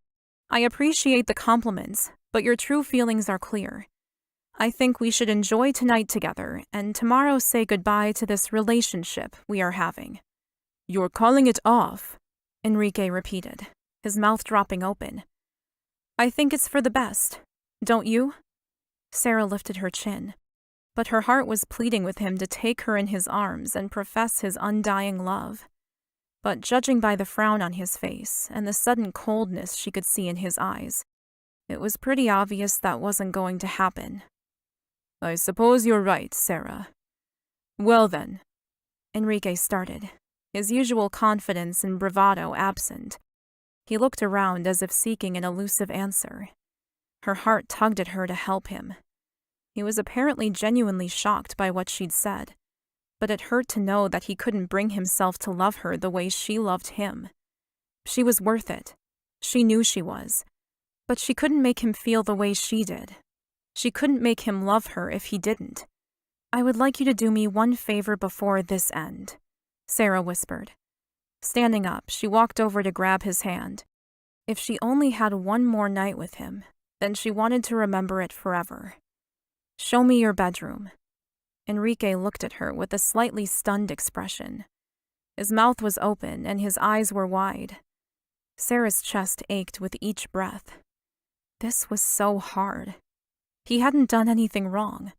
I appreciate the compliments, but your true feelings are clear. I think we should enjoy tonight together and tomorrow say goodbye to this relationship we are having. You're calling it off, Enrique repeated, his mouth dropping open. I think it's for the best, don't you? Sarah lifted her chin, but her heart was pleading with him to take her in his arms and profess his undying love. But judging by the frown on his face and the sudden coldness she could see in his eyes, it was pretty obvious that wasn't going to happen. I suppose you're right, Sarah. Well then, Enrique started, his usual confidence and bravado absent. He looked around as if seeking an elusive answer. Her heart tugged at her to help him. He was apparently genuinely shocked by what she'd said, but it hurt to know that he couldn't bring himself to love her the way she loved him. She was worth it. She knew she was. But she couldn't make him feel the way she did. She couldn't make him love her if he didn't. I would like you to do me one favor before this end, Sarah whispered. Standing up, she walked over to grab his hand. If she only had one more night with him, then she wanted to remember it forever. Show me your bedroom. Enrique looked at her with a slightly stunned expression. His mouth was open and his eyes were wide. Sarah's chest ached with each breath. This was so hard. He hadn't done anything wrong.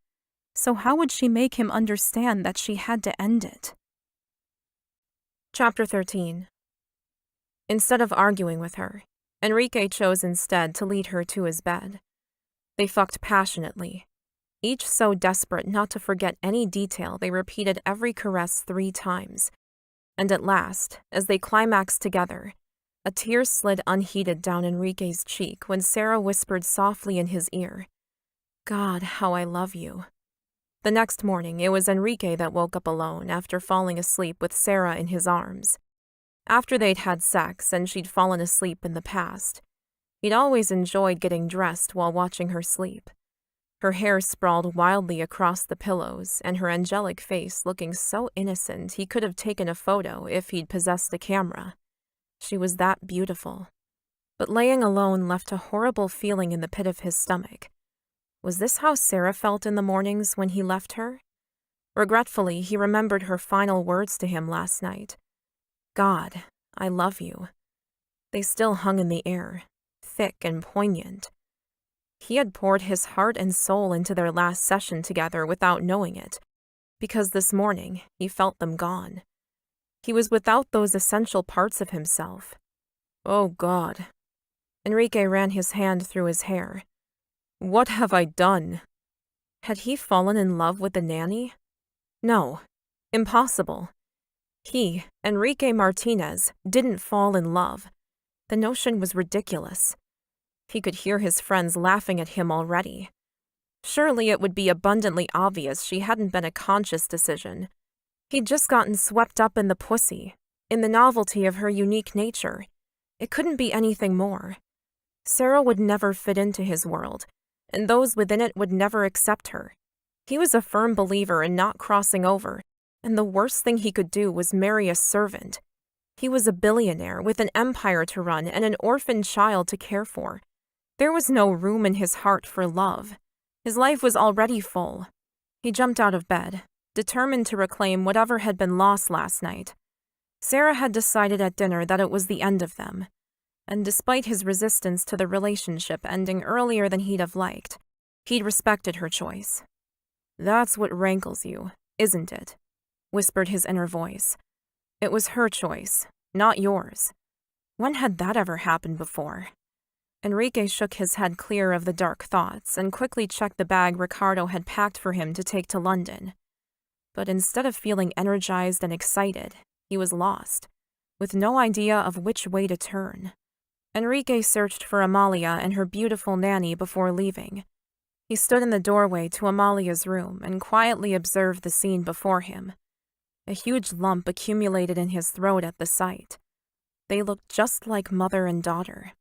So how would she make him understand that she had to end it? Chapter 13. Instead of arguing with her, Enrique chose instead to lead her to his bed. They fucked passionately. Each so desperate not to forget any detail, they repeated every caress 3 times. And at last, as they climaxed together, a tear slid unheeded down Enrique's cheek when Sarah whispered softly in his ear, God, how I love you. The next morning, it was Enrique that woke up alone after falling asleep with Sarah in his arms. After they'd had sex and she'd fallen asleep in the past, he'd always enjoyed getting dressed while watching her sleep. her hair sprawled wildly across the pillows and her angelic face looking so innocent he could have taken a photo if he'd possessed a camera. She was that beautiful. But laying alone left a horrible feeling in the pit of his stomach. Was this how Sarah felt in the mornings when he left her? Regretfully, he remembered her final words to him last night. God, I love you. They still hung in the air, thick and poignant. He had poured his heart and soul into their last session together without knowing it, because this morning he felt them gone. He was without those essential parts of himself. Oh God. Enrique ran his hand through his hair. What have I done? Had he fallen in love with the nanny? No, impossible. He, Enrique Martinez, didn't fall in love. The notion was ridiculous. He could hear his friends laughing at him already. Surely it would be abundantly obvious she hadn't been a conscious decision. He'd just gotten swept up in the pussy, in the novelty of her unique nature. It couldn't be anything more. Sarah would never fit into his world, and those within it would never accept her. He was a firm believer in not crossing over, and the worst thing he could do was marry a servant. He was a billionaire with an empire to run and an orphaned child to care for. There was no room in his heart for love. His life was already full. He jumped out of bed, determined to reclaim whatever had been lost last night. Sarah had decided at dinner that it was the end of them, and despite his resistance to the relationship ending earlier than he'd have liked, he'd respected her choice. That's what rankles you, isn't it? Whispered his inner voice. It was her choice, not yours. When had that ever happened before? Enrique shook his head clear of the dark thoughts and quickly checked the bag Ricardo had packed for him to take to London. But instead of feeling energized and excited, he was lost, with no idea of which way to turn. Enrique searched for Amalia and her beautiful nanny before leaving. He stood in the doorway to Amalia's room and quietly observed the scene before him. A huge lump accumulated in his throat at the sight. They looked just like mother and daughter.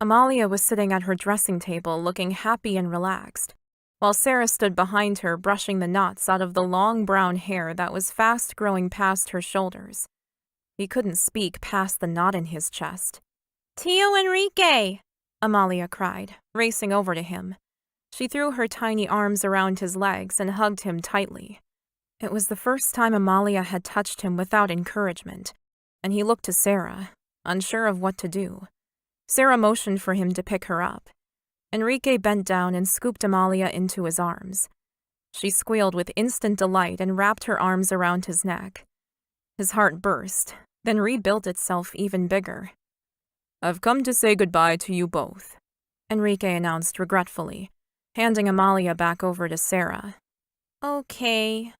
Amalia was sitting at her dressing table looking happy and relaxed, while Sarah stood behind her brushing the knots out of the long brown hair that was fast growing past her shoulders. He couldn't speak past the knot in his chest. "Tio Enrique!" Amalia cried, racing over to him. She threw her tiny arms around his legs and hugged him tightly. It was the first time Amalia had touched him without encouragement, and he looked to Sarah, unsure of what to do. Sarah motioned for him to pick her up. Enrique bent down and scooped Amalia into his arms. She squealed with instant delight and wrapped her arms around his neck. His heart burst, then rebuilt itself even bigger. "I've come to say goodbye to you both," Enrique announced regretfully, handing Amalia back over to Sarah. "Okay,"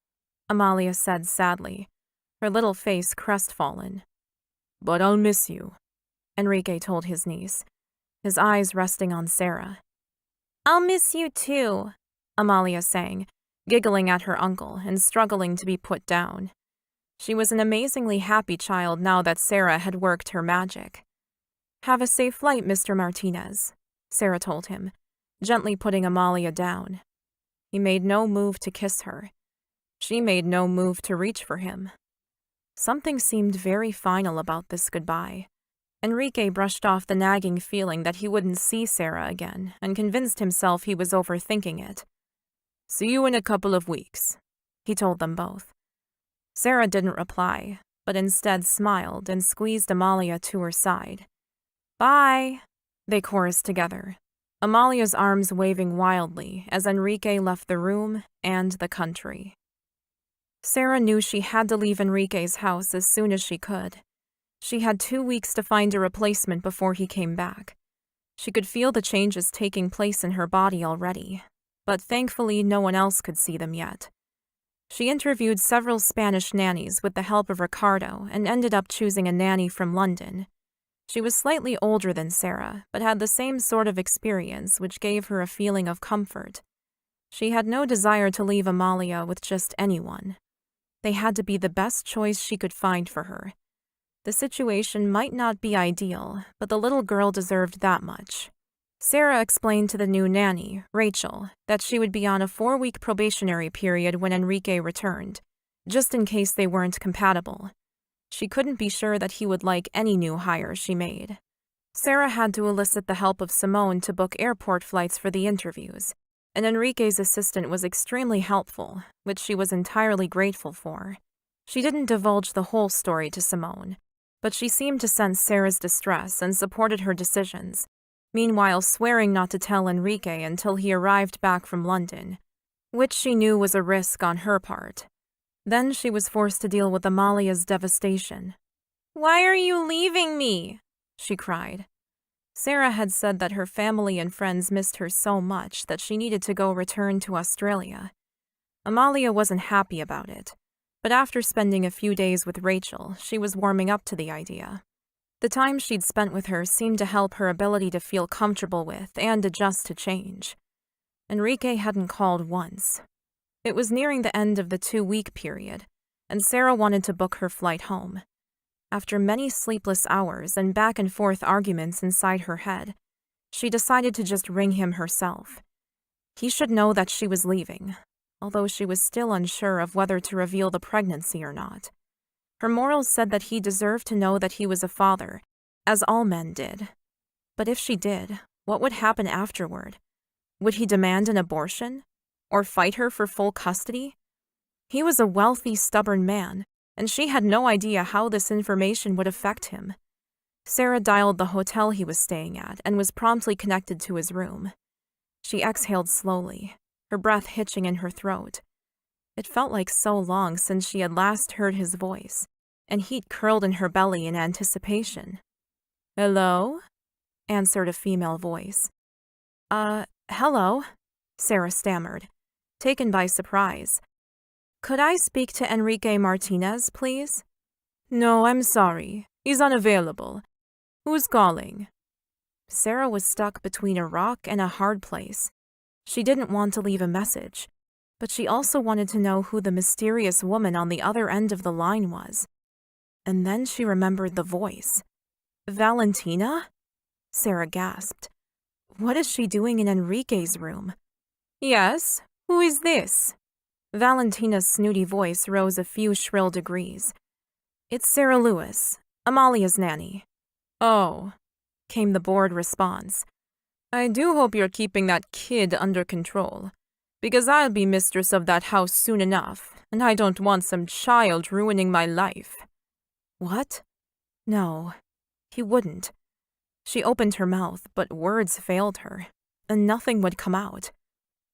Amalia said sadly, her little face crestfallen. "But I'll miss you," Enrique told his niece, his eyes resting on Sarah. "I'll miss you too," Amalia sang, giggling at her uncle and struggling to be put down. She was an amazingly happy child now that Sarah had worked her magic. "Have a safe flight, Mr. Martinez," Sarah told him, gently putting Amalia down. He made no move to kiss her. She made no move to reach for him. Something seemed very final about this goodbye. Enrique brushed off the nagging feeling that he wouldn't see Sarah again and convinced himself he was overthinking it. "See you in a couple of weeks," he told them both. Sarah didn't reply, but instead smiled and squeezed Amalia to her side. "Bye," they chorused together, Amalia's arms waving wildly as Enrique left the room and the country. Sarah knew she had to leave Enrique's house as soon as she could. She had 2 weeks to find a replacement before he came back. She could feel the changes taking place in her body already, but thankfully no one else could see them yet. She interviewed several Spanish nannies with the help of Ricardo and ended up choosing a nanny from London. She was slightly older than Sarah, but had the same sort of experience, which gave her a feeling of comfort. She had no desire to leave Amalia with just anyone. They had to be the best choice she could find for her. The situation might not be ideal, but the little girl deserved that much. Sarah explained to the new nanny, Rachel, that she would be on a 4-week probationary period when Enrique returned, just in case they weren't compatible. She couldn't be sure that he would like any new hire she made. Sarah had to elicit the help of Simone to book airport flights for the interviews, and Enrique's assistant was extremely helpful, which she was entirely grateful for. She didn't divulge the whole story to Simone, but she seemed to sense Sarah's distress and supported her decisions, meanwhile swearing not to tell Enrique until he arrived back from London, which she knew was a risk on her part. Then she was forced to deal with Amalia's devastation. "Why are you leaving me?" she cried. Sarah had said that her family and friends missed her so much that she needed to go return to Australia. Amalia wasn't happy about it, but after spending a few days with Rachel, she was warming up to the idea. The time she'd spent with her seemed to help her ability to feel comfortable with and adjust to change. Enrique hadn't called once. It was nearing the end of the 2-week period, and Sarah wanted to book her flight home. After many sleepless hours and back-and-forth arguments inside her head, she decided to just ring him herself. He should know that she was leaving, although she was still unsure of whether to reveal the pregnancy or not. Her morals said that he deserved to know that he was a father, as all men did. But if she did, what would happen afterward? Would he demand an abortion? Or fight her for full custody? He was a wealthy, stubborn man, and she had no idea how this information would affect him. Sarah dialed the hotel he was staying at and was promptly connected to his room. She exhaled slowly, her breath hitching in her throat. It felt like so long since she had last heard his voice, and heat curled in her belly in anticipation. "Hello?" answered a female voice. Hello," Sarah stammered, taken by surprise. "Could I speak to Enrique Martinez, please?" "No, I'm sorry. He's unavailable. Who's calling?" Sarah was stuck between a rock and a hard place. She didn't want to leave a message, but she also wanted to know who the mysterious woman on the other end of the line was. And then she remembered the voice. "Valentina?" Sarah gasped. "What is she doing in Enrique's room?" "Yes, who is this?" Valentina's snooty voice rose a few shrill degrees. "It's Sarah Lewis, Amalia's nanny." "Oh," came the bored response. "I do hope you're keeping that kid under control, because I'll be mistress of that house soon enough, and I don't want some child ruining my life." "What? No, he wouldn't." She opened her mouth, but words failed her, and nothing would come out.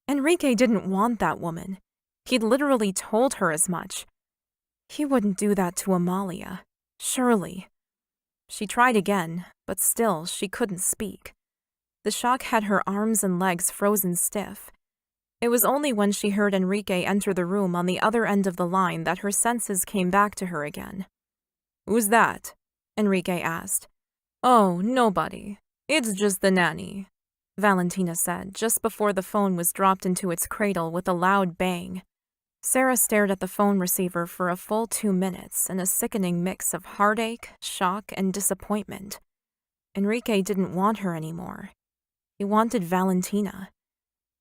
Enrique didn't want that woman. He'd literally told her as much. He wouldn't do that to Amalia, surely. She tried again, but still she couldn't speak. The shock had her arms and legs frozen stiff. It was only when she heard Enrique enter the room on the other end of the line that her senses came back to her again. "Who's that?" Enrique asked. "Oh, nobody. It's just the nanny," Valentina said, just before the phone was dropped into its cradle with a loud bang. Sarah stared at the phone receiver for a full 2 minutes in a sickening mix of heartache, shock, and disappointment. Enrique didn't want her anymore. He wanted Valentina.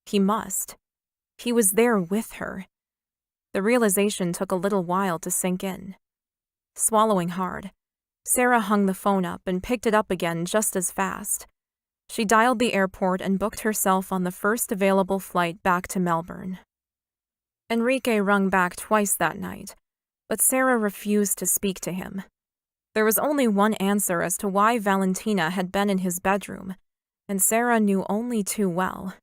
He must. He was there with her. The realization took a little while to sink in. Swallowing hard, Sarah hung the phone up and picked it up again just as fast. She dialed the airport and booked herself on the first available flight back to Melbourne. Enrique rung back twice that night, but Sarah refused to speak to him. There was only one answer as to why Valentina had been in his bedroom, and Sarah knew only too well.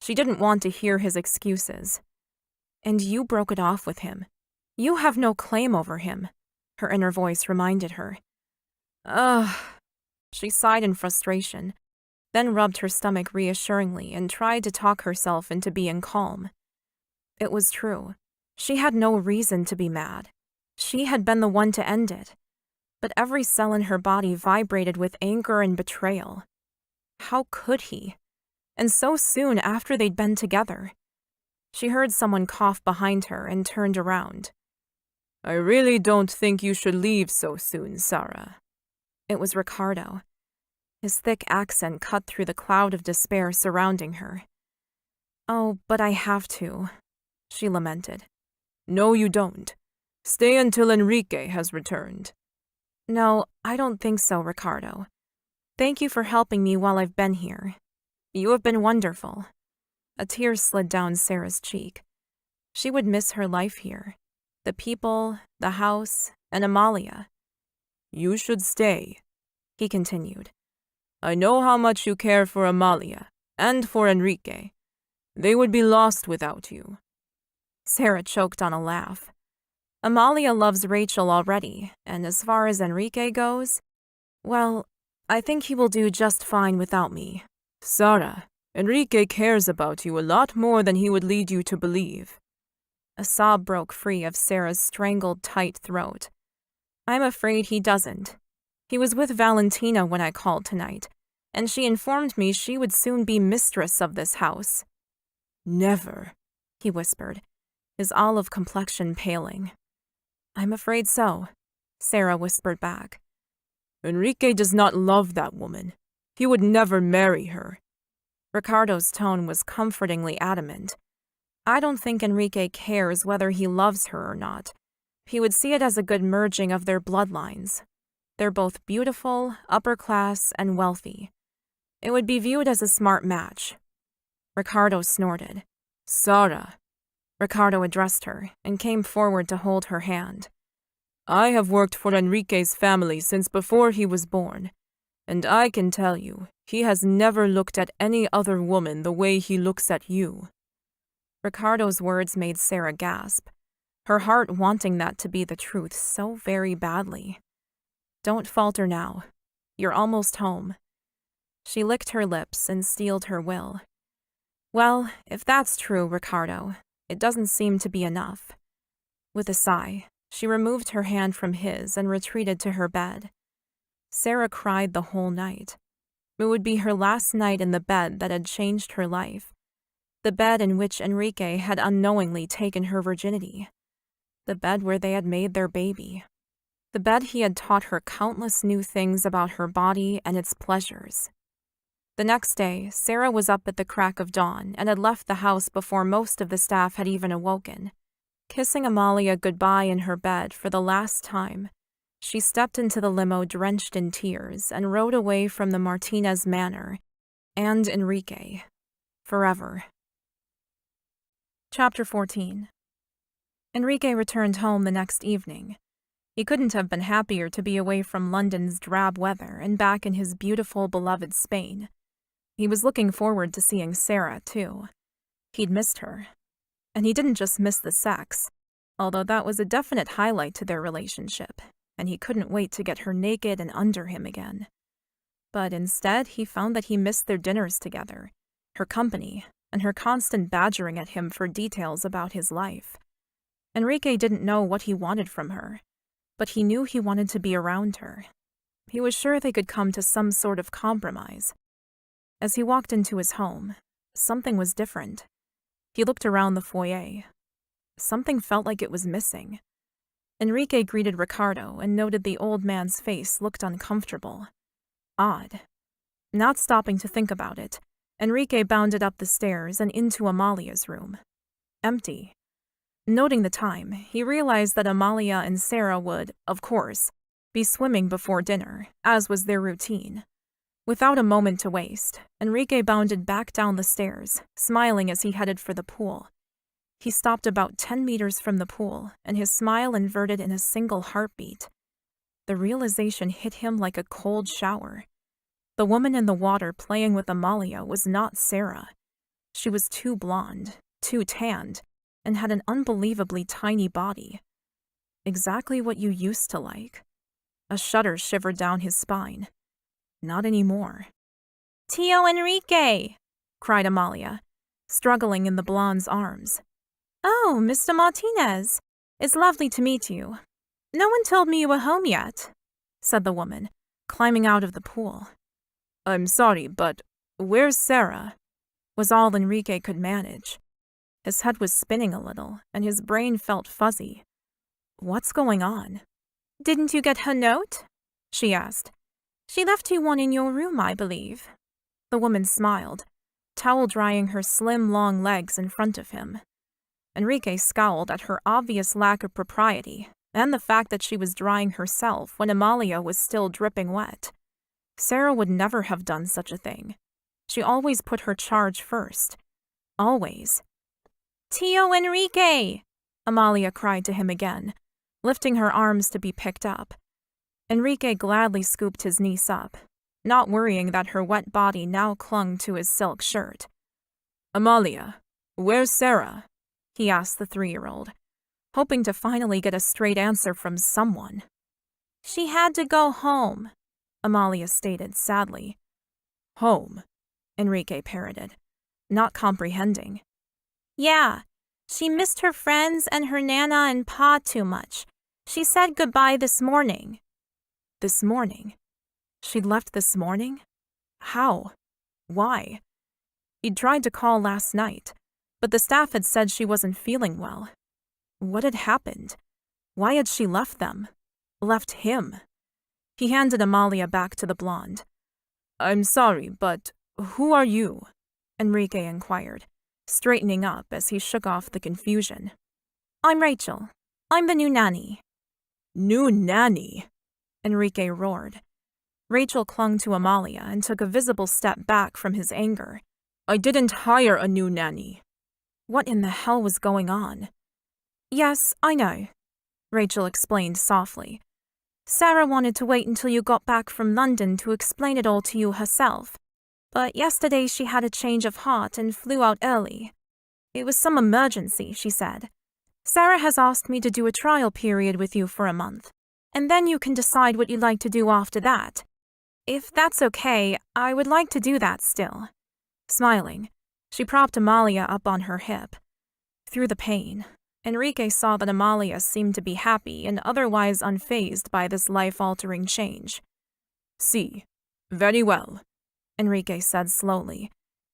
She didn't want to hear his excuses. "And you broke it off with him. You have no claim over him," her inner voice reminded her. Ugh. She sighed in frustration, then rubbed her stomach reassuringly and tried to talk herself into being calm. It was true. She had no reason to be mad. She had been the one to end it. But every cell in her body vibrated with anger and betrayal. How could he? And so soon after they'd been together. She heard someone cough behind her and turned around. "I really don't think you should leave so soon, Sarah." It was Ricardo. His thick accent cut through the cloud of despair surrounding her. "Oh, but I have to," she lamented. "No, you don't. Stay until Enrique has returned." "No, I don't think so, Ricardo. Thank you for helping me while I've been here. You have been wonderful." A tear slid down Sarah's cheek. She would miss her life here. The people, the house, and Amalia. "You should stay," he continued. "I know how much you care for Amalia, and for Enrique. They would be lost without you." Sarah choked on a laugh. Amalia loves Rachel already, and as far as Enrique goes, well, I think he will do just fine without me. "Sarah, Enrique cares about you a lot more than he would lead you to believe." A sob broke free of Sarah's strangled tight throat. "I'm afraid he doesn't. He was with Valentina when I called tonight, and she informed me she would soon be mistress of this house." "Never," he whispered, his olive complexion paling. "I'm afraid so," Sarah whispered back. "Enrique does not love that woman. He would never marry her." Ricardo's tone was comfortingly adamant. "I don't think Enrique cares whether he loves her or not. He would see it as a good merging of their bloodlines. They're both beautiful, upper class, and wealthy. It would be viewed as a smart match." Ricardo snorted. "Sarah," Ricardo addressed her and came forward to hold her hand. "I have worked for Enrique's family since before he was born, and I can tell you, he has never looked at any other woman the way he looks at you." Ricardo's words made Sarah gasp, her heart wanting that to be the truth so very badly. "Don't falter now. You're almost home." She licked her lips and steeled her will. "Well, if that's true, Ricardo, it doesn't seem to be enough." With a sigh, she removed her hand from his and retreated to her bed. Sarah cried the whole night. It would be her last night in the bed that had changed her life. The bed in which Enrique had unknowingly taken her virginity. The bed where they had made their baby. The bed he had taught her countless new things about her body and its pleasures. The next day, Sarah was up at the crack of dawn and had left the house before most of the staff had even awoken. Kissing Amalia goodbye in her bed for the last time, she stepped into the limo drenched in tears and rode away from the Martinez manor and Enrique. Forever. Chapter 14. Enrique returned home the next evening. He couldn't have been happier to be away from London's drab weather and back in his beautiful, beloved Spain. He was looking forward to seeing Sarah, too. He'd missed her. And he didn't just miss the sex, although that was a definite highlight to their relationship, and he couldn't wait to get her naked and under him again. But instead, he found that he missed their dinners together, her company, and her constant badgering at him for details about his life. Enrique didn't know what he wanted from her, but he knew he wanted to be around her. He was sure they could come to some sort of compromise. As he walked into his home, something was different. He looked around the foyer. Something felt like it was missing. Enrique greeted Ricardo and noted the old man's face looked uncomfortable. Odd. Not stopping to think about it, Enrique bounded up the stairs and into Amalia's room. Empty. Noting the time, he realized that Amalia and Sarah would, of course, be swimming before dinner, as was their routine. Without a moment to waste, Enrique bounded back down the stairs, smiling as he headed for the pool. He stopped about 10 meters from the pool, and his smile inverted in a single heartbeat. The realization hit him like a cold shower. The woman in the water playing with Amalia was not Sarah. She was too blonde, too tanned, and had an unbelievably tiny body. Exactly what you used to like. A shudder shivered down his spine. Not anymore. "Tio Enrique!" cried Amalia, struggling in the blonde's arms. "Oh, Mr. Martinez. It's lovely to meet you. No one told me you were home yet," said the woman, climbing out of the pool. "I'm sorry, but where's Sarah?" was all Enrique could manage. His head was spinning a little, and his brain felt fuzzy. What's going on? "Didn't you get her note?" she asked. She left you one in your room, I believe. The woman smiled, towel drying her slim, long legs in front of him. Enrique scowled at her obvious lack of propriety and the fact that she was drying herself when Amalia was still dripping wet. Sarah would never have done such a thing. She always put her charge first. Always. "Tio Enrique!" Amalia cried to him again, lifting her arms to be picked up. Enrique gladly scooped his niece up, not worrying that her wet body now clung to his silk shirt. Amalia, where's Sarah? He asked the 3-year-old, hoping to finally get a straight answer from someone. "She had to go home," Amalia stated sadly. Home, Enrique parroted, not comprehending. "Yeah, she missed her friends and her nana and pa too much. She said goodbye this morning." This morning? She'd left this morning? How? Why? He'd tried to call last night, but the staff had said she wasn't feeling well. What had happened? Why had she left them? Left him? He handed Amalia back to the blonde. I'm sorry, but who are you? Enrique inquired, straightening up as he shook off the confusion. "I'm Rachel. I'm the new nanny." New nanny? Enrique roared. Rachel clung to Amalia and took a visible step back from his anger. I didn't hire a new nanny. What in the hell was going on? "Yes, I know," Rachel explained softly. "Sarah wanted to wait until you got back from London to explain it all to you herself. But yesterday she had a change of heart and flew out early. It was some emergency, she said. Sarah has asked me to do a trial period with you for a month, and then you can decide what you'd like to do after that. If that's okay, I would like to do that still." Smiling, she propped Amalia up on her hip. Through the pain, Enrique saw that Amalia seemed to be happy and otherwise unfazed by this life-altering change. "See, very well," Enrique said slowly,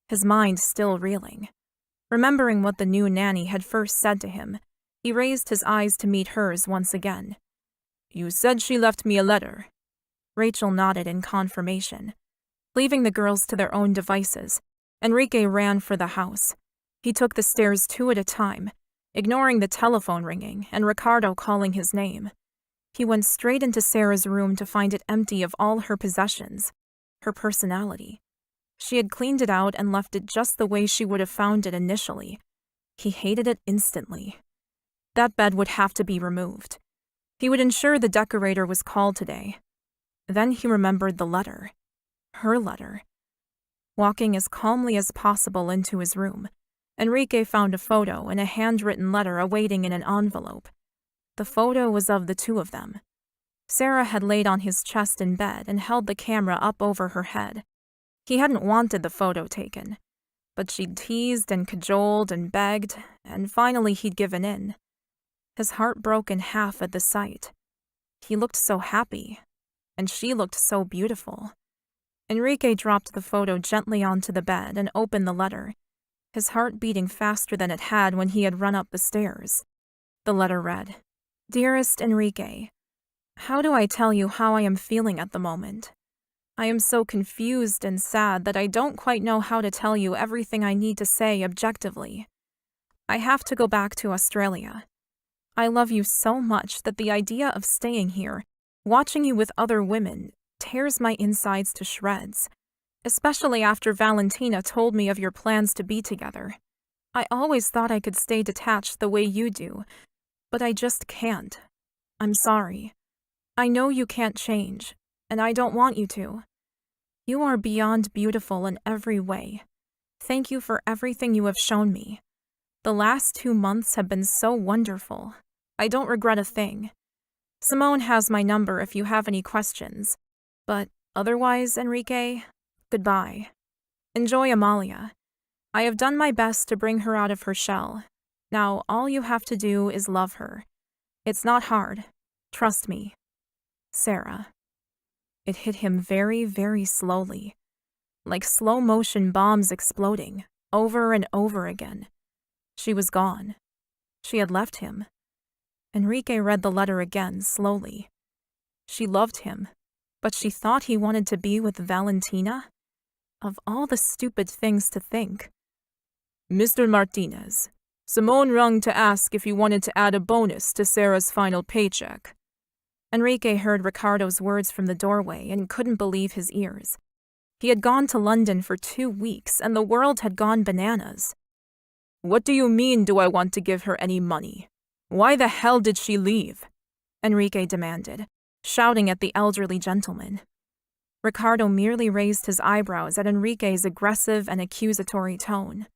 his mind still reeling. Remembering what the new nanny had first said to him, he raised his eyes to meet hers once again. You said she left me a letter. Rachel nodded in confirmation. Leaving the girls to their own devices, Enrique ran for the house. He took the stairs 2 at a time, ignoring the telephone ringing and Ricardo calling his name. He went straight into Sarah's room to find it empty of all her possessions, her personality. She had cleaned it out and left it just the way she would have found it initially. He hated it instantly. That bed would have to be removed. He would ensure the decorator was called today. Then he remembered the letter. Her letter. Walking as calmly as possible into his room, Enrique found a photo and a handwritten letter awaiting in an envelope. The photo was of the 2 of them. Sarah had laid on his chest in bed and held the camera up over her head. He hadn't wanted the photo taken, but she'd teased and cajoled and begged, and finally he'd given in. His heart broke in half at the sight. He looked so happy, and she looked so beautiful. Enrique dropped the photo gently onto the bed and opened the letter, his heart beating faster than it had when he had run up the stairs. The letter read, "Dearest Enrique, how do I tell you how I am feeling at the moment? I am so confused and sad that I don't quite know how to tell you everything I need to say objectively. I have to go back to Australia. I love you so much that the idea of staying here, watching you with other women, tears my insides to shreds, especially after Valentina told me of your plans to be together. I always thought I could stay detached the way you do, but I just can't. I'm sorry. I know you can't change, and I don't want you to. You are beyond beautiful in every way. Thank you for everything you have shown me. The last 2 months have been so wonderful. I don't regret a thing. Simone has my number if you have any questions. But otherwise, Enrique, goodbye. Enjoy Amalia. I have done my best to bring her out of her shell. Now all you have to do is love her. It's not hard. Trust me. Sarah." It hit him very, very slowly, like slow-motion bombs exploding, over and over again. She was gone. She had left him. Enrique read the letter again slowly. She loved him. But she thought he wanted to be with Valentina? Of all the stupid things to think. Mr. Martinez, Simone rung to ask if you wanted to add a bonus to Sarah's final paycheck. Enrique heard Ricardo's words from the doorway and couldn't believe his ears. He had gone to London for 2 weeks, and the world had gone bananas. What do you mean, do I want to give her any money? Why the hell did she leave? Enrique demanded, shouting at the elderly gentleman. Ricardo merely raised his eyebrows at Enrique's aggressive and accusatory tone.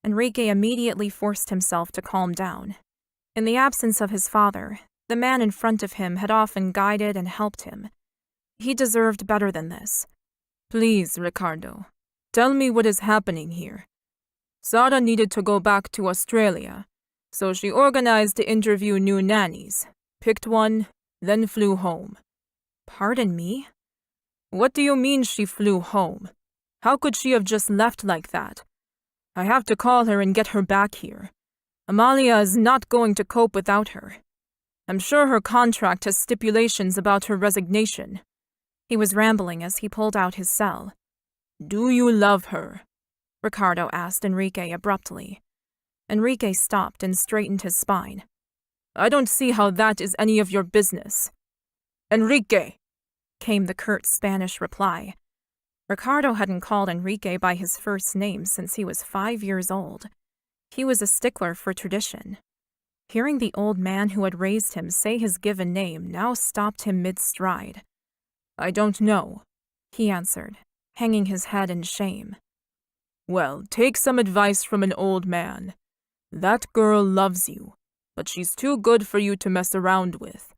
Enrique immediately forced himself to calm down. In the absence of his father, the man in front of him had often guided and helped him. He deserved better than this. Please, Ricardo, tell me what is happening here. Sara needed to go back to Australia, so she organized to interview new nannies, picked one, then flew home. Pardon me? What do you mean she flew home? How could she have just left like that? I have to call her and get her back here. Amalia is not going to cope without her. I'm sure her contract has stipulations about her resignation. He was rambling as he pulled out his cell. Do you love her? Ricardo asked Enrique abruptly. Enrique stopped and straightened his spine. I don't see how that is any of your business. Enrique! Came the curt Spanish reply. Ricardo hadn't called Enrique by his first name since he was 5 years old. He was a stickler for tradition. Hearing the old man who had raised him say his given name now stopped him mid-stride. I don't know, he answered, hanging his head in shame. Well, take some advice from an old man. That girl loves you, but she's too good for you to mess around with.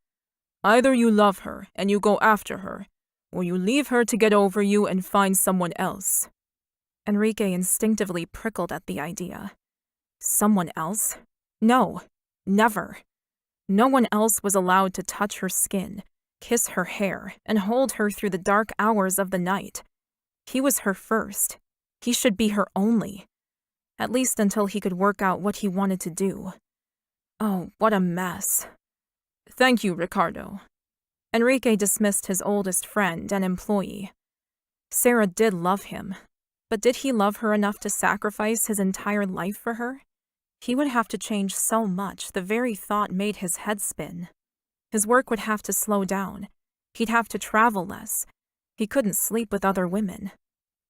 Either you love her and you go after her, or you leave her to get over you and find someone else. Enrique instinctively prickled at the idea. Someone else? No, never. No one else was allowed to touch her skin, kiss her hair, and hold her through the dark hours of the night. He was her first. He should be her only. At least until he could work out what he wanted to do. Oh, what a mess. Thank you, Ricardo. Enrique dismissed his oldest friend and employee. Sarah did love him, but did he love her enough to sacrifice his entire life for her? He would have to change so much, the very thought made his head spin. His work would have to slow down. He'd have to travel less. He couldn't sleep with other women.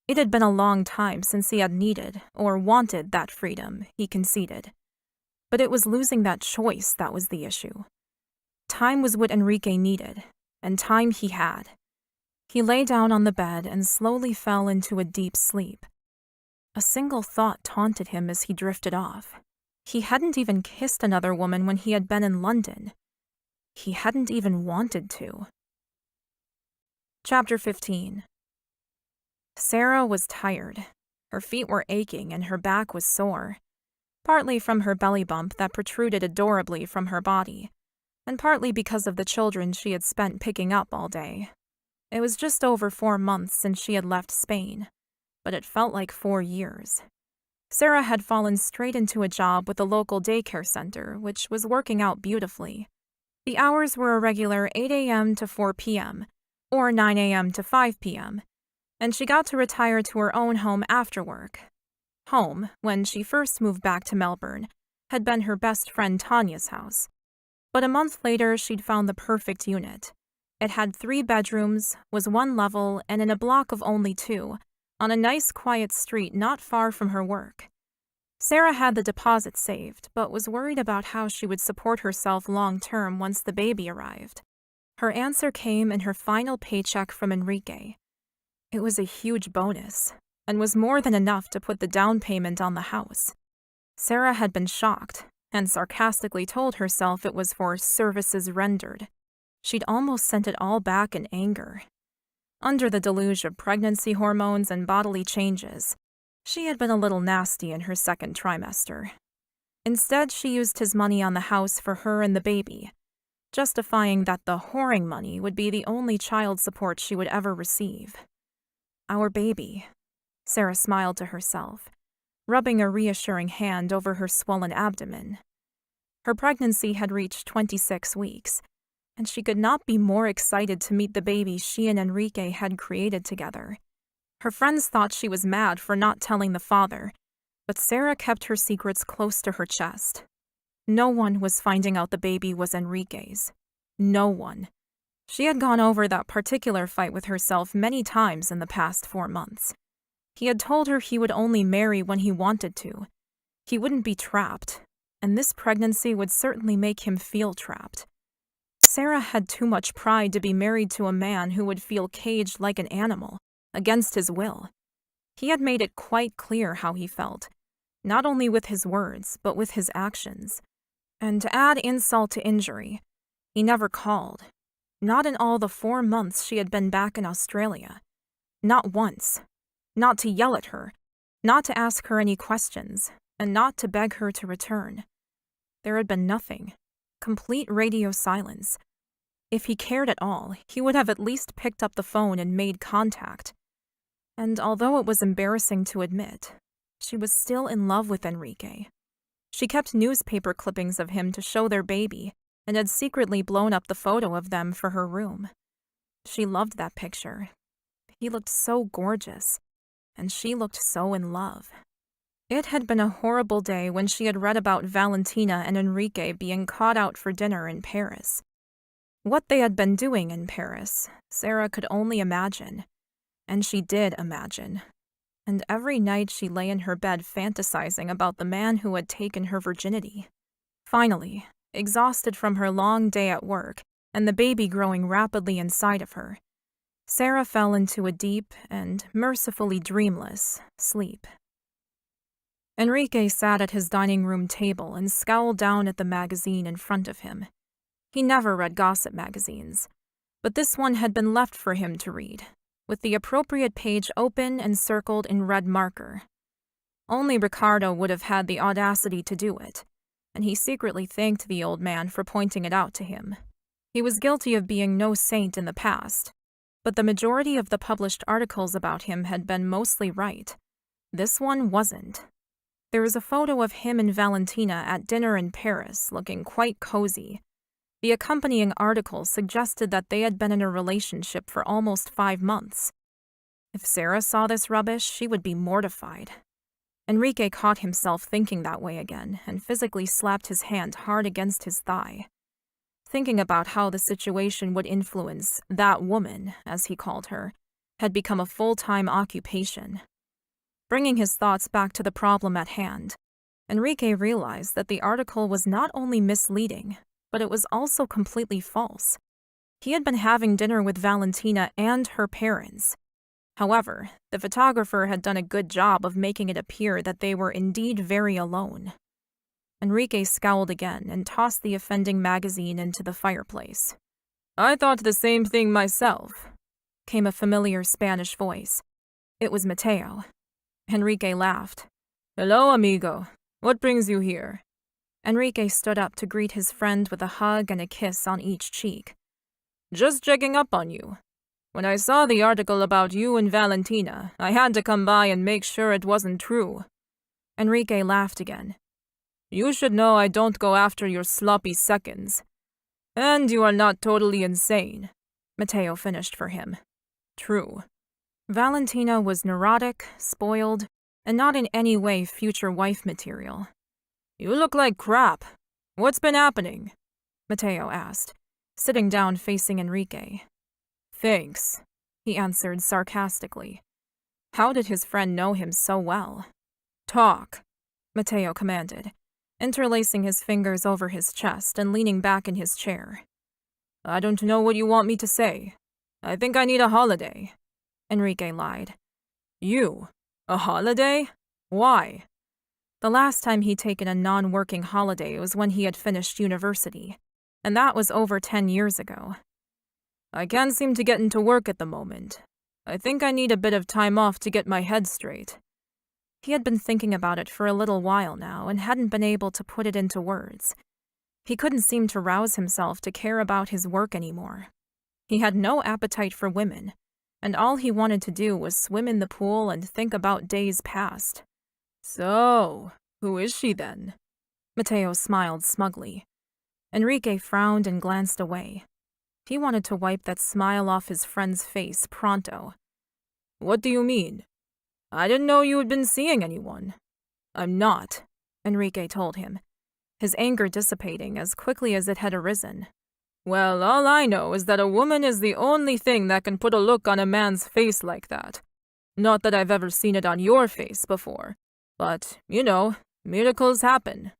It had been a long time since he had needed or wanted that freedom, he conceded. But it was losing that choice that was the issue. Time was what Enrique needed, and time he had. He lay down on the bed and slowly fell into a deep sleep. A single thought taunted him as he drifted off. He hadn't even kissed another woman when he had been in London. He hadn't even wanted to. Chapter 15. Sarah was tired. Her feet were aching and her back was sore, partly from her belly bump that protruded adorably from her body, and partly because of the children she had spent picking up all day. It was just over 4 months since she had left Spain, but it felt like 4 years. Sarah had fallen straight into a job with a local daycare center, which was working out beautifully. The hours were a regular 8 a.m. to 4 p.m., or 9 a.m. to 5 p.m., and she got to retire to her own home after work. Home, when she first moved back to Melbourne, had been her best friend Tanya's house. But a month later, she'd found the perfect unit. It had 3 bedrooms, was 1 level, and in a block of only 2, on a nice quiet street not far from her work. Sarah had the deposit saved, but was worried about how she would support herself long-term once the baby arrived. Her answer came in her final paycheck from Enrique. It was a huge bonus, and was more than enough to put the down payment on the house. Sarah had been shocked, and sarcastically told herself it was for services rendered. She'd almost sent it all back in anger. Under the deluge of pregnancy hormones and bodily changes, she had been a little nasty in her 2nd trimester. Instead, she used his money on the house for her and the baby, justifying that the whoring money would be the only child support she would ever receive. Our baby. Sarah smiled to herself, rubbing a reassuring hand over her swollen abdomen. Her pregnancy had reached 26 weeks, and she could not be more excited to meet the baby she and Enrique had created together. Her friends thought she was mad for not telling the father, but Sarah kept her secrets close to her chest. No one was finding out the baby was Enrique's. No one. She had gone over that particular fight with herself many times in the past 4 months. He had told her he would only marry when he wanted to. He wouldn't be trapped, and this pregnancy would certainly make him feel trapped. Sarah had too much pride to be married to a man who would feel caged like an animal, against his will. He had made it quite clear how he felt, not only with his words, but with his actions. And to add insult to injury, he never called. Not in all the 4 months she had been back in Australia. Not once. Not to yell at her, not to ask her any questions, and not to beg her to return. There had been nothing. Complete radio silence. If he cared at all, he would have at least picked up the phone and made contact. And although it was embarrassing to admit, she was still in love with Enrique. She kept newspaper clippings of him to show their baby, and had secretly blown up the photo of them for her room. She loved that picture. He looked so gorgeous, and she looked so in love. It had been a horrible day when she had read about Valentina and Enrique being caught out for dinner in Paris. What they had been doing in Paris, Sarah could only imagine. And she did imagine. And every night she lay in her bed fantasizing about the man who had taken her virginity. Finally, exhausted from her long day at work and the baby growing rapidly inside of her, Sarah fell into a deep and mercifully dreamless sleep. Enrique sat at his dining room table and scowled down at the magazine in front of him. He never read gossip magazines, but this one had been left for him to read, with the appropriate page open and circled in red marker. Only Ricardo would have had the audacity to do it, and he secretly thanked the old man for pointing it out to him. He was guilty of being no saint in the past, but the majority of the published articles about him had been mostly right. This one wasn't. There was a photo of him and Valentina at dinner in Paris, looking quite cozy. The accompanying article suggested that they had been in a relationship for almost 5 months. If Sarah saw this rubbish, she would be mortified. Enrique caught himself thinking that way again, and physically slapped his hand hard against his thigh. Thinking about how the situation would influence that woman, as he called her, had become a full-time occupation. Bringing his thoughts back to the problem at hand, Enrique realized that the article was not only misleading, but it was also completely false. He had been having dinner with Valentina and her parents. However, the photographer had done a good job of making it appear that they were indeed very alone. Enrique scowled again and tossed the offending magazine into the fireplace. "I thought the same thing myself," came a familiar Spanish voice. It was Mateo. Enrique laughed. "Hello, amigo. What brings you here?" Enrique stood up to greet his friend with a hug and a kiss on each cheek. "Just checking up on you. When I saw the article about you and Valentina, I had to come by and make sure it wasn't true." Enrique laughed again. "You should know I don't go after your sloppy seconds. And you are not totally insane," Mateo finished for him. "True." Valentina was neurotic, spoiled, and not in any way future wife material. "You look like crap. What's been happening?" Mateo asked, sitting down facing Enrique. "Thanks," he answered sarcastically. How did his friend know him so well? "Talk," Mateo commanded, interlacing his fingers over his chest and leaning back in his chair. "I don't know what you want me to say. I think I need a holiday," Enrique lied. "You? A holiday? Why?" The last time he'd taken a non-working holiday was when he had finished university, and that was over 10 years ago. "I can't seem to get into work at the moment. I think I need a bit of time off to get my head straight." He had been thinking about it for a little while now and hadn't been able to put it into words. He couldn't seem to rouse himself to care about his work anymore. He had no appetite for women, and all he wanted to do was swim in the pool and think about days past. "So, who is she then?" Mateo smiled smugly. Enrique frowned and glanced away. He wanted to wipe that smile off his friend's face pronto. What do you mean? I didn't know you had been seeing anyone. I'm not, Enrique told him, his anger dissipating as quickly as it had arisen. Well, all I know is that a woman is the only thing that can put a look on a man's face like that. Not that I've ever seen it on your face before, but, miracles happen.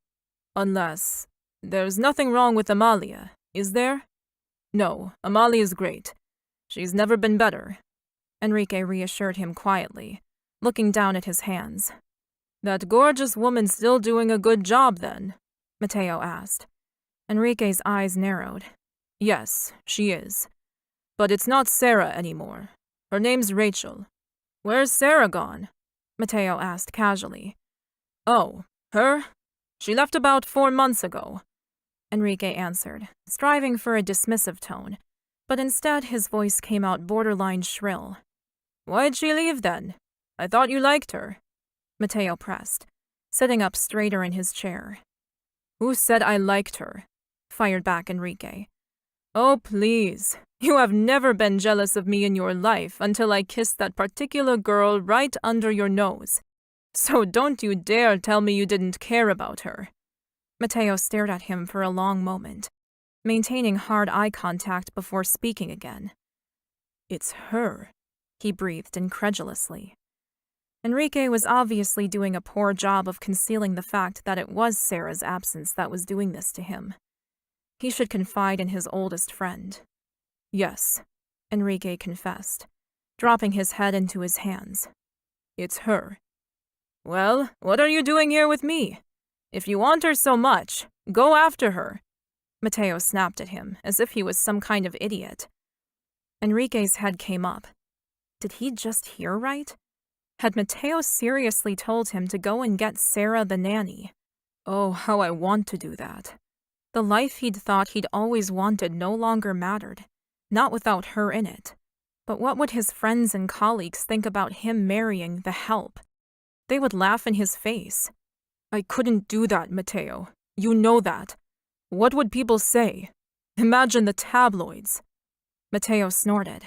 Unless, there's nothing wrong with Amalia, is there? No, Amalia's great. She's never been better. Enrique reassured him quietly, looking down at his hands. That gorgeous woman's still doing a good job, then? Mateo asked. Enrique's eyes narrowed. Yes, she is. But it's not Sarah anymore. Her name's Rachel. Where's Sarah gone? Mateo asked casually. Oh, her? She left about 4 months ago. Enrique answered, striving for a dismissive tone, but instead his voice came out borderline shrill. Why'd she leave then? I thought you liked her. Mateo pressed, sitting up straighter in his chair. Who said I liked her? Fired back Enrique. Oh, please. You have never been jealous of me in your life until I kissed that particular girl right under your nose. So don't you dare tell me you didn't care about her. Mateo stared at him for a long moment, maintaining hard eye contact before speaking again. It's her, he breathed incredulously. Enrique was obviously doing a poor job of concealing the fact that it was Sarah's absence that was doing this to him. He should confide in his oldest friend. Yes, Enrique confessed, dropping his head into his hands. It's her. Well, what are you doing here with me? If you want her so much, go after her. Mateo snapped at him, as if he was some kind of idiot. Enrique's head came up. Did he just hear right? Had Mateo seriously told him to go and get Sarah the nanny? Oh, how I want to do that. The life he'd thought he'd always wanted no longer mattered, not without her in it. But what would his friends and colleagues think about him marrying the help? They would laugh in his face. I couldn't do that, Mateo. You know that. What would people say? Imagine the tabloids. Mateo snorted.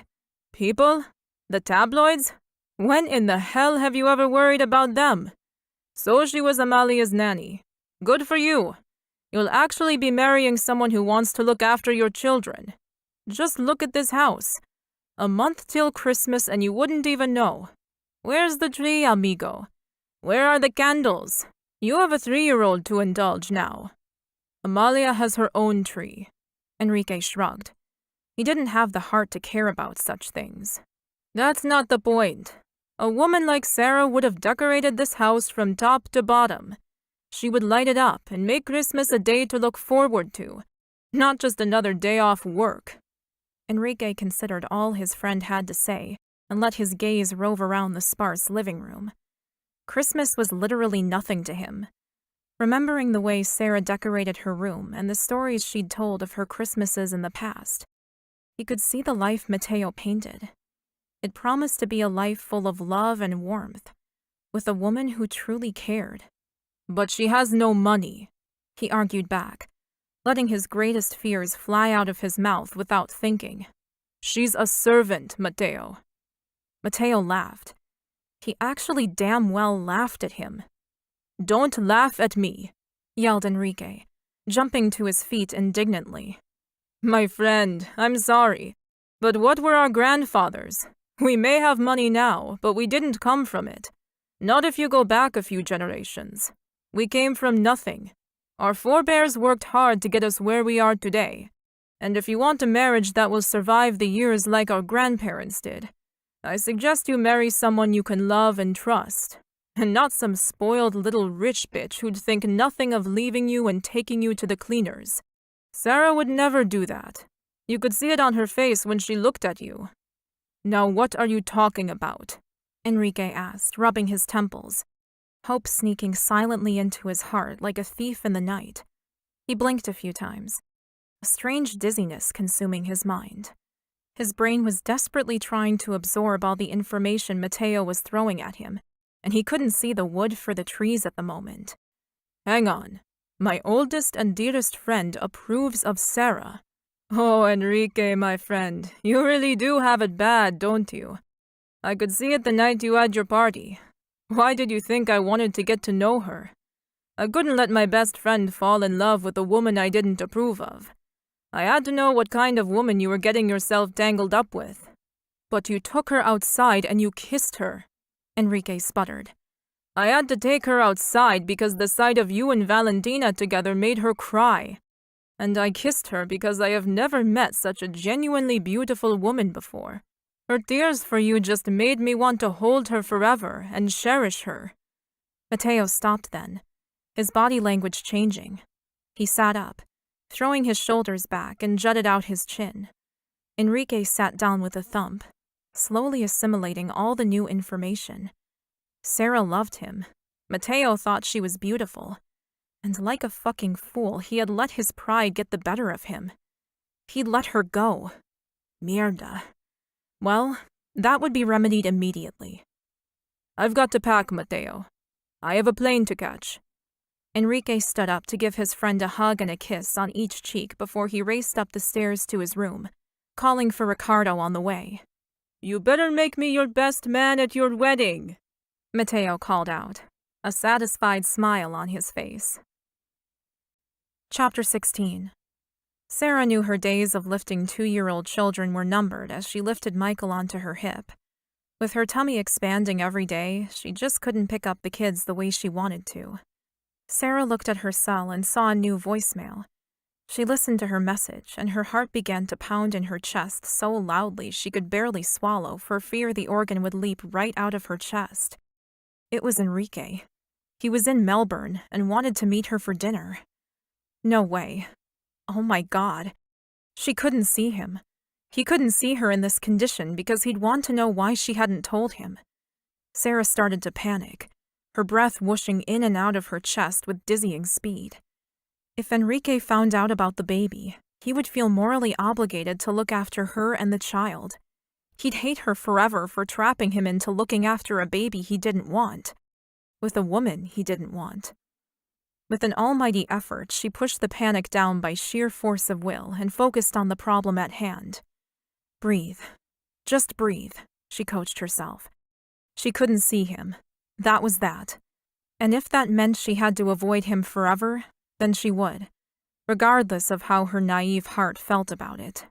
People? The tabloids? When in the hell have you ever worried about them? So she was Amalia's nanny. Good for you. You'll actually be marrying someone who wants to look after your children. Just look at this house. A month till Christmas and you wouldn't even know. Where's the tree, amigo? Where are the candles? You have a 3-year-old to indulge now. Amalia has her own tree. Enrique shrugged. He didn't have the heart to care about such things. That's not the point. A woman like Sarah would have decorated this house from top to bottom. She would light it up and make Christmas a day to look forward to, not just another day off work. Enrique considered all his friend had to say and let his gaze rove around the sparse living room. Christmas was literally nothing to him. Remembering the way Sarah decorated her room and the stories she'd told of her Christmases in the past, he could see the life Mateo painted. It promised to be a life full of love and warmth, with a woman who truly cared. But she has no money, he argued back, letting his greatest fears fly out of his mouth without thinking. She's a servant, Mateo. Mateo laughed. He actually damn well laughed at him. Don't laugh at me, yelled Enrique, jumping to his feet indignantly. My friend, I'm sorry, but what were our grandfathers? We may have money now, but we didn't come from it. Not if you go back a few generations. We came from nothing. Our forebears worked hard to get us where we are today. And if you want a marriage that will survive the years like our grandparents did, I suggest you marry someone you can love and trust, and not some spoiled little rich bitch who'd think nothing of leaving you and taking you to the cleaners. Sarah would never do that. You could see it on her face when she looked at you. Now what are you talking about? Enrique asked, rubbing his temples, hope sneaking silently into his heart like a thief in the night. He blinked a few times, a strange dizziness consuming his mind. His brain was desperately trying to absorb all the information Mateo was throwing at him, and he couldn't see the wood for the trees at the moment. Hang on. My oldest and dearest friend approves of Sarah. Oh, Enrique, my friend, you really do have it bad, don't you? I could see it the night you had your party. Why did you think I wanted to get to know her? I couldn't let my best friend fall in love with a woman I didn't approve of. I had to know what kind of woman you were getting yourself tangled up with. But you took her outside and you kissed her, Enrique sputtered. I had to take her outside because the sight of you and Valentina together made her cry. And I kissed her because I have never met such a genuinely beautiful woman before. Her tears for you just made me want to hold her forever and cherish her. Mateo stopped then, his body language changing. He sat up, throwing his shoulders back and jutted out his chin. Enrique sat down with a thump, slowly assimilating all the new information. Sarah loved him. Mateo thought she was beautiful. And like a fucking fool, he had let his pride get the better of him. He'd let her go. Mierda. Well, that would be remedied immediately. I've got to pack, Mateo. I have a plane to catch. Enrique stood up to give his friend a hug and a kiss on each cheek before he raced up the stairs to his room, calling for Ricardo on the way. You better make me your best man at your wedding, Mateo called out, a satisfied smile on his face. Chapter 16. Sarah knew her days of lifting 2-year-old children were numbered as she lifted Michael onto her hip. With her tummy expanding every day, she just couldn't pick up the kids the way she wanted to. Sarah looked at her cell and saw a new voicemail. She listened to her message, and her heart began to pound in her chest so loudly she could barely swallow for fear the organ would leap right out of her chest. It was Enrique. He was in Melbourne and wanted to meet her for dinner. No way. Oh my God. She couldn't see him. He couldn't see her in this condition because he'd want to know why she hadn't told him. Sarah started to panic, her breath whooshing in and out of her chest with dizzying speed. If Enrique found out about the baby, he would feel morally obligated to look after her and the child. He'd hate her forever for trapping him into looking after a baby he didn't want, with a woman he didn't want. With an almighty effort, she pushed the panic down by sheer force of will and focused on the problem at hand. Breathe. Just breathe, she coached herself. She couldn't see him. That was that. And if that meant she had to avoid him forever, then she would, regardless of how her naive heart felt about it.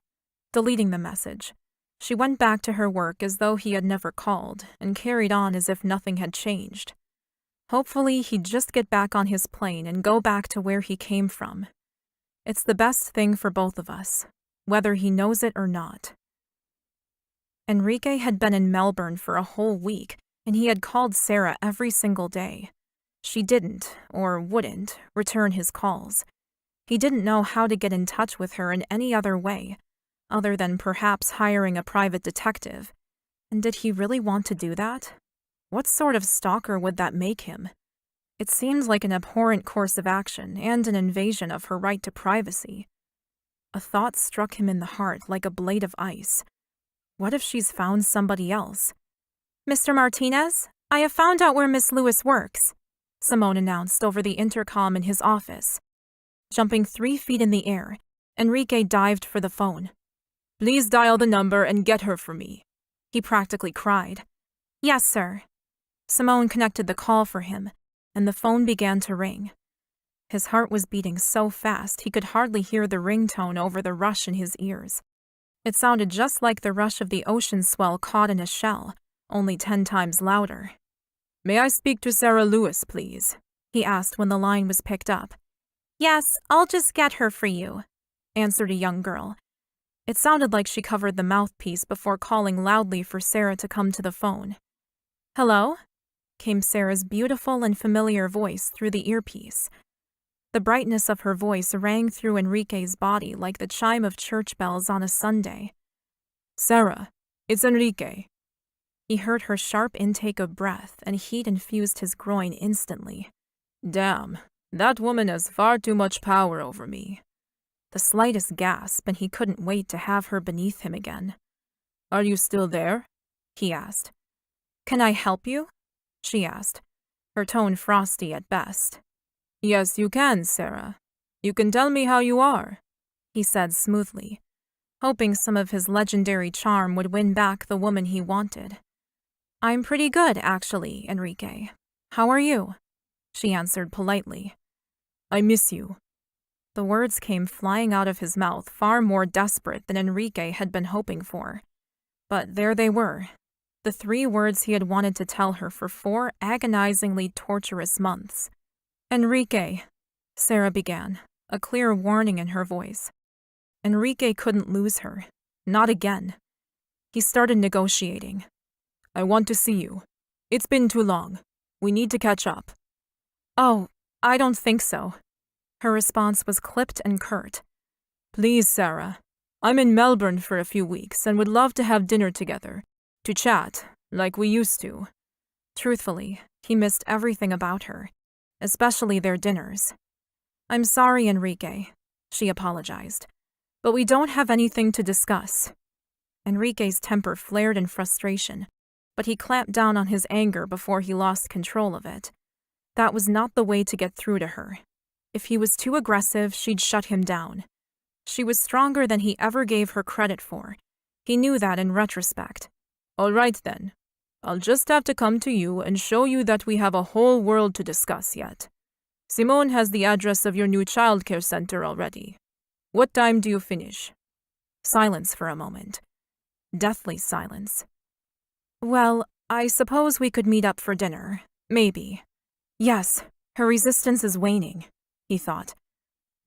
Deleting the message, she went back to her work as though he had never called and carried on as if nothing had changed. Hopefully, he'd just get back on his plane and go back to where he came from. It's the best thing for both of us, whether he knows it or not. Enrique had been in Melbourne for a whole week, and he had called Sarah every single day. She didn't, or wouldn't, return his calls. He didn't know how to get in touch with her in any other way, other than perhaps hiring a private detective. And did he really want to do that? What sort of stalker would that make him? It seems like an abhorrent course of action and an invasion of her right to privacy. A thought struck him in the heart like a blade of ice. What if she's found somebody else? Mr. Martinez, I have found out where Miss Lewis works, Simone announced over the intercom in his office. Jumping 3 feet in the air, Enrique dived for the phone. Please dial the number and get her for me, he practically cried. Yes, sir. Simone connected the call for him, and the phone began to ring. His heart was beating so fast he could hardly hear the ringtone over the rush in his ears. It sounded just like the rush of the ocean swell caught in a shell, only 10 times louder. May I speak to Sarah Lewis, please? He asked when the line was picked up. Yes, I'll just get her for you, answered a young girl. It sounded like she covered the mouthpiece before calling loudly for Sarah to come to the phone. Hello? Came Sarah's beautiful and familiar voice through the earpiece. The brightness of her voice rang through Enrique's body like the chime of church bells on a Sunday. Sarah, it's Enrique. He heard her sharp intake of breath, and heat infused his groin instantly. Damn, that woman has far too much power over me. The slightest gasp, and he couldn't wait to have her beneath him again. Are you still there? He asked. Can I help you? She asked, her tone frosty at best. Yes, you can, Sarah. You can tell me how you are, he said smoothly, hoping some of his legendary charm would win back the woman he wanted. "I'm pretty good, actually, Enrique. How are you?" she answered politely. "I miss you." The words came flying out of his mouth far more desperate than Enrique had been hoping for. But there they were, the 3 words he had wanted to tell her for 4 agonizingly torturous months. "Enrique," Sarah began, a clear warning in her voice. Enrique couldn't lose her. Not again. He started negotiating. "I want to see you. It's been too long. We need to catch up." "Oh, I don't think so." Her response was clipped and curt. "Please, Sarah. I'm in Melbourne for a few weeks and would love to have dinner together, to chat, like we used to." Truthfully, he missed everything about her, especially their dinners. "I'm sorry, Enrique," she apologized, "but we don't have anything to discuss." Enrique's temper flared in frustration, but he clamped down on his anger before he lost control of it. That was not the way to get through to her. If he was too aggressive, she'd shut him down. She was stronger than he ever gave her credit for. He knew that in retrospect. "All right then. I'll just have to come to you and show you that we have a whole world to discuss yet. Simone has the address of your new childcare center already. What time do you finish?" Silence for a moment. Deathly silence. "Well, I suppose we could meet up for dinner. Maybe. Yes, her resistance is waning," he thought.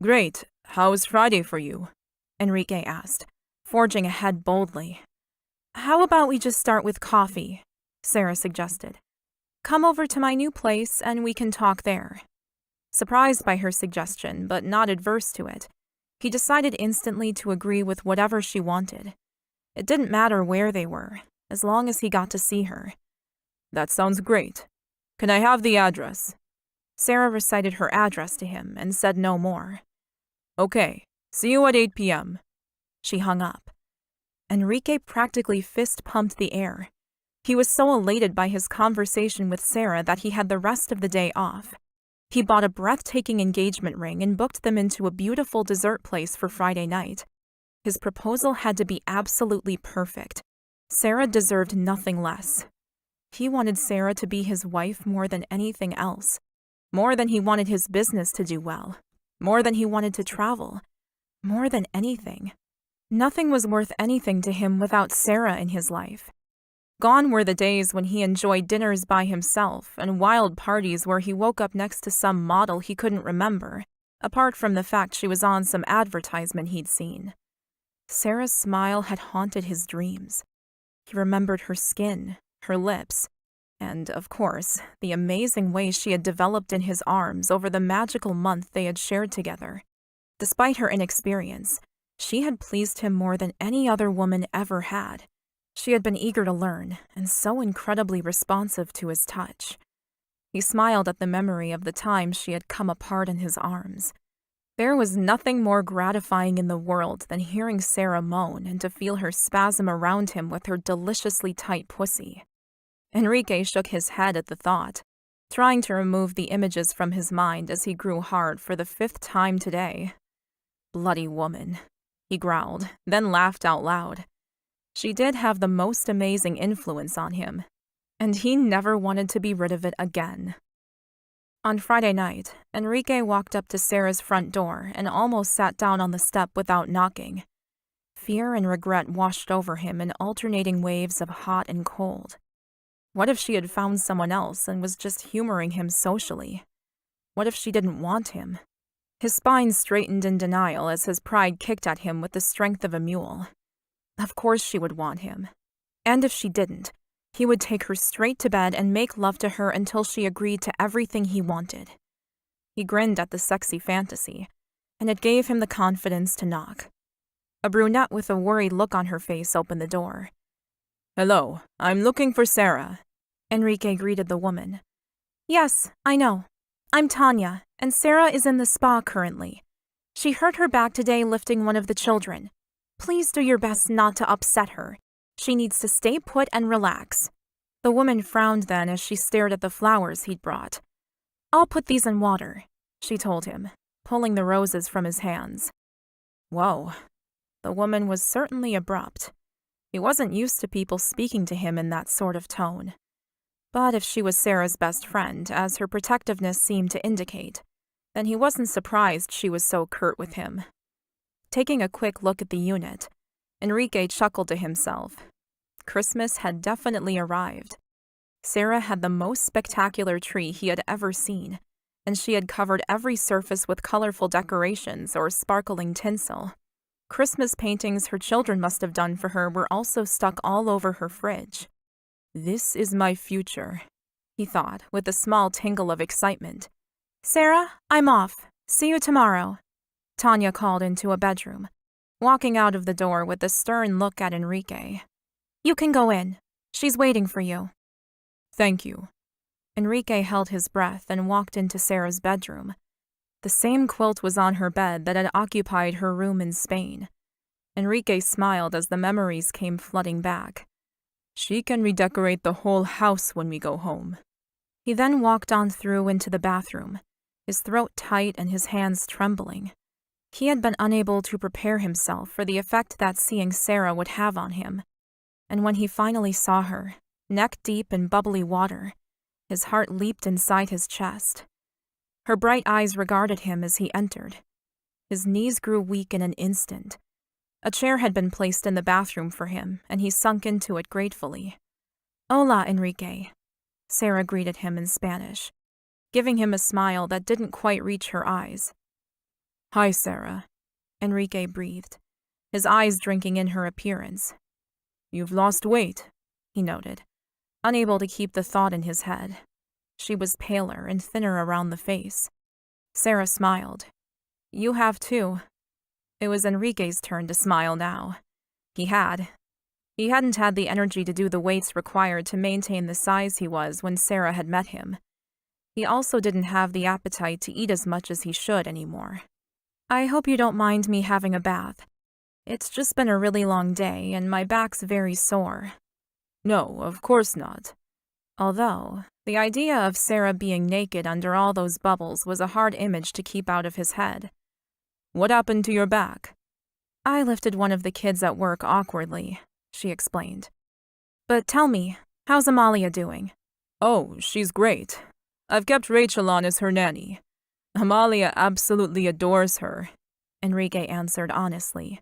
"Great. How's Friday for you?" Enrique asked, forging ahead boldly. "How about we just start with coffee?" Sarah suggested. "Come over to my new place and we can talk there." Surprised by her suggestion, but not adverse to it, he decided instantly to agree with whatever she wanted. It didn't matter where they were, as long as he got to see her. "That sounds great. Can I have the address?" Sarah recited her address to him and said no more. "Okay, see you at 8 p.m. She hung up. Enrique practically fist-pumped the air. He was so elated by his conversation with Sarah that he had the rest of the day off. He bought a breathtaking engagement ring and booked them into a beautiful dessert place for Friday night. His proposal had to be absolutely perfect. Sarah deserved nothing less. He wanted Sarah to be his wife more than anything else. More than he wanted his business to do well. More than he wanted to travel. More than anything. Nothing was worth anything to him without Sarah in his life. Gone were the days when he enjoyed dinners by himself and wild parties where he woke up next to some model he couldn't remember, apart from the fact she was on some advertisement he'd seen. Sarah's smile had haunted his dreams. He remembered her skin, her lips, and, of course, the amazing way she had developed in his arms over the magical month they had shared together. Despite her inexperience, she had pleased him more than any other woman ever had. She had been eager to learn, and so incredibly responsive to his touch. He smiled at the memory of the time she had come apart in his arms. There was nothing more gratifying in the world than hearing Sarah moan and to feel her spasm around him with her deliciously tight pussy. Enrique shook his head at the thought, trying to remove the images from his mind as he grew hard for the 5th time today. "Bloody woman," he growled, then laughed out loud. She did have the most amazing influence on him, and he never wanted to be rid of it again. On Friday night, Enrique walked up to Sarah's front door and almost sat down on the step without knocking. Fear and regret washed over him in alternating waves of hot and cold. What if she had found someone else and was just humoring him socially? What if she didn't want him? His spine straightened in denial as his pride kicked at him with the strength of a mule. Of course she would want him. And if she didn't, he would take her straight to bed and make love to her until she agreed to everything he wanted. He grinned at the sexy fantasy, and it gave him the confidence to knock. A brunette with a worried look on her face opened the door. "Hello, I'm looking for Sarah," Enrique greeted the woman. "Yes, I know. I'm Tanya, and Sarah is in the spa currently. She hurt her back today lifting one of the children. Please do your best not to upset her. She needs to stay put and relax." The woman frowned then as she stared at the flowers he'd brought. "I'll put these in water," she told him, pulling the roses from his hands. "Whoa, The woman was certainly abrupt. He wasn't used to people speaking to him in that sort of tone. But if she was Sarah's best friend, as her protectiveness seemed to indicate, then he wasn't surprised she was so curt with him. Taking a quick look at the unit, Enrique chuckled to himself. Christmas had definitely arrived. Sarah had the most spectacular tree he had ever seen, and she had covered every surface with colorful decorations or sparkling tinsel. Christmas paintings her children must have done for her were also stuck all over her fridge. "This is my future," he thought, with a small tingle of excitement. "Sarah, I'm off. See you tomorrow," Tanya called into a bedroom, walking out of the door with a stern look at Enrique. "You can go in. She's waiting for you." "Thank you." Enrique held his breath and walked into Sarah's bedroom. The same quilt was on her bed that had occupied her room in Spain. Enrique smiled as the memories came flooding back. "She can redecorate the whole house when we go home." He then walked on through into the bathroom, his throat tight and his hands trembling. He had been unable to prepare himself for the effect that seeing Sarah would have on him. And when he finally saw her, neck deep in bubbly water, his heart leaped inside his chest. Her bright eyes regarded him as he entered. His knees grew weak in an instant. A chair had been placed in the bathroom for him, and he sunk into it gratefully. "Hola, Enrique," Sarah greeted him in Spanish, giving him a smile that didn't quite reach her eyes. "Hi, Sarah," Enrique breathed, his eyes drinking in her appearance. "You've lost weight," he noted, unable to keep the thought in his head. She was paler and thinner around the face. Sarah smiled. "You have too." It was Enrique's turn to smile now. He hadn't had the energy to do the weights required to maintain the size he was when Sarah had met him. He also didn't have the appetite to eat as much as he should anymore. "I hope you don't mind me having a bath. It's just been a really long day, and my back's very sore." "No, of course not." Although, the idea of Sarah being naked under all those bubbles was a hard image to keep out of his head. "What happened to your back?" "I lifted one of the kids at work awkwardly," she explained. "But tell me, how's Amalia doing?" "Oh, she's great. I've kept Rachel on as her nanny. Amalia absolutely adores her," Enrique answered honestly.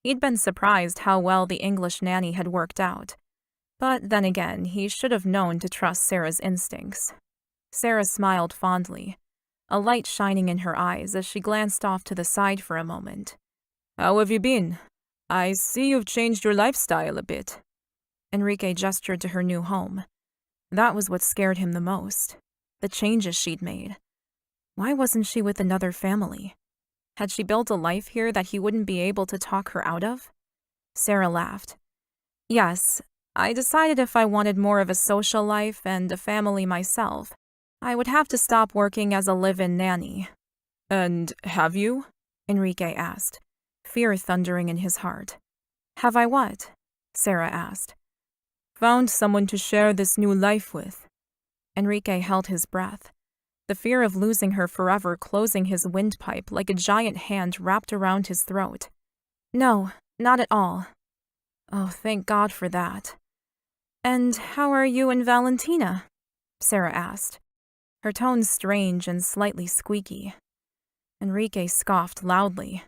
He'd been surprised how well the English nanny had worked out. But then again, he should have known to trust Sarah's instincts. Sarah smiled fondly, a light shining in her eyes as she glanced off to the side for a moment. "How have you been? I see you've changed your lifestyle a bit." Enrique gestured to her new home. That was what scared him the most, the changes she'd made. Why wasn't she with another family? Had she built a life here that he wouldn't be able to talk her out of? Sarah laughed. "Yes, I decided if I wanted more of a social life and a family myself, I would have to stop working as a live-in nanny." "And have you?" Enrique asked, fear thundering in his heart. "Have I what?" Sarah asked. "Found someone to share this new life with." Enrique held his breath, the fear of losing her forever closing his windpipe like a giant hand wrapped around his throat. "No, not at all." Oh, thank God for that. "And how are you and Valentina?" Sarah asked, her tone strange and slightly squeaky. Enrique scoffed loudly.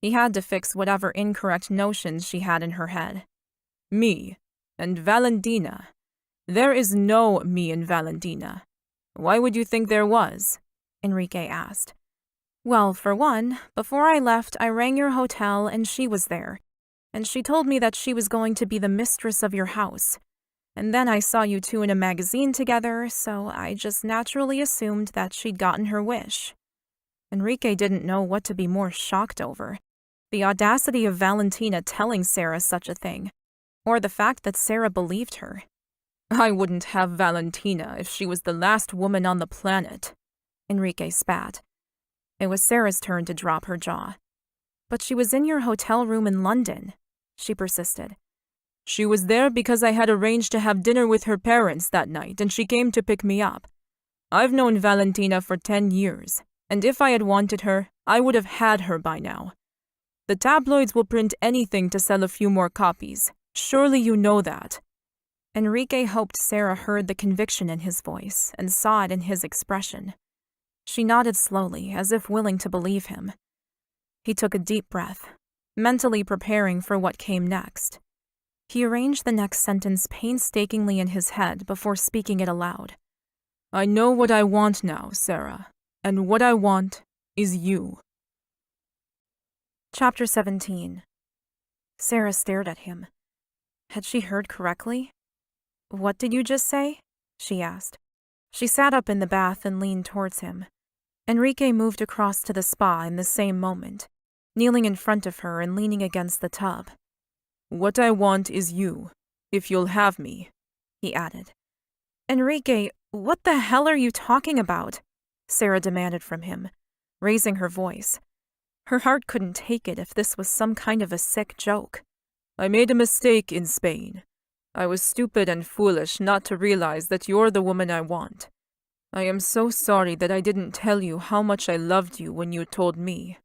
He had to fix whatever incorrect notions she had in her head. "Me and Valentina. There is no me and Valentina. Why would you think there was?" Enrique asked. "Well, for one, before I left, I rang your hotel and she was there. And she told me that she was going to be the mistress of your house. And then I saw you two in a magazine together, so I just naturally assumed that she'd gotten her wish." Enrique didn't know what to be more shocked over. The audacity of Valentina telling Sarah such a thing, or the fact that Sarah believed her. "I wouldn't have Valentina if she was the last woman on the planet," Enrique spat. It was Sarah's turn to drop her jaw. "But she was in your hotel room in London," she persisted. "She was there because I had arranged to have dinner with her parents that night, and she came to pick me up. I've known Valentina for 10 years, and if I had wanted her, I would have had her by now. The tabloids will print anything to sell a few more copies. Surely you know that. Enrique hoped Sarah heard the conviction in his voice and saw it in his expression. She nodded slowly, as if willing to believe him. He took a deep breath, mentally preparing for what came next. He arranged the next sentence painstakingly in his head before speaking it aloud. I know what I want now, Sarah, and what I want is you. Chapter 17. Sarah stared at him. Had she heard correctly? What did you just say? She asked. She sat up in the bath and leaned towards him. Enrique moved across to the spa in the same moment, kneeling in front of her and leaning against the tub. What I want is you, if you'll have me, he added. Enrique, what the hell are you talking about? Sarah demanded from him, raising her voice. Her heart couldn't take it if this was some kind of a sick joke. I made a mistake in Spain. I was stupid and foolish not to realize that you're the woman I want. I am so sorry that I didn't tell you how much I loved you when you told me.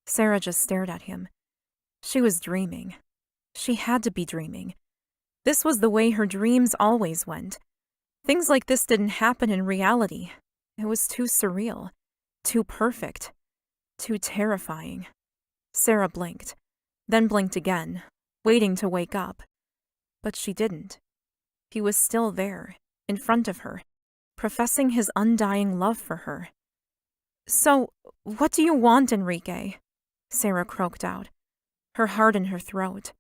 Sarah just stared at him. She was dreaming. She had to be dreaming. This was the way her dreams always went. Things like this didn't happen in reality. It was too surreal, too perfect, too terrifying. Sarah blinked, then blinked again, waiting to wake up. But she didn't. He was still there, in front of her, professing his undying love for her. So, what do you want, Enrique? Sarah croaked out, her heart in her throat.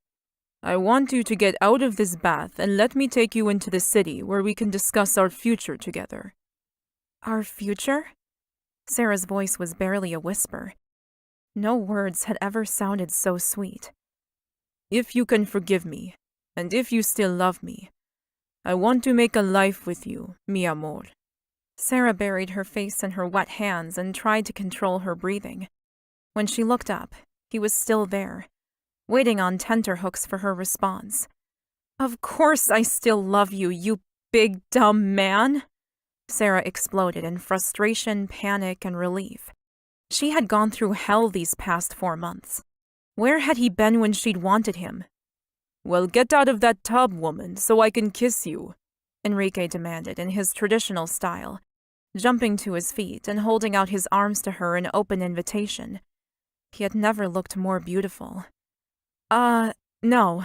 I want you to get out of this bath and let me take you into the city where we can discuss our future together. Our future? Sarah's voice was barely a whisper. No words had ever sounded so sweet. If you can forgive me, and if you still love me, I want to make a life with you, mi amor. Sarah buried her face in her wet hands and tried to control her breathing. When she looked up, he was still there, waiting on tenterhooks for her response. Of course I still love you, you big dumb man! Sarah exploded in frustration, panic, and relief. She had gone through hell these past 4 months. Where had he been when she'd wanted him? Well, get out of that tub, woman, so I can kiss you, Enrique demanded in his traditional style, jumping to his feet and holding out his arms to her in open invitation. He had never looked more beautiful. No.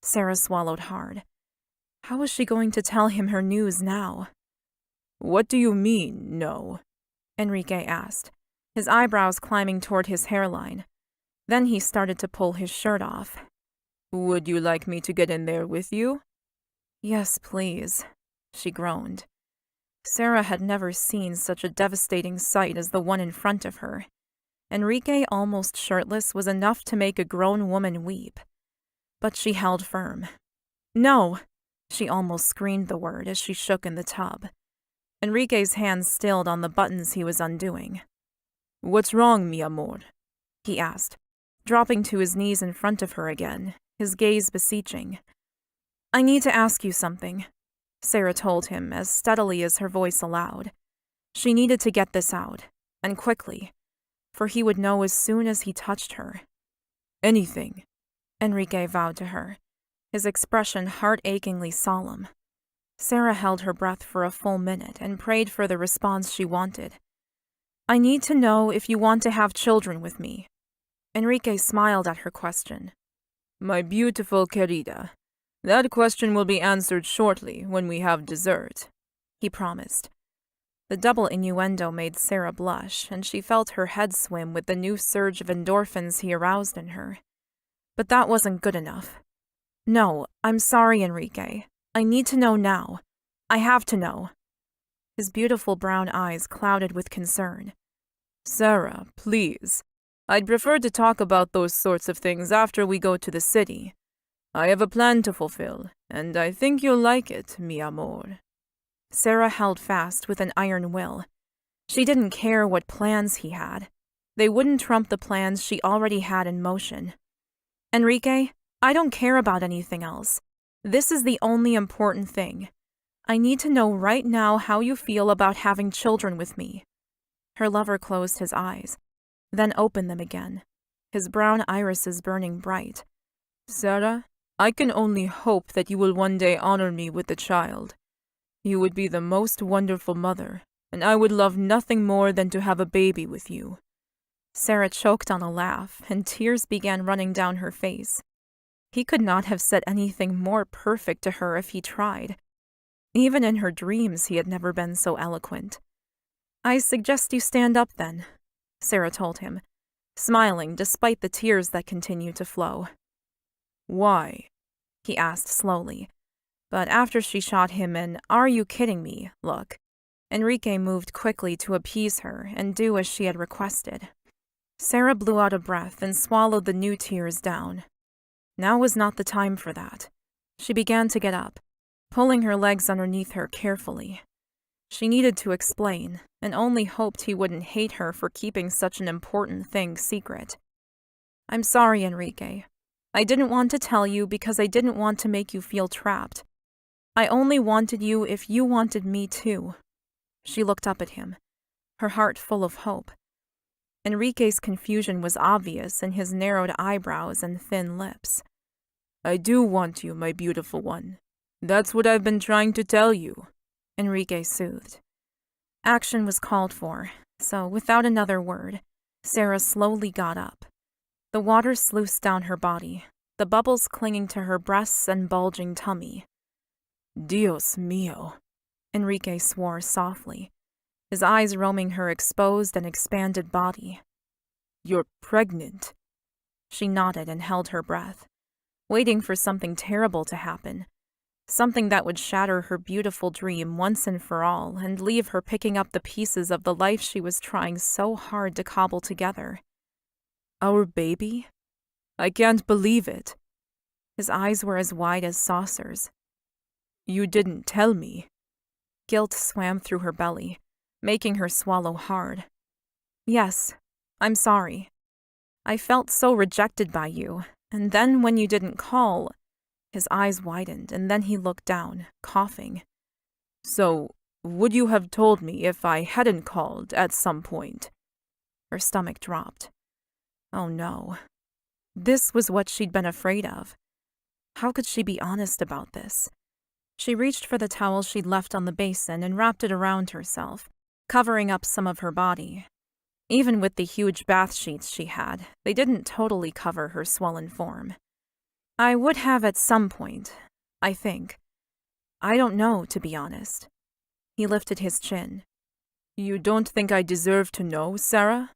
Sarah swallowed hard. How was she going to tell him her news now? What do you mean, no? Enrique asked, his eyebrows climbing toward his hairline. Then he started to pull his shirt off. Would you like me to get in there with you? Yes, please, she groaned. Sarah had never seen such a devastating sight as the one in front of her. Enrique almost shirtless was enough to make a grown woman weep. But she held firm. No! She almost screamed the word as she shook in the tub. Enrique's hands stilled on the buttons he was undoing. What's wrong, mi amor? He asked, dropping to his knees in front of her again, his gaze beseeching. I need to ask you something, Sarah told him as steadily as her voice allowed. She needed to get this out, and quickly, for he would know as soon as he touched her. Anything, Enrique vowed to her, his expression heart-achingly solemn. Sarah held her breath for a full minute and prayed for the response she wanted. I need to know if you want to have children with me. Enrique smiled at her question. My beautiful querida, that question will be answered shortly when we have dessert, he promised. The double innuendo made Sarah blush, and she felt her head swim with the new surge of endorphins he aroused in her. But that wasn't good enough. No, I'm sorry, Enrique. I need to know now. I have to know. His beautiful brown eyes clouded with concern. Sarah, please. I'd prefer to talk about those sorts of things after we go to the city. I have a plan to fulfill, and I think you'll like it, mi amor. Sarah held fast with an iron will. She didn't care what plans he had. They wouldn't trump the plans she already had in motion. Enrique, I don't care about anything else. This is the only important thing. I need to know right now how you feel about having children with me. Her lover closed his eyes, then opened them again. his brown irises burning bright. Sarah, I can only hope that you will one day honor me with a child. You would be the most wonderful mother, and I would love nothing more than to have a baby with you. Sarah choked on a laugh, and tears began running down her face. He could not have said anything more perfect to her if he tried. Even in her dreams, he had never been so eloquent. I suggest you stand up then, Sarah told him, smiling despite the tears that continued to flow. Why? He asked slowly, but after she shot him an "Are you kidding me?" look, Enrique moved quickly to appease her and do as she had requested. Sarah blew out a breath and swallowed the new tears down. Now was not the time for that. She began to get up, pulling her legs underneath her carefully. She needed to explain, and only hoped he wouldn't hate her for keeping such an important thing secret. I'm sorry, Enrique. I didn't want to tell you because I didn't want to make you feel trapped. I only wanted you if you wanted me too. She looked up at him, her heart full of hope. Enrique's confusion was obvious in his narrowed eyebrows and thin lips. I do want you, my beautiful one. That's what I've been trying to tell you, Enrique soothed. Action was called for, so without another word, Sarah slowly got up. The water sluiced down her body, the bubbles clinging to her breasts and bulging tummy. Dios mío, Enrique swore softly, his eyes roaming her exposed and expanded body. You're pregnant. She nodded and held her breath, waiting for something terrible to happen, something that would shatter her beautiful dream once and for all and leave her picking up the pieces of the life she was trying so hard to cobble together. Our baby? I can't believe it. His eyes were as wide as saucers. You didn't tell me. Guilt swam through her belly, making her swallow hard. Yes, I'm sorry. I felt so rejected by you, and then when you didn't call... His eyes widened, and then he looked down, coughing. So, would you have told me if I hadn't called at some point? Her stomach dropped. Oh no. This was what she'd been afraid of. How could she be honest about this? She reached for the towel she'd left on the basin and wrapped it around herself, covering up some of her body. Even with the huge bath sheets she had, they didn't totally cover her swollen form. I would have at some point, I think. I don't know, to be honest. He lifted his chin. You don't think I deserve to know, Sarah?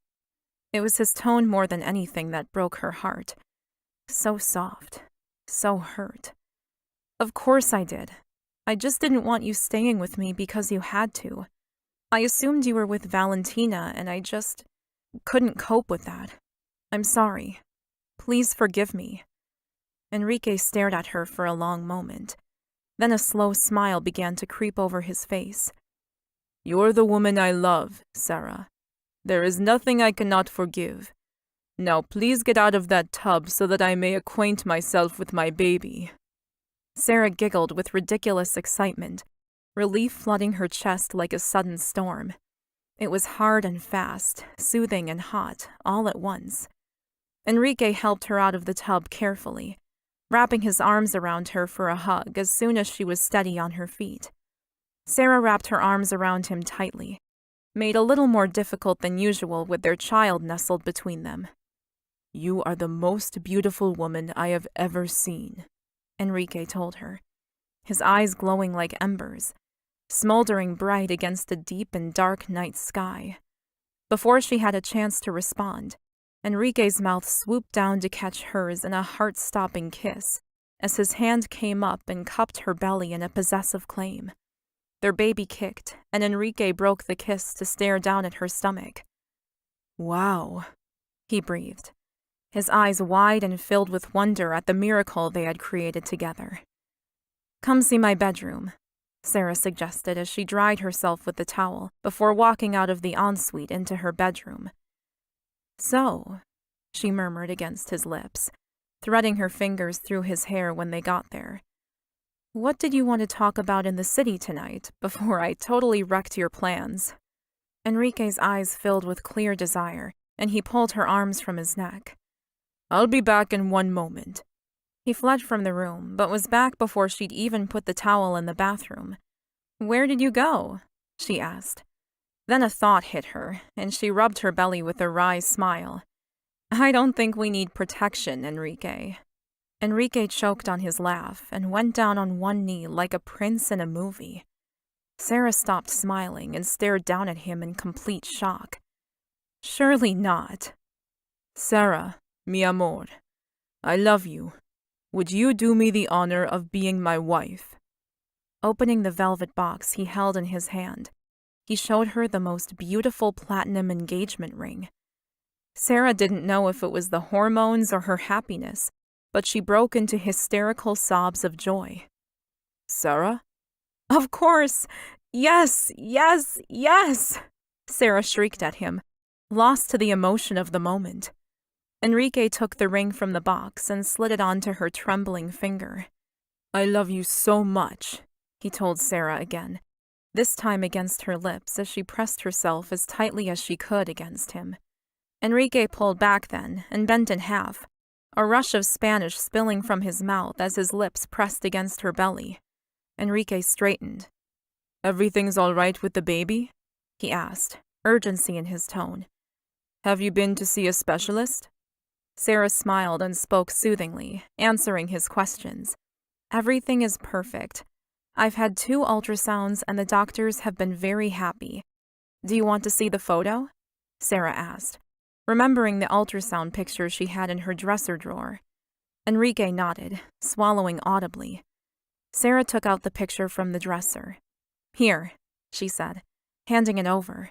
It was his tone more than anything that broke her heart. So soft, so hurt. Of course I did. I just didn't want you staying with me because you had to. I assumed you were with Valentina, and I just couldn't cope with that. I'm sorry. Please forgive me. Enrique stared at her for a long moment. Then a slow smile began to creep over his face. You're the woman I love, Sarah. There is nothing I cannot forgive. Now please get out of that tub so that I may acquaint myself with my baby. Sarah giggled with ridiculous excitement, relief flooding her chest like a sudden storm. It was hard and fast, soothing and hot, all at once. Enrique helped her out of the tub carefully, wrapping his arms around her for a hug as soon as she was steady on her feet. Sarah wrapped her arms around him tightly, made a little more difficult than usual with their child nestled between them. You are the most beautiful woman I have ever seen, Enrique told her, his eyes glowing like embers, smoldering bright against the deep and dark night sky. Before she had a chance to respond, Enrique's mouth swooped down to catch hers in a heart-stopping kiss, as his hand came up and cupped her belly in a possessive claim. Their baby kicked, and Enrique broke the kiss to stare down at her stomach. Wow, he breathed, his eyes wide and filled with wonder at the miracle they had created together. Come see my bedroom, Sarah suggested as she dried herself with the towel before walking out of the ensuite into her bedroom. So, she murmured against his lips, threading her fingers through his hair when they got there. What did you want to talk about in the city tonight before I totally wrecked your plans? Enrique's eyes filled with clear desire, and he pulled her arms from his neck. I'll be back in one moment. He fled from the room, but was back before she'd even put the towel in the bathroom. Where did you go? She asked. Then a thought hit her, and she rubbed her belly with a wry smile. I don't think we need protection, Enrique. Enrique choked on his laugh and went down on one knee like a prince in a movie. Sarah stopped smiling and stared down at him in complete shock. Surely not. Sarah, mi amor, I love you. Would you do me the honor of being my wife? Opening the velvet box he held in his hand, he showed her the most beautiful platinum engagement ring. Sarah didn't know if it was the hormones or her happiness, but she broke into hysterical sobs of joy. Sarah? Of course! Yes, yes, yes! Sarah shrieked at him, lost to the emotion of the moment. Enrique took the ring from the box and slid it onto her trembling finger. I love you so much, he told Sarah again, this time against her lips as she pressed herself as tightly as she could against him. Enrique pulled back then and bent in half, a rush of Spanish spilling from his mouth as his lips pressed against her belly. Enrique straightened. Everything's all right with the baby? He asked, urgency in his tone. Have you been to see a specialist? Sarah smiled and spoke soothingly, answering his questions. Everything is perfect. I've had 2 ultrasounds and the doctors have been very happy. Do you want to see the photo? Sarah asked, remembering the ultrasound picture she had in her dresser drawer. Enrique nodded, swallowing audibly. Sarah took out the picture from the dresser. Here, she said, handing it over.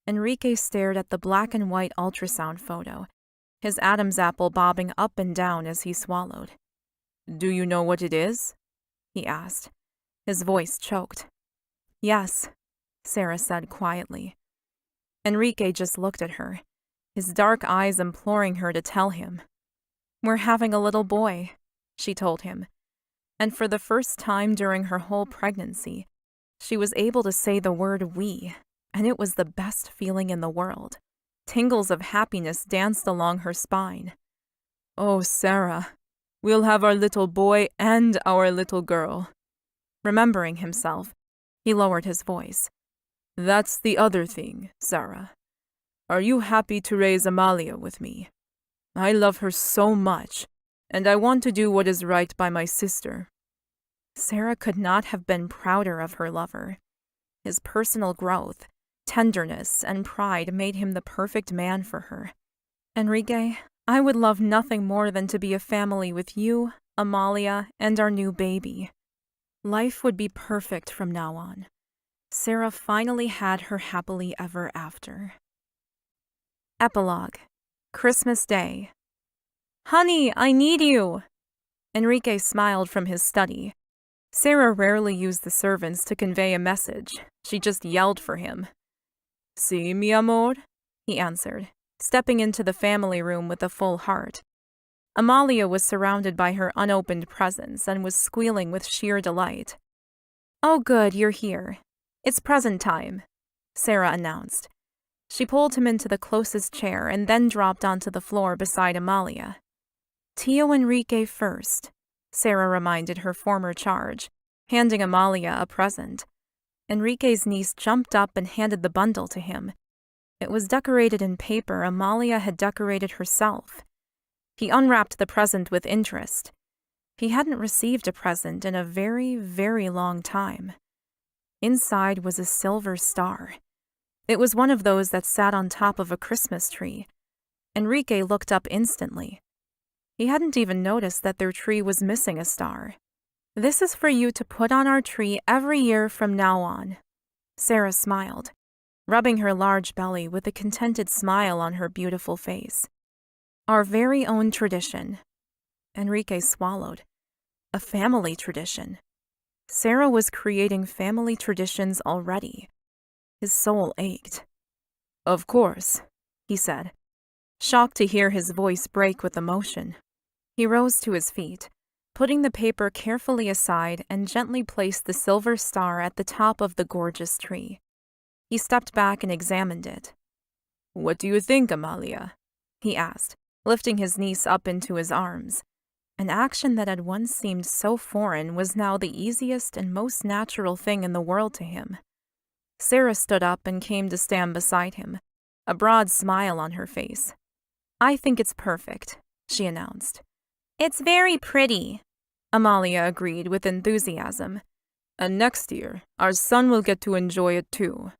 Enrique stared at the black and white ultrasound photo, his Adam's apple bobbing up and down as he swallowed. Do you know what it is? He asked. His voice choked. Yes, Sarah said quietly. Enrique just looked at her, his dark eyes imploring her to tell him. We're having a little boy, she told him. And for the first time during her whole pregnancy, she was able to say the word we, and it was the best feeling in the world. Tingles of happiness danced along her spine. Oh, Sarah, we'll have our little boy and our little girl. Remembering himself, he lowered his voice. That's the other thing, Sarah. Are you happy to raise Amalia with me? I love her so much, and I want to do what is right by my sister. Sarah could not have been prouder of her lover. His personal growth, tenderness, and pride made him the perfect man for her. Enrique, I would love nothing more than to be a family with you, Amalia, and our new baby. Life would be perfect from now on. Sarah finally had her happily ever after. Epilogue. Christmas Day. Honey, I need you! Enrique smiled from his study. Sarah rarely used the servants to convey a message. She just yelled for him. Sí, mi amor, he answered, stepping into the family room with a full heart. Amalia was surrounded by her unopened presents and was squealing with sheer delight. Oh good, you're here. It's present time, Sarah announced. She pulled him into the closest chair and then dropped onto the floor beside Amalia. Tío Enrique first, Sarah reminded her former charge, handing Amalia a present. Enrique's niece jumped up and handed the bundle to him. It was decorated in paper Amalia had decorated herself. He unwrapped the present with interest. He hadn't received a present in a very, very long time. Inside was a silver star. It was one of those that sat on top of a Christmas tree. Enrique looked up instantly. He hadn't even noticed that their tree was missing a star. This is for you to put on our tree every year from now on. Sarah smiled, rubbing her large belly with a contented smile on her beautiful face. Our very own tradition. Enrique swallowed. A family tradition. Sarah was creating family traditions already. His soul ached. Of course, he said, shocked to hear his voice break with emotion. He rose to his feet, putting the paper carefully aside and gently placed the silver star at the top of the gorgeous tree. He stepped back and examined it. What do you think, Amalia? He asked, lifting his niece up into his arms. An action that had once seemed so foreign was now the easiest and most natural thing in the world to him. Sarah stood up and came to stand beside him, a broad smile on her face. "I think it's perfect," she announced. "It's very pretty," Amalia agreed with enthusiasm. "And next year, our son will get to enjoy it too,"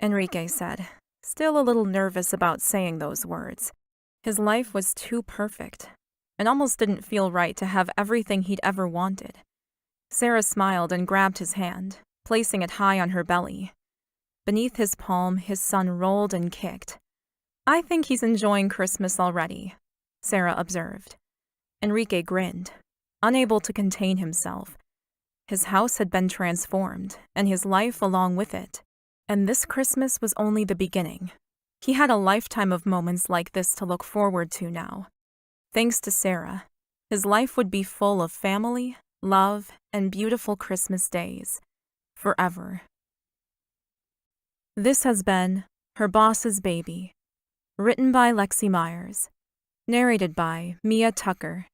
Enrique said, still a little nervous about saying those words. His life was too perfect. It almost didn't feel right to have everything he'd ever wanted. Sarah smiled and grabbed his hand, placing it high on her belly. Beneath his palm, his son rolled and kicked. "I think he's enjoying Christmas already," Sarah observed. Enrique grinned, unable to contain himself. His house had been transformed, and his life along with it. And this Christmas was only the beginning. He had a lifetime of moments like this to look forward to now. Thanks to Sarah, his life would be full of family, love, and beautiful Christmas days. Forever. This has been Her Boss's Baby, written by Lexi Myers, narrated by Mia Tucker.